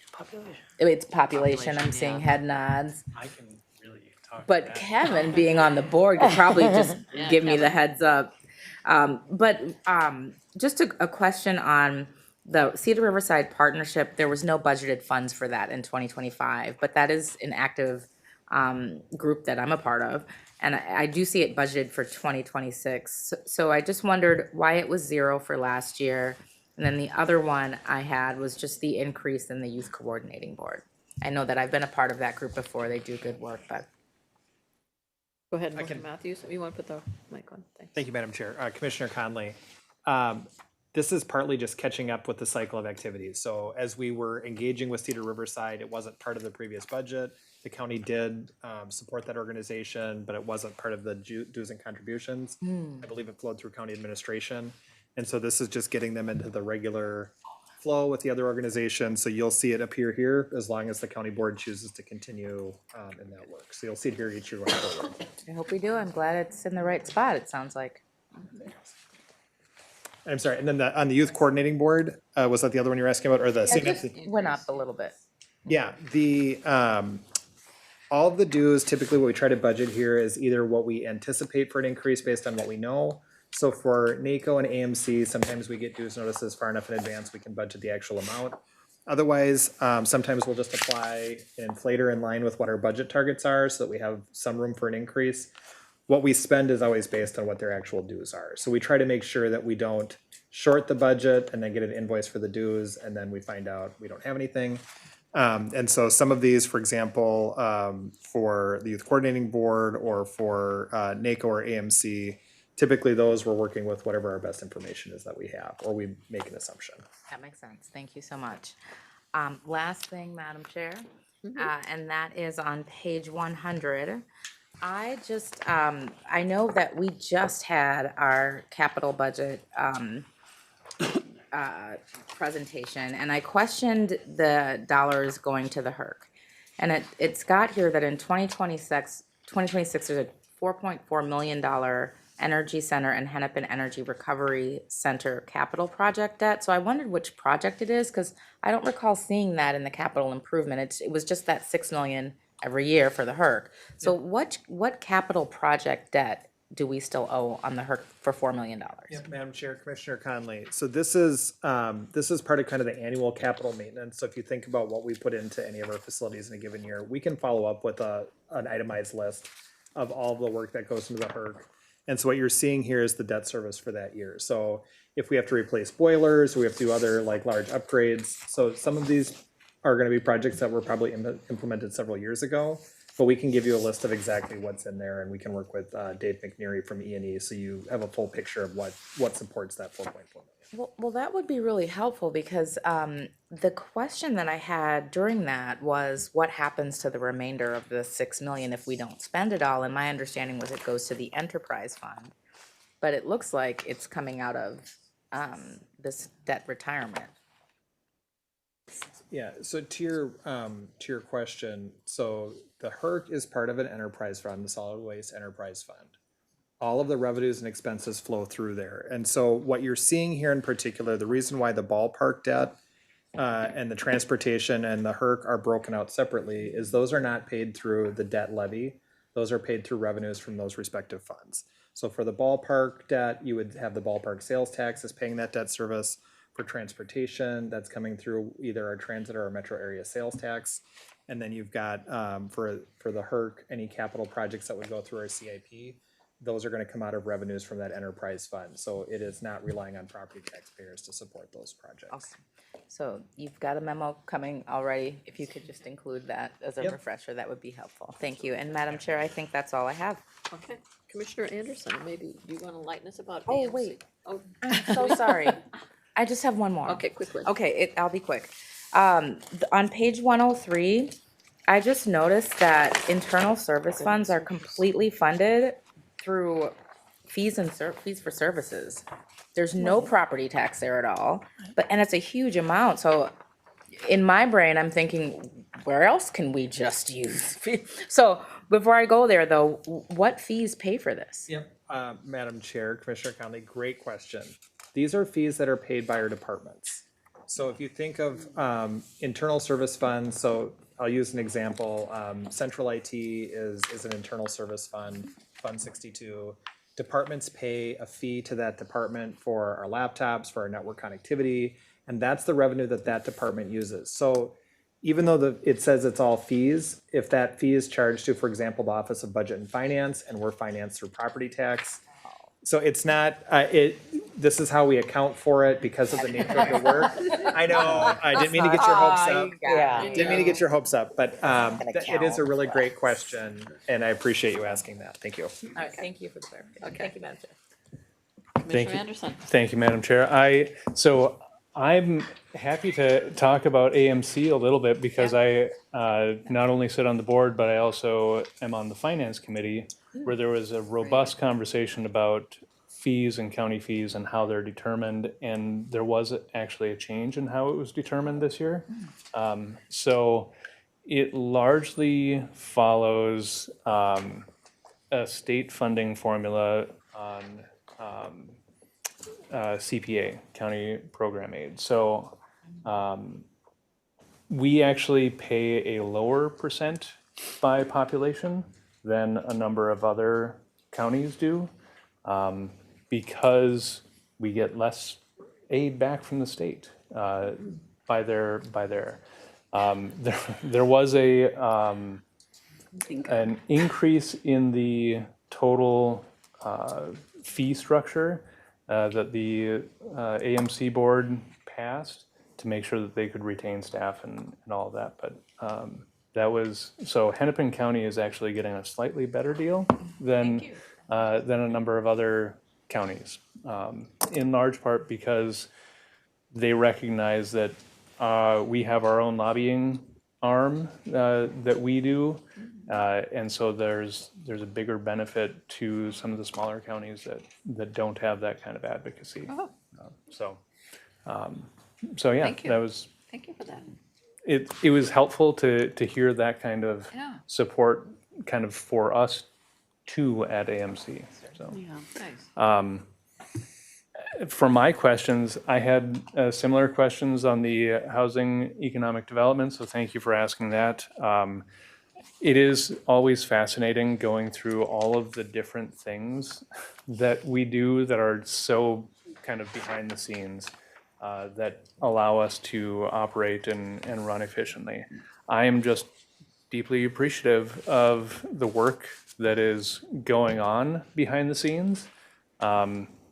It's population, I'm seeing head nods. I can really talk. But Kevin, being on the board, could probably just give me the heads up. But just a question on the Cedar Riverside Partnership. There was no budgeted funds for that in 2025, but that is an active group that I'm a part of. And I do see it budgeted for 2026. So I just wondered why it was 0 for last year. And then the other one I had was just the increase in the Youth Coordinating Board. I know that I've been a part of that group before. They do good work, but. Go ahead, Mr. Matthews. You want to put the mic on? Thanks. Thank you, Madam Chair. Commissioner Conley. This is partly just catching up with the cycle of activities. So as we were engaging with Cedar Riverside, it wasn't part of the previous budget. The county did support that organization, but it wasn't part of the dues and contributions. I believe it flowed through county administration. And so this is just getting them into the regular flow with the other organizations. So you'll see it appear here as long as the county board chooses to continue in that work. So you'll see it here each year going forward. I hope we do. I'm glad it's in the right spot, it sounds like. I'm sorry, and then on the youth coordinating board, was that the other one you were asking about, or the It St. just Anthony? went up a little bit. Yeah, all of the dues, typically what we try to budget here is either what we anticipate for an increase based on what we know. So for NACO and AMC, sometimes we get dues notices far enough in advance, we can budget the actual amount. Otherwise, sometimes we'll just apply an inflator in line with what our budget targets are so that we have some room for an increase. What we spend is always based on what their actual dues are. So we try to make sure that we don't short the budget and then get an invoice for the dues and then we find out we don't have anything. And so some of these, for example, for the youth coordinating board or for NACO or AMC, typically those we're working with whatever our best information is that we have, or we make an assumption. That makes sense. Thank you so much. Last thing, Madam Chair, and that is on page 100. I just, I know that we just had our capital budget presentation, and I questioned the dollars going to the HERC. And it's got here that in 2026, there's a $4.4 million Energy Center and Hennepin Energy Recovery Center capital project debt. So I wondered which project it is, because I don't recall seeing that in the capital improvement. It was just that $6 million every year for the HERC. So what capital project debt do we still owe on the HERC for $4 million? Madam Chair, Commissioner Conley. So this is part of kind of the annual capital maintenance. So if you think about what we put into any of our facilities in a given year, we can follow up with an itemized list of all of the work that goes into the HERC. And so what you're seeing here is the debt service for that year. So if we have to replace boilers, we have to do other like large upgrades. So some of these are going to be projects that were probably implemented several years ago, but we can give you a list of exactly what's in there, and we can work with Dave McNeary from E&E, so you have a full picture of what supports that 4.4 million. Well, that would be really helpful, because the question that I had during that was what happens to the remainder of the $6 million if we don't spend it all? And my understanding was it goes to the enterprise fund, but it looks like it's coming out of this debt retirement. Yeah, so to your question, so the HERC is part of an enterprise fund, the Solid Waste Enterprise Fund. All of the revenues and expenses flow through there. And so what you're seeing here in particular, the reason why the ballpark debt and the transportation and the HERC are broken out separately is those are not paid through the debt levy. Those are paid through revenues from those respective funds. So for the ballpark debt, you would have the ballpark sales taxes paying that debt service. For transportation, that's coming through either our transit or our metro area sales tax. And then you've got, for the HERC, any capital projects that would go through our CIP, those are gonna come out of revenues from that enterprise fund. So it is not relying on property taxpayers to support those projects. Okay. So you've got a memo coming already. If you could just include that as a refresher, that would be helpful. Thank you. And Madam Chair, I think that's all I have. Okay, Commissioner Anderson, maybe you want to lighten us about Oh, AMC? wait. Oh, I'm so sorry. I just have one more. okay, quickly. Okay, I'll be quick. On page 103, I just noticed that internal service funds are completely funded through fees for services. There's no property tax there at all, and it's a huge amount. So in my brain, I'm thinking, where else can we just use? So before I go there though, what fees pay for this? Yep. Madam Chair, Commissioner Conley, great question. These are fees that are paid by our departments. So if you think of internal service funds, so I'll use an example. Central IT is an internal service fund, Fund 62. Departments pay a fee to that department for our laptops, for our network connectivity, and that's the revenue that that department uses. So even though it says it's all fees, if that fee is charged to, for example, the Office of Budget and Finance, and we're financed through property tax, so it's not, this is how we account for it because of the nature of the work. I know, I didn't mean to get your hopes up. Yeah. Didn't mean to get your hopes up, but it is a really great question, and I appreciate you asking that. Thank you. All right, thank you for the clarification. Okay. Thank you, Madam Chair. Commissioner you. Anderson. Thank you, Madam Chair. So I'm happy to talk about AMC a little bit because I not only sit on the board, but I also am on the Finance Committee, where there was a robust conversation about fees and county fees and how they're determined. And there was actually a change in how it was determined this year. So it largely follows a state funding formula on CPA, County Program Aid. So we actually pay a lower percent by population than a number of other counties do, because we get less aid back from the state by their. There was an increase in the total fee structure that the AMC board passed to make sure that they could retain staff and all of that. But that was, so Hennepin County is actually getting a slightly better deal than a number of other counties, in large part because they recognize that we have our own lobbying arm that we do, and so there's a bigger benefit to some of the smaller counties that don't have that kind of advocacy. So yeah, Thank you. that was, Thank you for that. it was helpful to hear that kind of Yeah. support kind of for us too at AMC. So Nice. for my questions, I had similar questions on the housing economic development, so thank you for asking that. It is always fascinating going through all of the different things that we do that are so kind of behind the scenes that allow us to operate and run efficiently. I am just deeply appreciative of the work that is going on behind the scenes,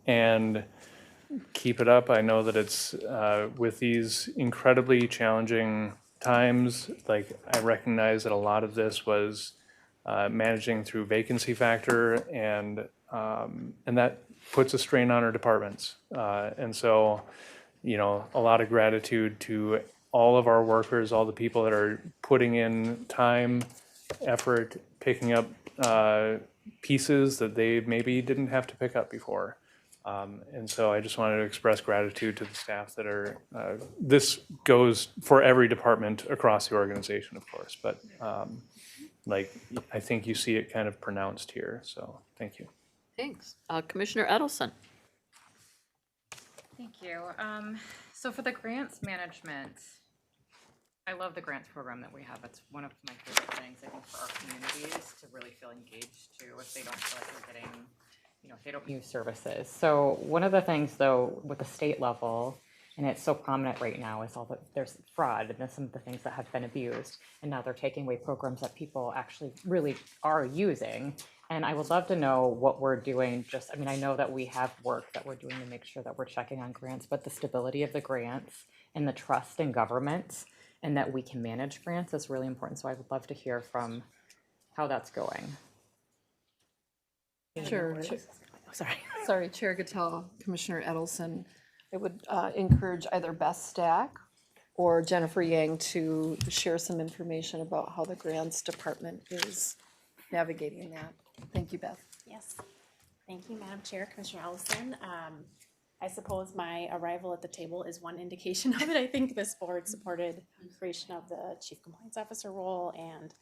and keep it up. I know that it's with these incredibly challenging times, like I recognize that a lot of this was managing through vacancy factor, and that puts a strain on our departments. And so, you know, a lot of gratitude to all of our workers, all the people that are putting in time, effort, picking up pieces that they maybe didn't have to pick up before. And so I just wanted to express gratitude to the staff that are, this goes for every department across the organization, of course, but like, I think you see it kind of pronounced here, so thank you. Thanks. Commissioner Edelson. Thank you. So for the grants management, I love the grants program that we have. It's one of my favorite things, I think, for our communities to really feel engaged too if they don't feel like they're getting, you know, if they don't use services. So one of the things though with the state level, and it's so prominent right now, is all that there's fraud and some of the things that have been abused. And now they're taking away programs that people actually really are using. And I would love to know what we're doing. Just, I mean, I know that we have work that we're doing to make sure that we're checking on grants, but the stability of the grants and the trust in government and that we can manage grants is really important. So I would love to hear from how that's going. Sure. Sorry. Sorry, Chair Gattel, Commissioner Edelson. I would encourage either Beth Stack or Jennifer Yang to share some information about how the grants department is navigating that. Thank you, Beth. Yes, thank you, Madam Chair, Commissioner Ellison. I suppose my arrival at the table is one indication of it. I think this board supported the creation of the Chief Compliance Officer role, and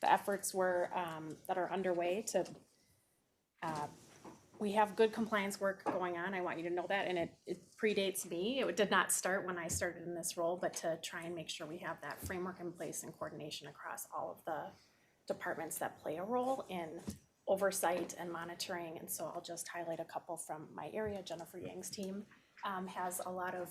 the efforts were that are underway to we have good compliance work going on. I want you to know that, and it predates me. It did not start when I started in this role, but to try and make sure we have that framework in place and coordination across all of the departments that play a role in oversight and monitoring. And so I'll just highlight a couple from my area. Jennifer Yang's team has a lot of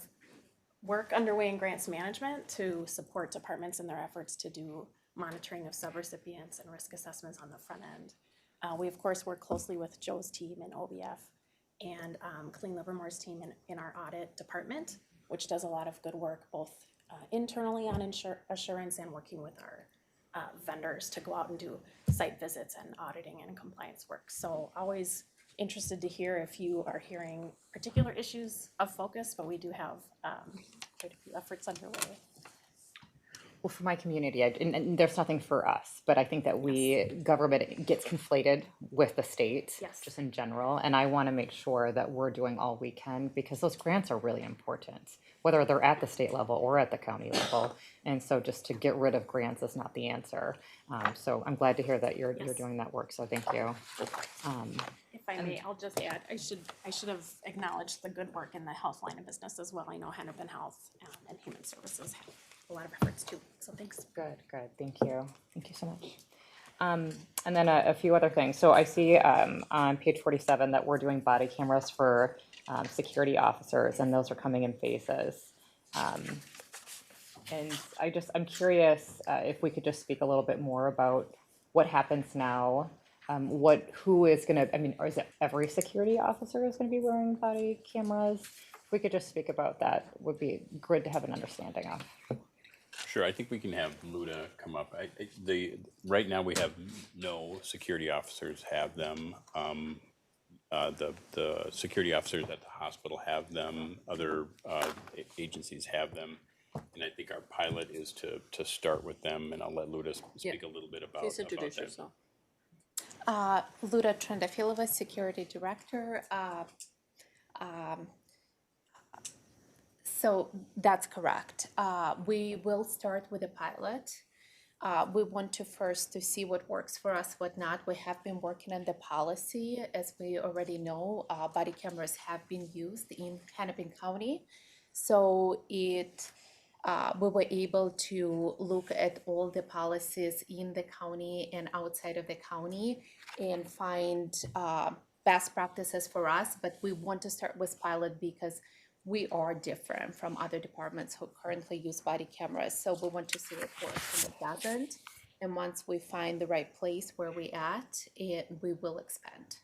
work underway in grants management to support departments in their efforts to do monitoring of subrecipients and risk assessments on the front end. We, of course, work closely with Joe's team in OBF and Colleen Livermore's team in our audit department, which does a lot of good work both internally on assurance and working with our vendors to go out and do site visits and auditing and compliance work. So always interested to hear if you are hearing particular issues of focus, but we do have quite a few efforts underway. Well, for my community, and there's nothing for us, but I think that government gets conflated with the state, Yes. just in general. And I want to make sure that we're doing all we can because those grants are really important, whether they're at the state level or at the county level. And so just to get rid of grants is not the answer. So I'm glad to hear that you're doing that work. So thank you. If I may, I'll just add, I should have acknowledged the good work in the health line of business as well. I know Hennepin Health and Human Services have a lot of efforts too, so thanks. Good, thank you. Thank you so much. And then a few other things. So I see on page 47 that we're doing body cameras for security officers, and those are coming in phases. And I'm curious if we could just speak a little bit more about what happens now. Who is gonna, or is it every security officer is gonna be wearing body cameras? If we could just speak about that, would be good to have an understanding of. Sure, I think we can have Luda come up. Right now, we have no security officers have them. The security officers at the hospital have them, other agencies have them. And I think our pilot is to start with them, and I'll let Luda speak a little bit about Please introduce that. yourself. Luda Trendafilova, Security Director. So that's correct. We will start with a pilot. We want to first to see what works for us, what not. We have been working on the policy. As we already know, body cameras have been used in Hennepin County. So we were able to look at all the policies in the county and outside of the county and find best practices for us. But we want to start with pilot because we are different from other departments who currently use body cameras. So we want to see what works and what doesn't. And once we find the right place where we at, we will expand.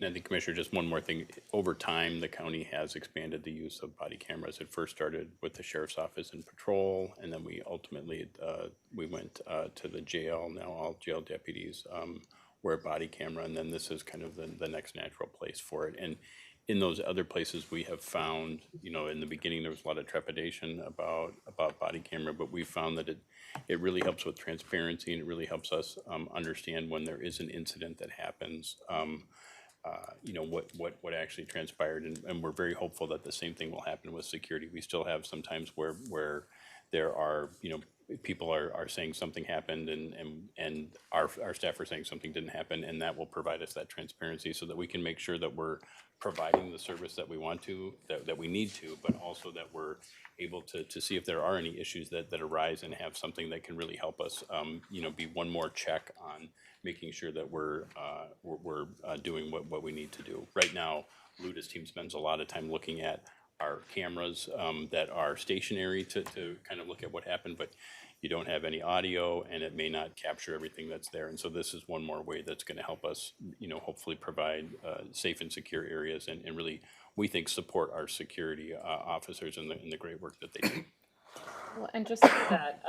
And I think, Commissioner, just one more thing. Over time, the county has expanded the use of body cameras. It first started with the sheriff's office and patrol, and then we ultimately, we went to the jail. Now all jail deputies wear a body camera, and then this is kind of the next natural place for it. And in those other places, we have found, in the beginning, there was a lot of trepidation about body camera, but we found that it really helps with transparency, and it really helps us understand when there is an incident that happens, what actually transpired, and we're very hopeful that the same thing will happen with security. We still have sometimes where there are, people are saying something happened and our staff are saying something didn't happen, and that will provide us that transparency so that we can make sure that we're providing the service that we want to, that we need to, but also that we're able to see if there are any issues that arise and have something that can really help us, be one more check on making sure that we're doing what we need to do. Right now, Luda's team spends a lot of time looking at our cameras that are stationary to kind of look at what happened, but you don't have any audio and it may not capture everything that's there. And so this is one more way that's going to help us, hopefully provide safe and secure areas and really, we think, support our security officers in the great work that they do. Well, and just that,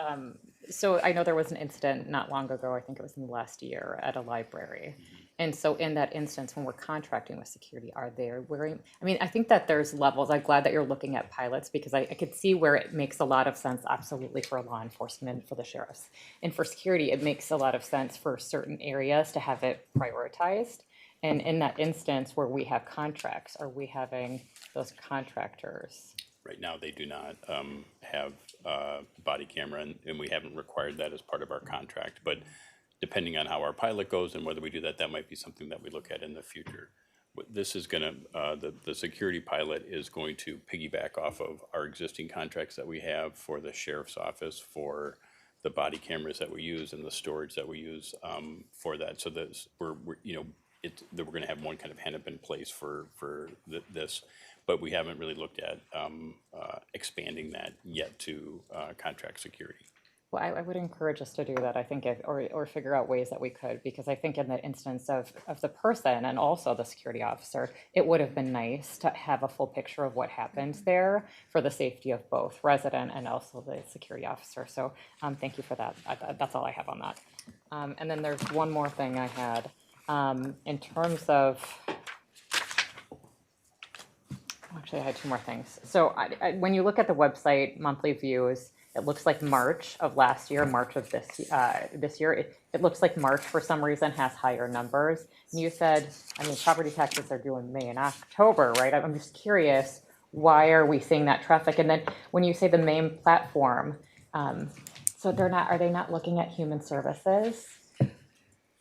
so I know there was an incident not long ago, I think it was in the last year, at a library. And so in that instance, when we're contracting with security, are they wearing, I think that there's levels. I'm glad that you're looking at pilots because I could see where it makes a lot of sense, absolutely, for law enforcement, for the sheriffs. And for security, it makes a lot of sense for certain areas to have it prioritized. And in that instance where we have contracts, are we having those contractors? Right now, they do not have body camera, and we haven't required that as part of our contract. But depending on how our pilot goes and whether we do that, that might be something that we look at in the future. This is going to, the security pilot is going to piggyback off of our existing contracts that we have for the sheriff's office, for the body cameras that we use and the storage that we use for that. So that we're going to have one kind of Hennepin place for this. But we haven't really looked at expanding that yet to contract security. Well, I would encourage us to do that, I think, or figure out ways that we could, because I think in the instance of the person and also the security officer, it would have been nice to have a full picture of what happened there for the safety of both resident and also the security officer. So thank you for that. That's all I have on that. And then there's one more thing I had in terms of, actually, I had two more things. So when you look at the website monthly views, it looks like March of last year, March of this year. It looks like March for some reason has higher numbers. And you said, I mean, property taxes are due in May and October, right? I'm just curious, why are we seeing that traffic? And then when you say the main platform, so are they not looking at human services?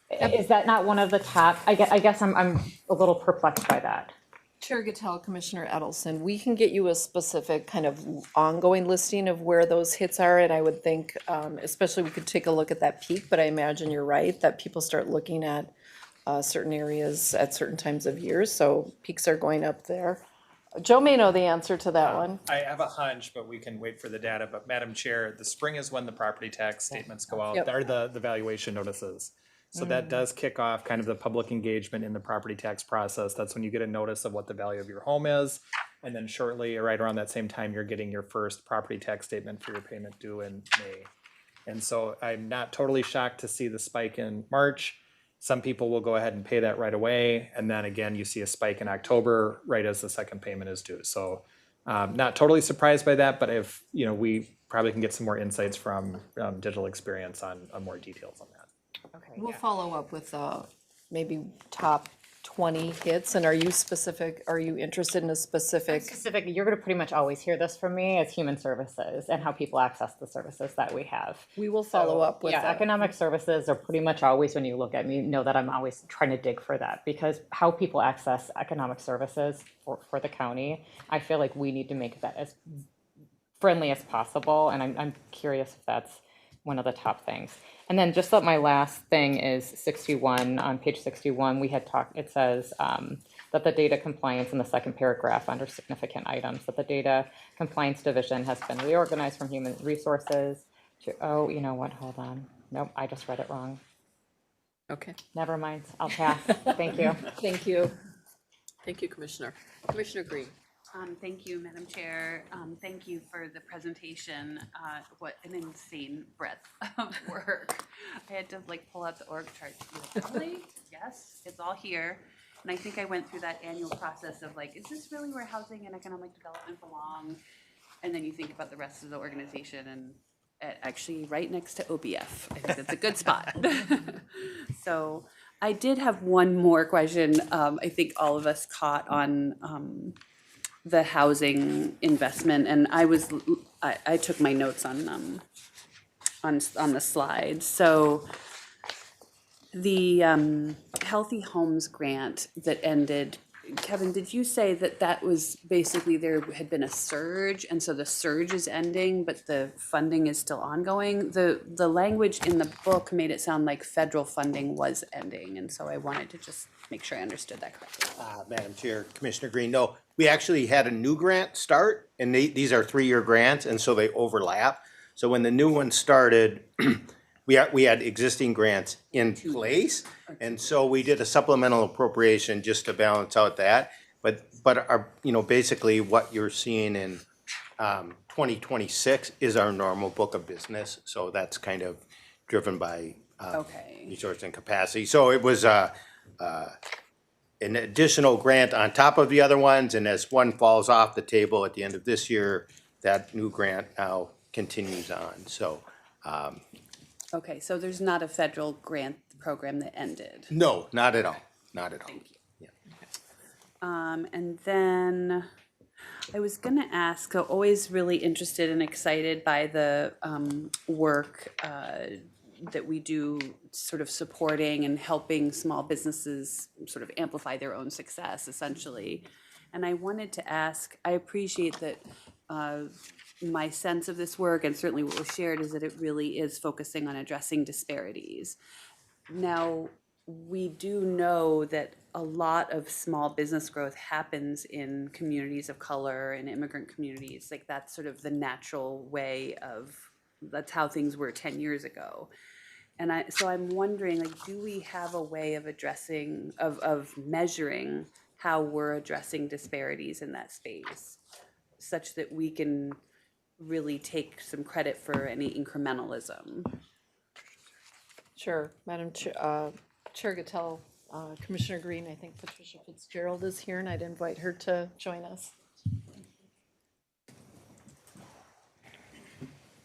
Is that not one of the top? I guess I'm a little perplexed by that. Chair Gattell, Commissioner Edelson, we can get you a specific kind of ongoing listing of where those hits are, and I would think, especially we could take a look at that peak, but I imagine you're right, that people start looking at certain areas at certain times of years, so peaks are going up there. Joe may know the answer to that one. I have a hunch, but we can wait for the data. But Madam Chair, the spring is when the property tax statements go out, Yep. or the valuation notices. So that does kick off kind of the public engagement in the property tax process. That's when you get a notice of what the value of your home is. And then shortly, or right around that same time, you're getting your first property tax statement for your payment due in May. And so I'm not totally shocked to see the spike in March. Some people will go ahead and pay that right away. And then again, you see a spike in October right as the second payment is due. So not totally surprised by that, but if, we probably can get some more insights from Digital Experience on more details on that. Okay. We'll follow up with maybe top 20 hits, and are you interested in a specific? You're going to pretty much always hear this from me as human services and how people access the services that we have. We will follow up with Yeah, that. economic services are pretty much always, when you look at me, know that I'm always trying to dig for that, because how people access economic services for the county, I feel like we need to make that as friendly as possible, and I'm curious if that's one of the top things. And then just my last thing is 61, on page 61, we had talked, it says that the data compliance in the second paragraph under significant items, that the data compliance division has been reorganized from human resources to, oh, you know what, hold on. Nope, I just read it wrong. Okay, Never mind, I'll pass. Thank you. thank you. Thank you, Commissioner. Commissioner Green. Thank you, Madam Chair. Thank you for the presentation. What an insane breadth of work. I had to pull out the org chart. Really? Yes, it's all here. And I think I went through that annual process of is this really where housing and economic development belong? And then you think about the rest of the organization, and actually right next to OBF. I think that's a good spot. So I did have one more question. I think all of us caught on the housing investment, and I took my notes on the slide. So the Healthy Homes grant that ended, Kevin, did you say that was basically there had been a surge, and so the surge is ending, but the funding is still ongoing? The language in the book made it sound like federal funding was ending, and so I wanted to just make sure I understood that correctly. Madam Chair, Commissioner Green, no, we actually had a new grant start, and these are 3-year grants, and so they overlap. So when the new one started, we had existing grants in place, and so we did a supplemental appropriation just to balance out that. But our, basically what you're seeing in 2026 is our normal book of business. So that's kind of driven by resource and capacity. So it was an additional grant on top of the other ones, and as one falls off the table at the end of this year, that new grant now continues on. So. Okay, so there's not a federal grant program that ended? No, not at all, not at all. Thank you. Yeah. And then I was gonna ask, I'm always really interested and excited by the work that we do sort of supporting and helping small businesses sort of amplify their own success, essentially. And I wanted to ask, I appreciate that my sense of this work, and certainly what was shared, is that it really is focusing on addressing disparities. Now, we do know that a lot of small business growth happens in communities of color and immigrant communities. That's sort of the natural way that's how things were 10 years ago. And so I'm wondering, do we have a way of addressing, of measuring how we're addressing disparities in that space, such that we can really take some credit for any incrementalism? Sure, Madam Chair, Chair Gattell, Commissioner Green, I think Patricia Fitzgerald is here, and I'd invite her to join us.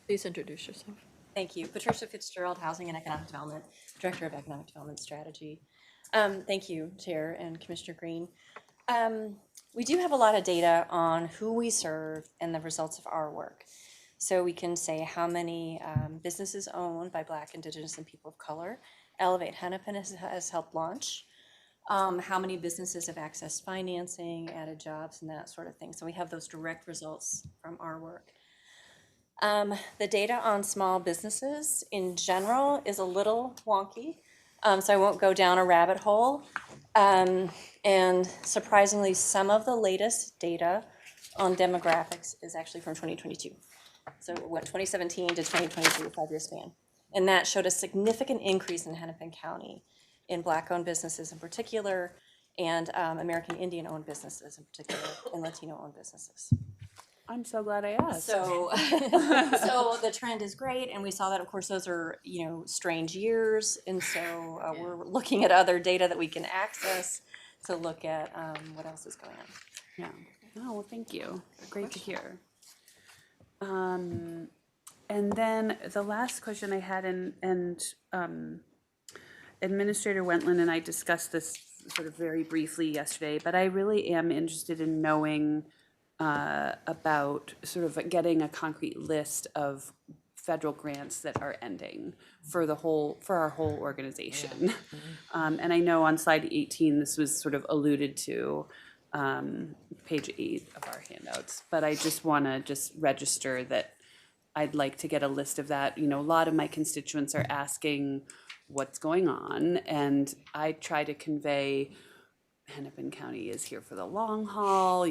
Please introduce yourself. Thank you. Patricia Fitzgerald, Housing and Economic Development, Director of Economic Development Strategy. Thank you, Chair and Commissioner Green. We do have a lot of data on who we serve and the results of our work. So we can say how many businesses owned by Black, Indigenous, and people of color Elevate Hennepin has helped launch, how many businesses have accessed financing, added jobs, and that sort of thing. So we have those direct results from our work. The data on small businesses in general is a little wonky, so I won't go down a rabbit hole. And surprisingly, some of the latest data on demographics is actually from 2022. So it went 2017 to 2022, 5-year span. And that showed a significant increase in Hennepin County in Black-owned businesses in particular, and American Indian-owned businesses in particular, and Latino-owned businesses. I'm so glad I asked. So, so the trend is great, and we saw that, of course, those are, strange years, and so we're looking at other data that we can access to look at what else is going on. Yeah. Oh, well, thank you. Great to hear. And then the last question I had, and Administrator Wentland and I discussed this sort of very briefly yesterday, but I really am interested in knowing about sort of getting a concrete list of federal grants that are ending for our whole organization. And I know on slide 18, this was sort of alluded to, page 8 of our handouts, but I just want to register that I'd like to get a list of that. A lot of my constituents are asking what's going on, and I try to convey Hennepin County is here for the long haul,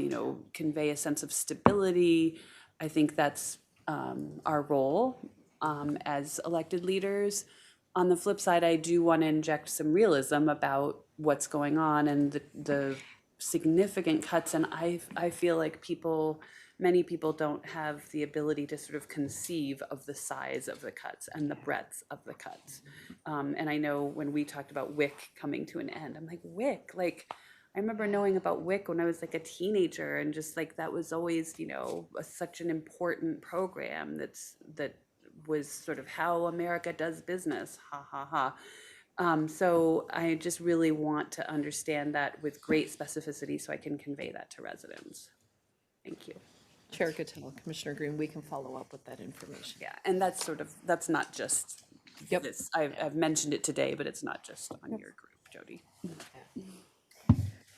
convey a sense of stability. I think that's our role as elected leaders. On the flip side, I do want to inject some realism about what's going on and the significant cuts. And I feel like many people don't have the ability to sort of conceive of the size of the cuts and the breadth of the cuts. And I know when we talked about WIC coming to an end, I'm like, WIC, I remember knowing about WIC when I was like a teenager, and just like that was always, such an important program that was sort of how America does business, ha ha ha. So I just really want to understand that with great specificity so I can convey that to residents. Thank you. Chair Cattell, Commissioner Green, we can follow up with that information. Yeah, and that's not just this. I've mentioned it today, but it's not just on your group, Jody.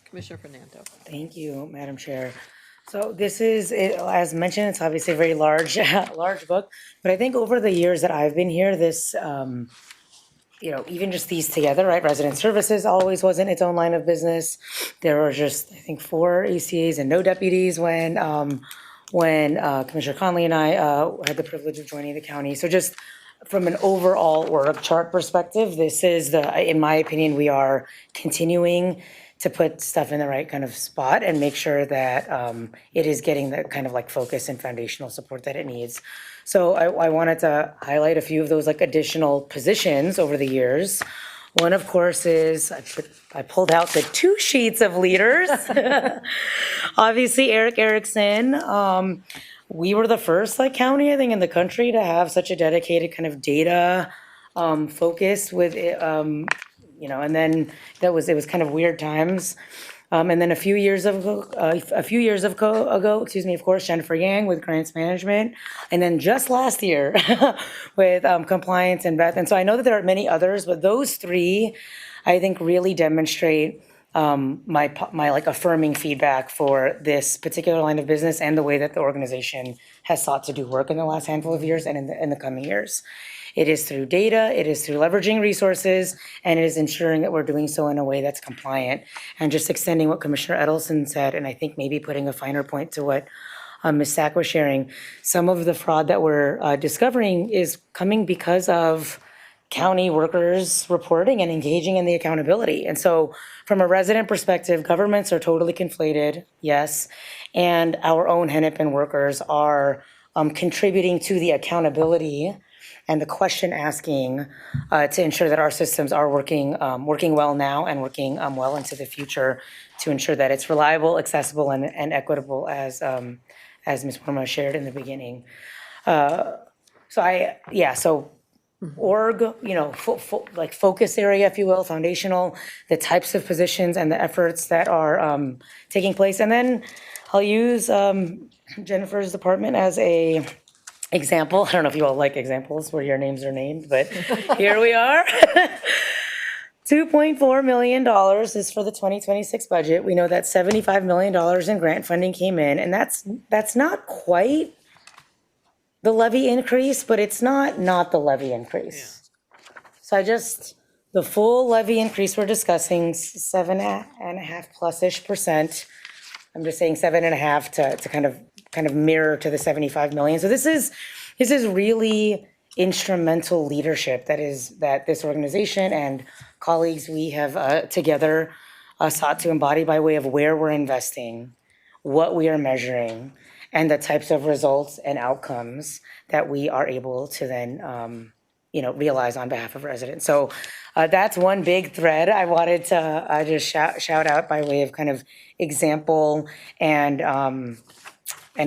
Commissioner Fernando. Thank you, Madam Chair. So this is, as mentioned, it's obviously a very large book, but I think over the years that I've been here, this, even just these together, right? Resident Services always wasn't its own line of business. There were just, I think, 4 ACAs and no deputies when Commissioner Conley and I had the privilege of joining the county. So just from an overall org chart perspective, this is in my opinion, we are continuing to put stuff in the right kind of spot and make sure that it is getting the kind of like focus and foundational support that it needs. So I wanted to highlight a few of those like additional positions over the years. One, of course, is I pulled out the 2 sheets of leaders. Obviously, Eric Erickson. We were the first county, I think, in the country to have such a dedicated kind of data focus with it. And then it was kind of weird times. And then a few years ago, of course, Jennifer Yang with grants management. And then just last year with compliance and Beth. And so I know that there are many others, but those 3, I think, really demonstrate my affirming feedback for this particular line of business and the way that the organization has sought to do work in the last handful of years and in the coming years. It is through data, it is through leveraging resources, and it is ensuring that we're doing so in a way that's compliant. And just extending what Commissioner Edelson said, and I think maybe putting a finer point to what Ms. Sack was sharing, some of the fraud that we're discovering is coming because of county workers reporting and engaging in the accountability. And so from a resident perspective, governments are totally conflated, yes, and our own Hennepin workers are contributing to the accountability and the question asking to ensure that our systems are working well now and working well into the future to ensure that it's reliable, accessible, and equitable as Ms. Worma shared in the beginning. So org, like focus area, if you will, foundational, the types of positions and the efforts that are taking place. And then I'll use Jennifer's department as a example. I don't know if you all like examples where your names are named, but here we are. $2.4 million is for the 2026 budget. We know that $75 million in grant funding came in, and that's not quite the levy increase, but it's not the levy increase. So the full levy increase we're discussing, 7.5+ percent. I'm just saying 7.5 to kind of mirror to the 75 million. So this is really instrumental leadership that this organization and colleagues we have together sought to embody by way of where we're investing, what we are measuring, and the types of results and outcomes that we are able to then realize on behalf of residents. So that's one big thread I wanted to just shout out by way of kind of example, and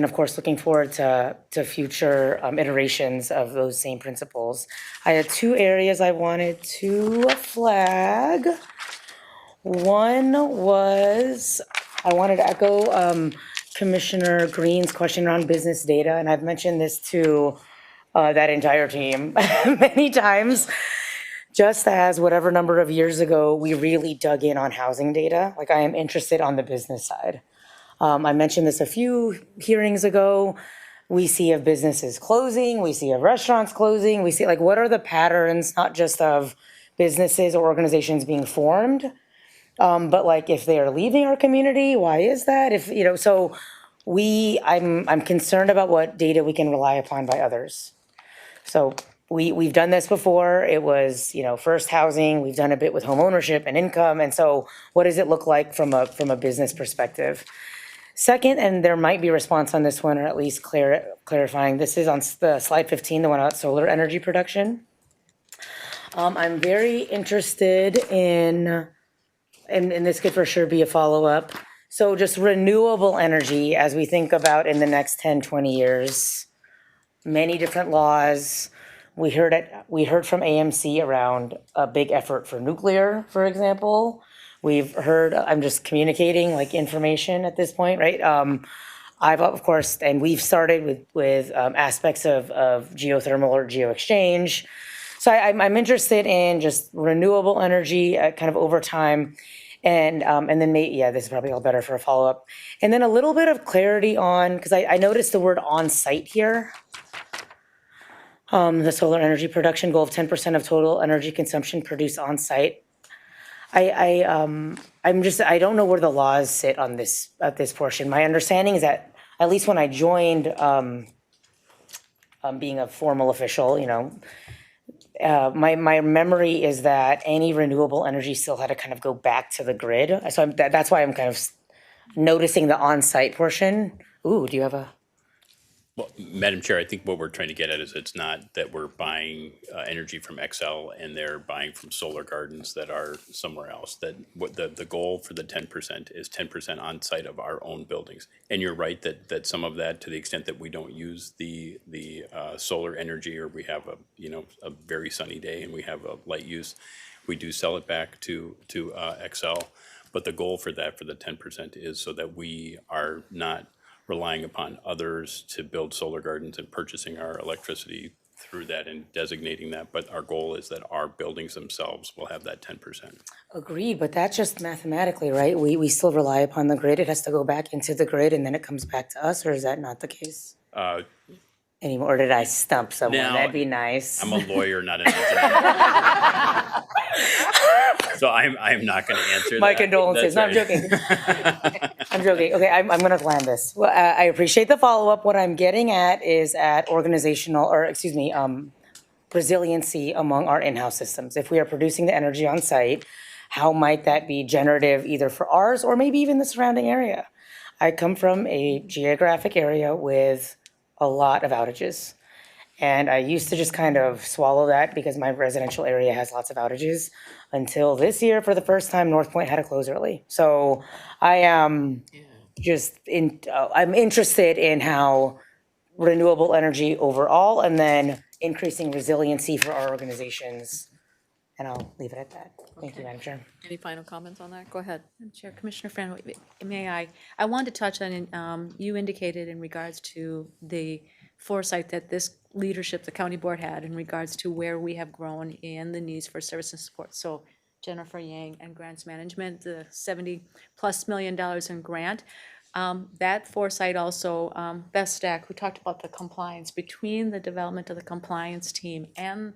of course looking forward to future iterations of those same principles. I had two areas I wanted to flag. One was I wanted to echo Commissioner Green's question around business data, and I've mentioned this to that entire team many times. Just as whatever number of years ago we really dug in on housing data, like I am interested on the business side. I mentioned this a few hearings ago. We see of businesses closing, we see of restaurants closing, we see like what are the patterns, not just of businesses or organizations being formed, but like if they are leaving our community, why is that? I'm concerned about what data we can rely upon by others. So we've done this before. It was, first housing. We've done a bit with home ownership and income. And so what does it look like from a business perspective? Second, and there might be a response on this one, or at least clarifying, this is on the slide 15, the one about solar energy production. I'm very interested in, and this could for sure be a follow-up. So just renewable energy as we think about in the next 10, 20 years, many different laws. We heard from AMC around a big effort for nuclear, for example. We've heard, I'm just communicating like information at this point, right? I've of course, and we've started with aspects of geothermal or geo-exchange. So I'm interested in just renewable energy kind of over time. And then this is probably all better for a follow-up. And then a little bit of clarity on, because I noticed the word on-site here. The solar energy production goal of 10% of total energy consumption produced on-site. I don't know where the laws sit on this at this portion. My understanding is that at least when I joined, being a formal official, my memory is that any renewable energy still had to kind of go back to the grid. So that's why I'm kind of noticing the on-site portion. Ooh, do you have a? Well, Madam Chair, I think what we're trying to get at is it's not that we're buying energy from Xcel and they're buying from solar gardens that are somewhere else. That what the goal for the 10% is 10% on site of our own buildings. And you're right that some of that, to the extent that we don't use the solar energy, or we have a very sunny day and we have a light use, we do sell it back to Xcel. But the goal for that, for the 10%, is so that we are not relying upon others to build solar gardens and purchasing our electricity through that and designating that. But our goal is that our buildings themselves will have that 10%. Agreed, but that's just mathematically, right? We still rely upon the grid. It has to go back into the grid and then it comes back to us, or is that not the case? Anymore, or did I stump someone? Now, That'd be nice. I'm a lawyer, not an engineer. So I'm not going to answer My that. condolences. No, I'm joking. I'm joking. Okay, I'm going to land this. Well, I appreciate the follow-up. What I'm getting at is resiliency among our in-house systems. If we are producing the energy on site, how might that be generative either for ours or maybe even the surrounding area? I come from a geographic area with a lot of outages. And I used to just kind of swallow that because my residential area has lots of outages until this year, for the first time, North Point had to close early. So I am I'm interested in how renewable energy overall, and then increasing resiliency for our organizations. And I'll leave it at that. Thank you, Okay. Madam Chair. Any final comments on that? Go ahead. Madam Chair, Commissioner Fran, may I wanted to touch on, you indicated in regards to the foresight that this leadership, the county board had in regards to where we have grown and the needs for service and support. So Jennifer Yang and grants management, the $70+ million in grant. That foresight also, Beth Stack, who talked about the compliance between the development of the compliance team and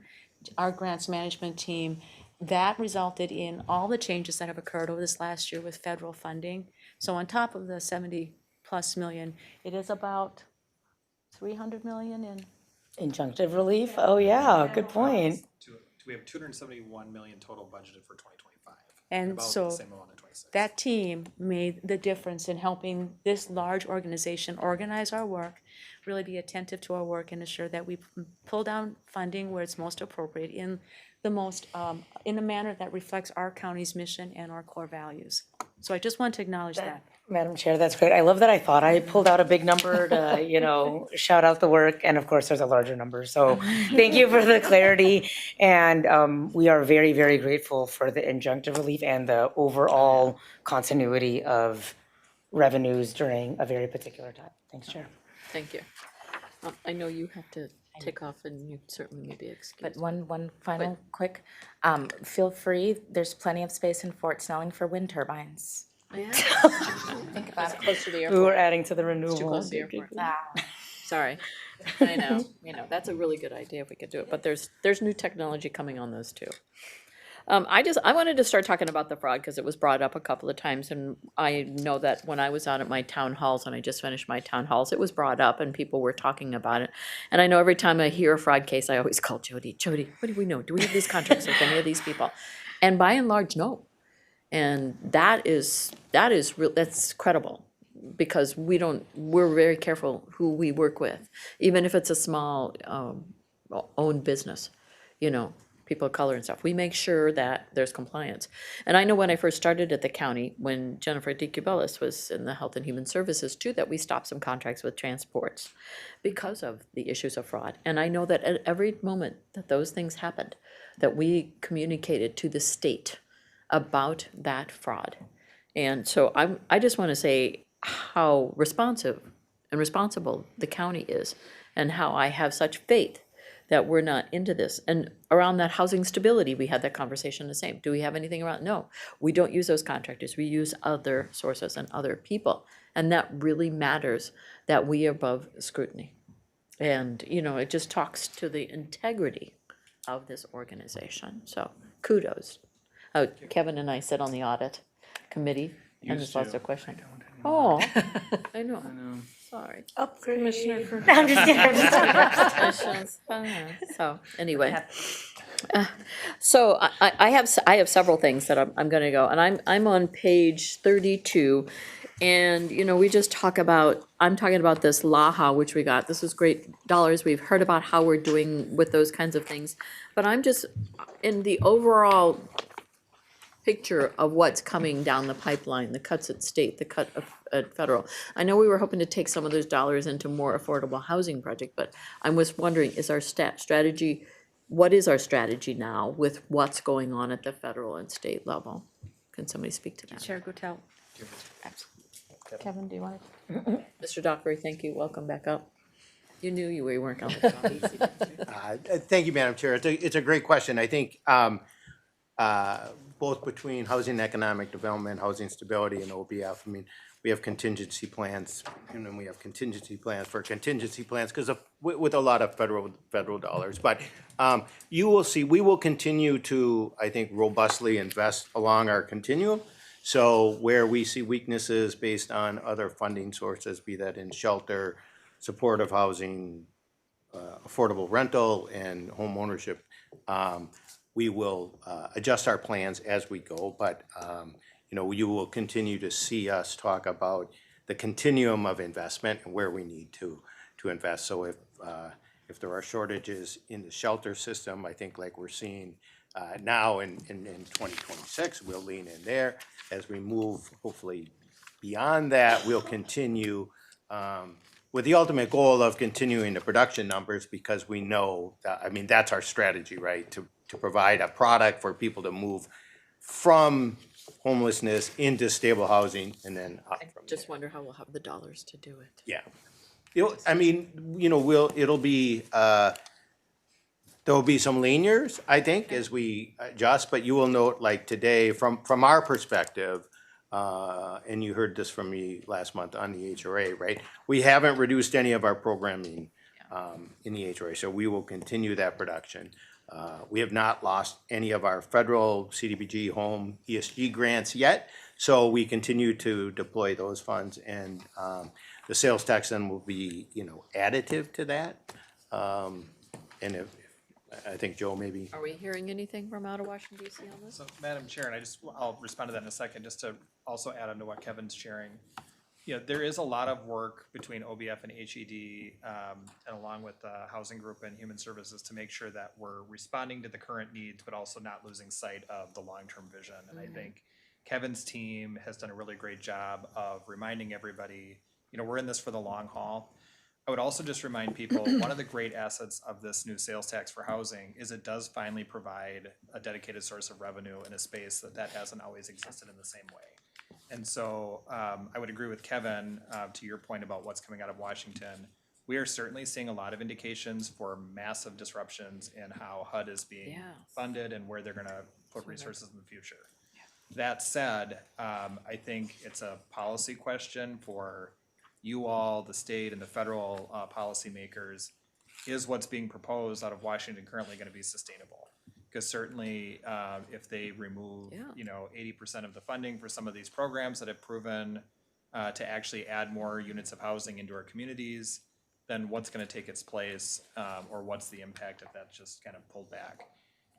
our grants management team, that resulted in all the changes that have occurred over this last year with federal funding. So on top of the $70+ million, it is about $300 million in. Injunctive relief? Oh, yeah, good point. We have 271 million total budgeted for 2025. And about so the same amount in 26. that team made the difference in helping this large organization organize our work, really be attentive to our work and ensure that we pull down funding where it's most appropriate in the most, in a manner that reflects our county's mission and our core values. So I just want to acknowledge that. Madam Chair, that's great. I love that I thought I pulled out a big number to, shout out the work. And of course, there's a larger number. So thank you for the clarity. And we are very, very grateful for the injunctive relief and the overall continuity of revenues during a very particular time. Thanks, Chair. Thank you. I know you have to take off and you certainly may be excused. But one final quick, feel free, there's plenty of space in Fort Snelling for wind turbines. Yeah. Think about it. Close to the We airport. were adding to the It's too renewable. close to the airport. Ah. Sorry. I know, that's a really good idea if we could do it, but there's new technology coming on those too. I wanted to start talking about the fraud because it was brought up a couple of times, and I know that when I was out at my town halls, and I just finished my town halls, it was brought up and people were talking about it. And I know every time I hear a fraud case, I always call Jody, what do we know? Do we have these contracts with any of these people? And by and large, no. And that's credible, because we're very careful who we work with, even if it's a small owned business, people of color and stuff. We make sure that there's compliance. And I know when I first started at the county, when Jennifer DeCubelis was in the Health and Human Services too, that we stopped some contracts with transports because of the issues of fraud. And I know that at every moment that those things happened, that we communicated to the state about that fraud. And so I just want to say how responsive and responsible the county is, and how I have such faith that we're not into this. And around that housing stability, we had that conversation the same. Do we have anything around? No, we don't use those contractors. We use other sources and other people. And that really matters, that we are above scrutiny. And, it just talks to the integrity of this organization. So kudos. Kevin and I sit on the audit committee, and there's lots of questions. Oh, I know. Sorry. Commissioner for. I'm just kidding. So anyway, so I have several things that I'm going to go, and I'm on page 32, and we just I'm talking about this LAHA, which we got. This is great dollars. We've heard about how we're doing with those kinds of things, but I'm just in the overall picture of what's coming down the pipeline, the cuts at state, the cut at federal. I know we were hoping to take some of those dollars into more affordable housing project, but I was wondering, is our strategy, what is our strategy now with what's going on at the federal and state level? Can somebody speak to that? Chair Guttel. Kevin, do you want to? Mr. Dockery, thank you. Welcome back up. You knew you weren't on the top. Thank you, Madam Chair. It's a great question. I think both between housing and economic development, housing stability, and OBF, we have contingency plans, and then we have contingency plans for contingency plans, because with a lot of federal dollars. But you will see, we will continue to, I think, robustly invest along our continuum. So where we see weaknesses based on other funding sources, be that in shelter, supportive housing, affordable rental, and home ownership, we will adjust our plans as we go, but you will continue to see us talk about the continuum of investment and where we need to invest. So if there are shortages in the shelter system, I think like we're seeing now in 2026, we'll lean in there. As we move hopefully beyond that, we'll continue with the ultimate goal of continuing the production numbers, because we know that, I mean, that's our strategy, right? To provide a product for people to move from homelessness into stable housing and then up from Just wonder how we'll have the dollars to do it. yeah. I mean, you know, it'll be, there'll be some leaners, I think, as we adjust, but you will note, like today, from our perspective, and you heard this from me last month on the HRA, right? We haven't reduced any of our programming in the HRA, so we will continue that production. We have not lost any of our federal CDBG home ESG grants yet, so we continue to deploy those funds, and the sales tax then will be, you know, additive to that. And if, I think Joe maybe. Are we hearing anything from out of Washington DC on this? So, Madam Chair, and I'll respond to that in a second, just to also add on to what Kevin's sharing. You know, there is a lot of work between OBF and HED, and along with the Housing Group and Human Services to make sure that we're responding to the current needs, but also not losing sight of the long-term vision. And I think Kevin's team has done a really great job of reminding everybody, you know, we're in this for the long haul. I would also just remind people, one of the great assets of this new sales tax for housing is it does finally provide a dedicated source of revenue in a space that hasn't always existed in the same way. And so I would agree with Kevin, to your point about what's coming out of Washington. We are certainly seeing a lot of indications for massive disruptions in how HUD is being funded and where they're gonna put resources in the future. That said, I think it's a policy question for you all, the state and the federal policymakers. Is what's being proposed out of Washington currently going to be sustainable? Because certainly if they remove, you know, 80% of the funding for some of these programs that have proven to actually add more units of housing into our communities, then what's going to take its place, or what's the impact if that's just kind of pulled back?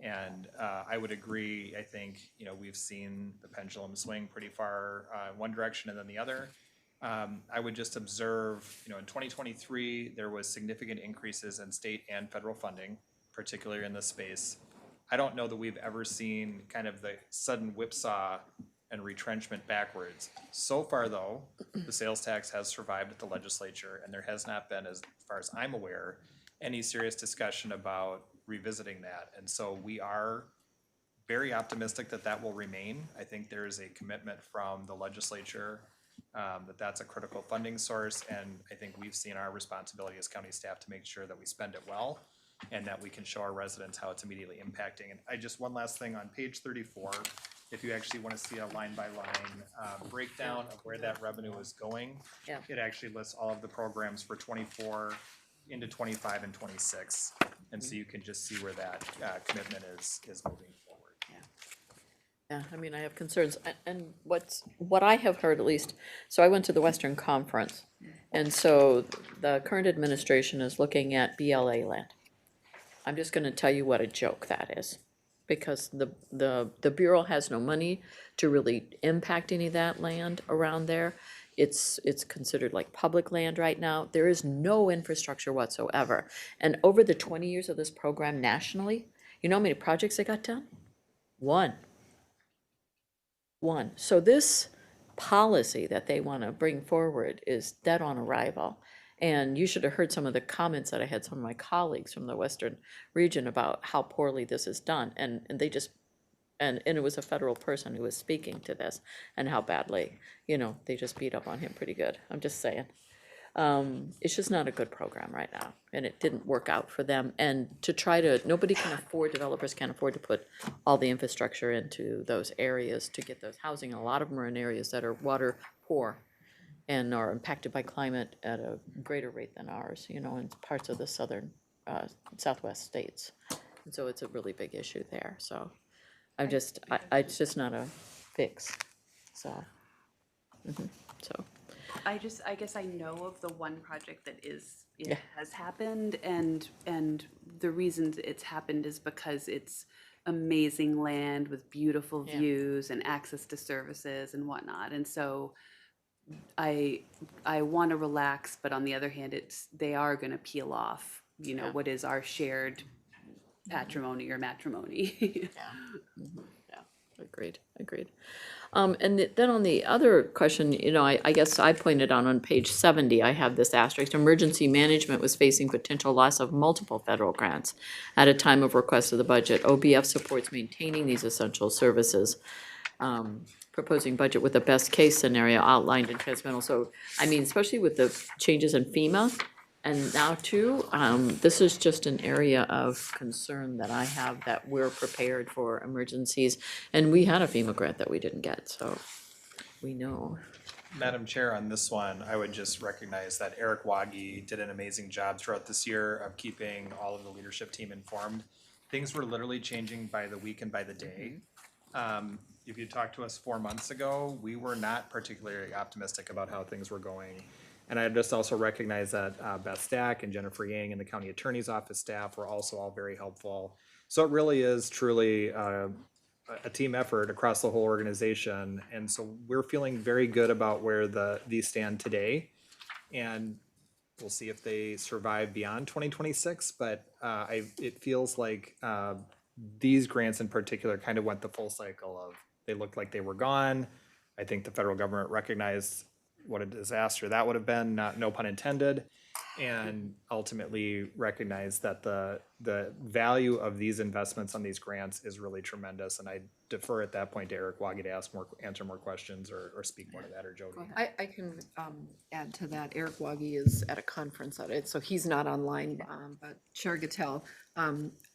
And I would agree. I think, you know, we've seen the pendulum swing pretty far one direction and then the other. I would just observe, you know, in 2023, there was significant increases in state and federal funding, particularly in this space. I don't know that we've ever seen kind of the sudden whipsaw and retrenchment backwards. So far, though, the sales tax has survived at the legislature, and there has not been, as far as I'm aware, any serious discussion about revisiting that. And so we are very optimistic that that will remain. I think there is a commitment from the legislature that that's a critical funding source, and I think we've seen our responsibility as county staff to make sure that we spend it well and that we can show our residents how it's immediately impacting. And I just, one last thing on page 34, if you actually want to see a line-by-line breakdown of where that revenue is going, it actually lists all of the programs for 24 into 25 and 26, and so you can just see where that commitment is moving forward. Yeah, I mean, I have concerns, and what I have heard at least, so I went to the Western Conference, and so the current administration is looking at BLA land. I'm just gonna tell you what a joke that is, because the Bureau has no money to really impact any of that land around there. It's considered like public land right now. There is no infrastructure whatsoever. And over the 20 years of this program nationally, you know how many projects they got done? One. So this policy that they want to bring forward is dead on arrival. And you should have heard some of the comments that I had some of my colleagues from the Western region about how poorly this is done. And they just, and it was a federal person who was speaking to this and how badly, you know, they just beat up on him pretty good. I'm just saying. It's just not a good program right now, and it didn't work out for them. And to try to, nobody can afford, developers can't afford to put all the infrastructure into those areas to get those housing. A lot of them are in areas that are water poor and are impacted by climate at a greater rate than ours, you know, in parts of the southern, southwest states. And so it's a really big issue there. So I'm just, it's just not a fix, so. So. I guess I know of the one project that has happened, and the reason it's happened is because it's amazing land with beautiful views and access to services and whatnot. And so I want to relax, but on the other hand, they are going to peel off, you know, what is our shared patrimony or matrimony. Agreed, agreed. And then on the other question, I guess I pointed out on page 70, I have this asterisk, emergency management was facing potential loss of multiple federal grants at a time of request of the budget. OBF supports maintaining these essential services. Proposing budget with the best case scenario outlined in transmittal. So, I mean, especially with the changes in FEMA, and now too, this is just an area of concern that I have, that we're prepared for emergencies. And we had a FEMA grant that we didn't get, so we know. Madam Chair, on this one, I would just recognize that Eric Wagi did an amazing job throughout this year of keeping all of the leadership team informed. Things were literally changing by the week and by the day. If you talked to us 4 months ago, we were not particularly optimistic about how things were going. And I just also recognize that Beth Stack and Jennifer Yang and the county attorney's office staff were also all very helpful. So it really is truly a team effort across the whole organization. And so we're feeling very good about where these stand today. And we'll see if they survive beyond 2026. But it feels like these grants in particular kind of went the full cycle of, they looked like they were gone. I think the federal government recognized what a disaster that would have been, no pun intended, and ultimately recognized that the value of these investments on these grants is really tremendous. And I defer at that point to Eric Wagi to answer more questions or speak more to that, or Jody. I can add to that. Eric Wagi is at a conference at it, so he's not online, but Chair Gattell,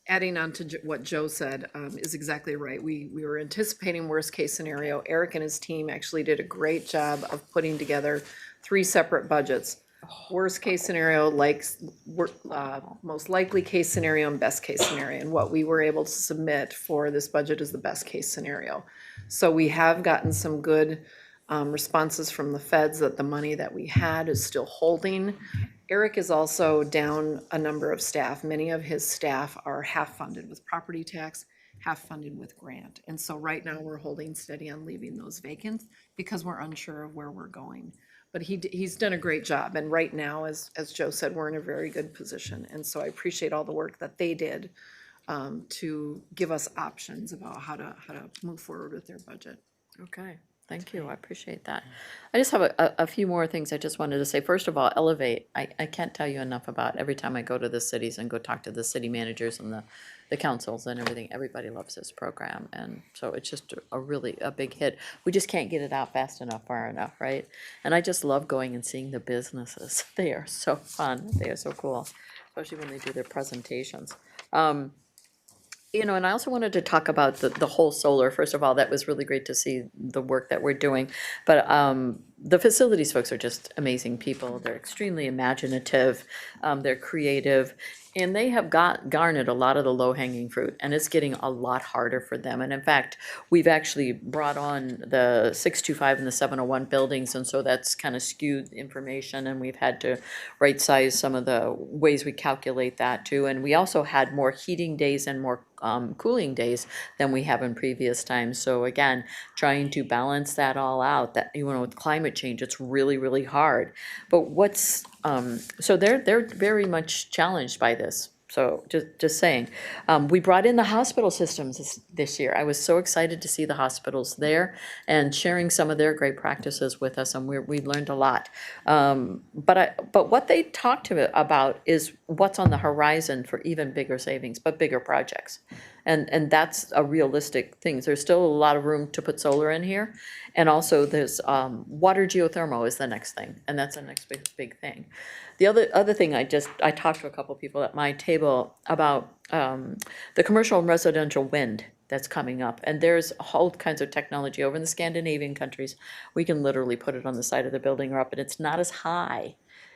adding on to what Joe said, is exactly right. We were anticipating worst case scenario. Eric and his team actually did a great job of putting together 3 separate budgets. Worst case scenario, most likely case scenario, and best case scenario. And what we were able to submit for this budget is the best case scenario. So we have gotten some good responses from the feds that the money that we had is still holding. Eric is also down a number of staff. Many of his staff are half funded with property tax, half funded with grant. And so right now we're holding steady on leaving those vacant because we're unsure of where we're going. But he's done a great job. And right now, as Joe said, we're in a very good position. And so I appreciate all the work that they did to give us options about how to move forward with their budget. Okay, thank you, I appreciate that. I just have a few more things I just wanted to say. First of all, Elevate, I can't tell you enough about. Every time I go to the cities and go talk to the city managers and the councils and everything, everybody loves this program. And so it's just a big hit. We just can't get it out fast enough, far enough, right? And I just love going and seeing the businesses. They are so fun, they are so cool, especially when they do their presentations. And I also wanted to talk about the whole solar. First of all, that was really great to see the work that we're doing. But the facilities folks are just amazing people. They're extremely imaginative. They're creative. And they have garnered a lot of the low-hanging fruit, and it's getting a lot harder for them. And in fact, we've actually brought on the 625 and the 701 buildings, and so that's kind of skewed information, and we've had to right-size some of the ways we calculate that too. And we also had more heating days and more cooling days than we have in previous times. So again, trying to balance that all out, that, with climate change, it's really, really hard. But so they're very much challenged by this. So just saying, we brought in the hospital systems this year. I was so excited to see the hospitals there and sharing some of their great practices with us, and we learned a lot. But what they talked about is what's on the horizon for even bigger savings, but bigger projects. And that's a realistic thing. There's still a lot of room to put solar in here. And also there's water geothermal is the next thing, and that's the next big thing. The other thing, I talked to a couple people at my table about the commercial and residential wind that's coming up. And there's all kinds of technology over in the Scandinavian countries. We can literally put it on the side of the building or up, and it's not as high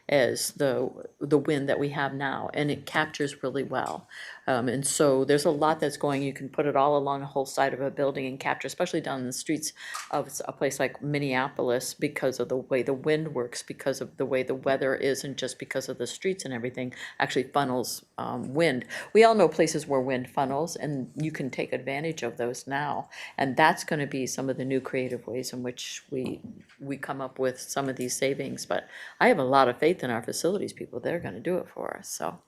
as the wind that we have now, and it captures really well. And so there's a lot that's going, you can put it all along the whole side of a building and capture, especially down in the streets of a place like Minneapolis, because of the way the wind works, because of the way the weather is, and just because of the streets and everything actually funnels wind. We all know places where wind funnels, and you can take advantage of those now. And that's going to be some of the new creative ways in which we come up with some of these savings. But I have a lot of faith in our facilities people. They're going to do it for us. So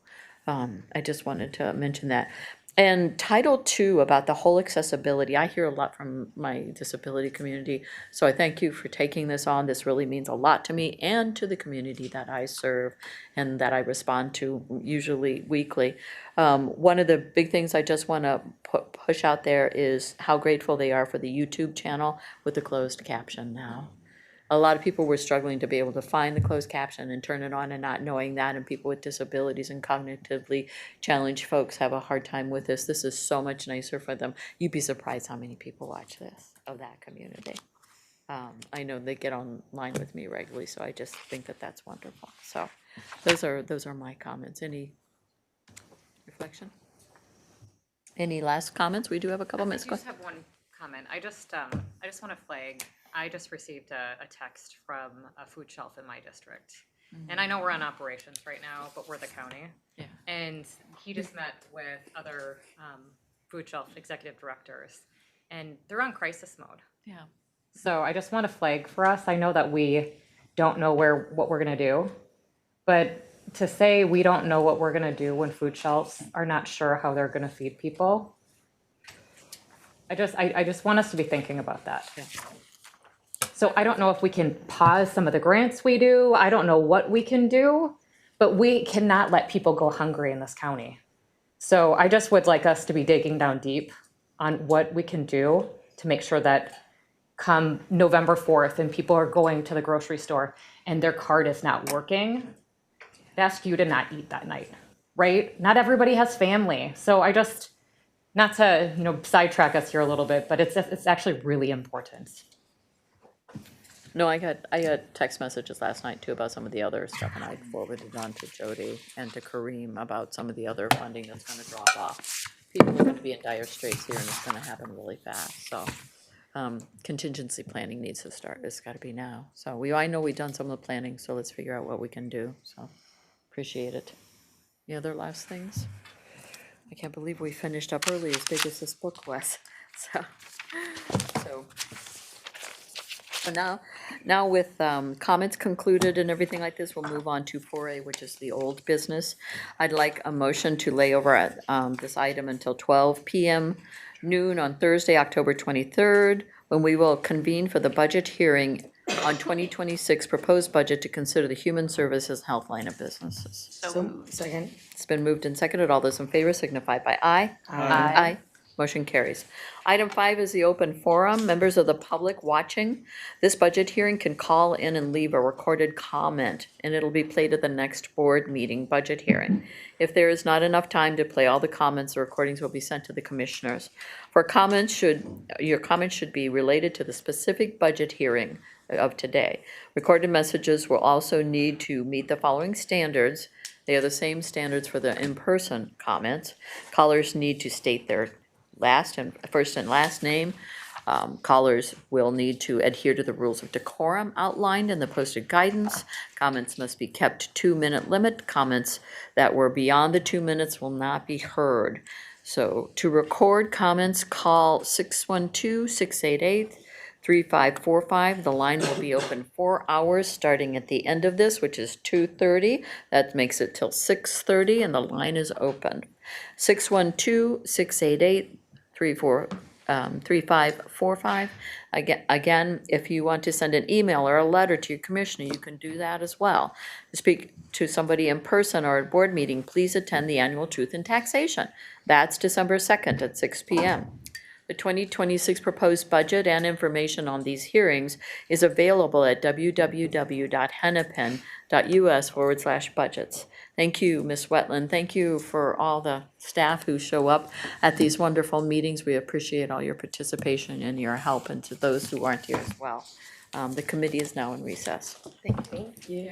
I just wanted to mention that. And Title II about the whole accessibility, I hear a lot from my disability community. So I thank you for taking this on. This really means a lot to me and to the community that I serve and that I respond to usually weekly. One of the big things I just want to push out there is how grateful they are for the YouTube channel with the closed caption now. A lot of people were struggling to be able to find the closed caption and turn it on and not knowing that, and people with disabilities and cognitively challenged folks have a hard time with this. This is so much nicer for them. You'd be surprised how many people watch this of that community. I know they get online with me regularly, so I just think that that's wonderful. So those are my comments. Any reflection? Any last comments? We do have a couple minutes. I just have one comment. I just want to flag, I just received a text from a food shelf in my district. And I know we're on operations right now, but we're the county. Yeah. And he just met with other food shelf executive directors, and they're on crisis mode. Yeah. So I just want to flag for us, I know that we don't know what we're going to do, but to say we don't know what we're going to do when food shelves are not sure how they're going to feed people, I just want us to be thinking about that. Yeah. So I don't know if we can pause some of the grants we do. I don't know what we can do, but we cannot let people go hungry in this county. So I just would like us to be digging down deep on what we can do to make sure that come November 4th and people are going to the grocery store and their card is not working, I'd ask you to not eat that night, right? Not everybody has family. So I just, not to, sidetrack us here a little bit, but it's actually really important. No, I got text messages last night too about some of the other stuff, and I forwarded on to Jody and to Kareem about some of the other funding that's gonna drop off. People are gonna be in dire straits here, and it's gonna happen really fast, so. Contingency planning needs to start, it's gotta be now. So I know we've done some of the planning, so let's figure out what we can do, so appreciate it. Any other last things? I can't believe we finished up early, as big as this book was, so. Now with comments concluded and everything like this, we'll move on to 4A, which is the old business. I'd like a motion to lay over at this item until 12 p.m. noon on Thursday, October 23rd, when we will convene for the budget hearing on 2026 proposed budget to consider the human services health line of businesses. So, second. It's been moved and seconded. All those in favor signify by aye. Aye. Motion carries. Item 5 is the open forum. Members of the public watching this budget hearing can call in and leave a recorded comment, and it'll be played at the next board meeting budget hearing. If there is not enough time to play all the comments, the recordings will be sent to the commissioners. Your comments should be related to the specific budget hearing of today. Recorded messages will also need to meet the following standards. They are the same standards for the in-person comments. Callers need to state their first and last name. Callers will need to adhere to the rules of decorum outlined in the posted guidance. Comments must be kept 2-minute limit. Comments that were beyond the 2 minutes will not be heard. So to record comments, call 612-688-3545. The line will be open 4 hours starting at the end of this, which is 2:30. That makes it till 6:30, and the line is open. 612-688-3545. Again, if you want to send an email or a letter to your commissioner, you can do that as well. To speak to somebody in person or at board meeting, please attend the annual Truth in Taxation. That's December 2nd at 6 p.m. The 2026 proposed budget and information on these hearings is available at www.hennepin.us/budgets. Thank you, Ms. Wetland. Thank you for all the staff who show up at these wonderful meetings. We appreciate all your participation and your help, and to those who aren't here as well. The committee is now in recess. Thank you.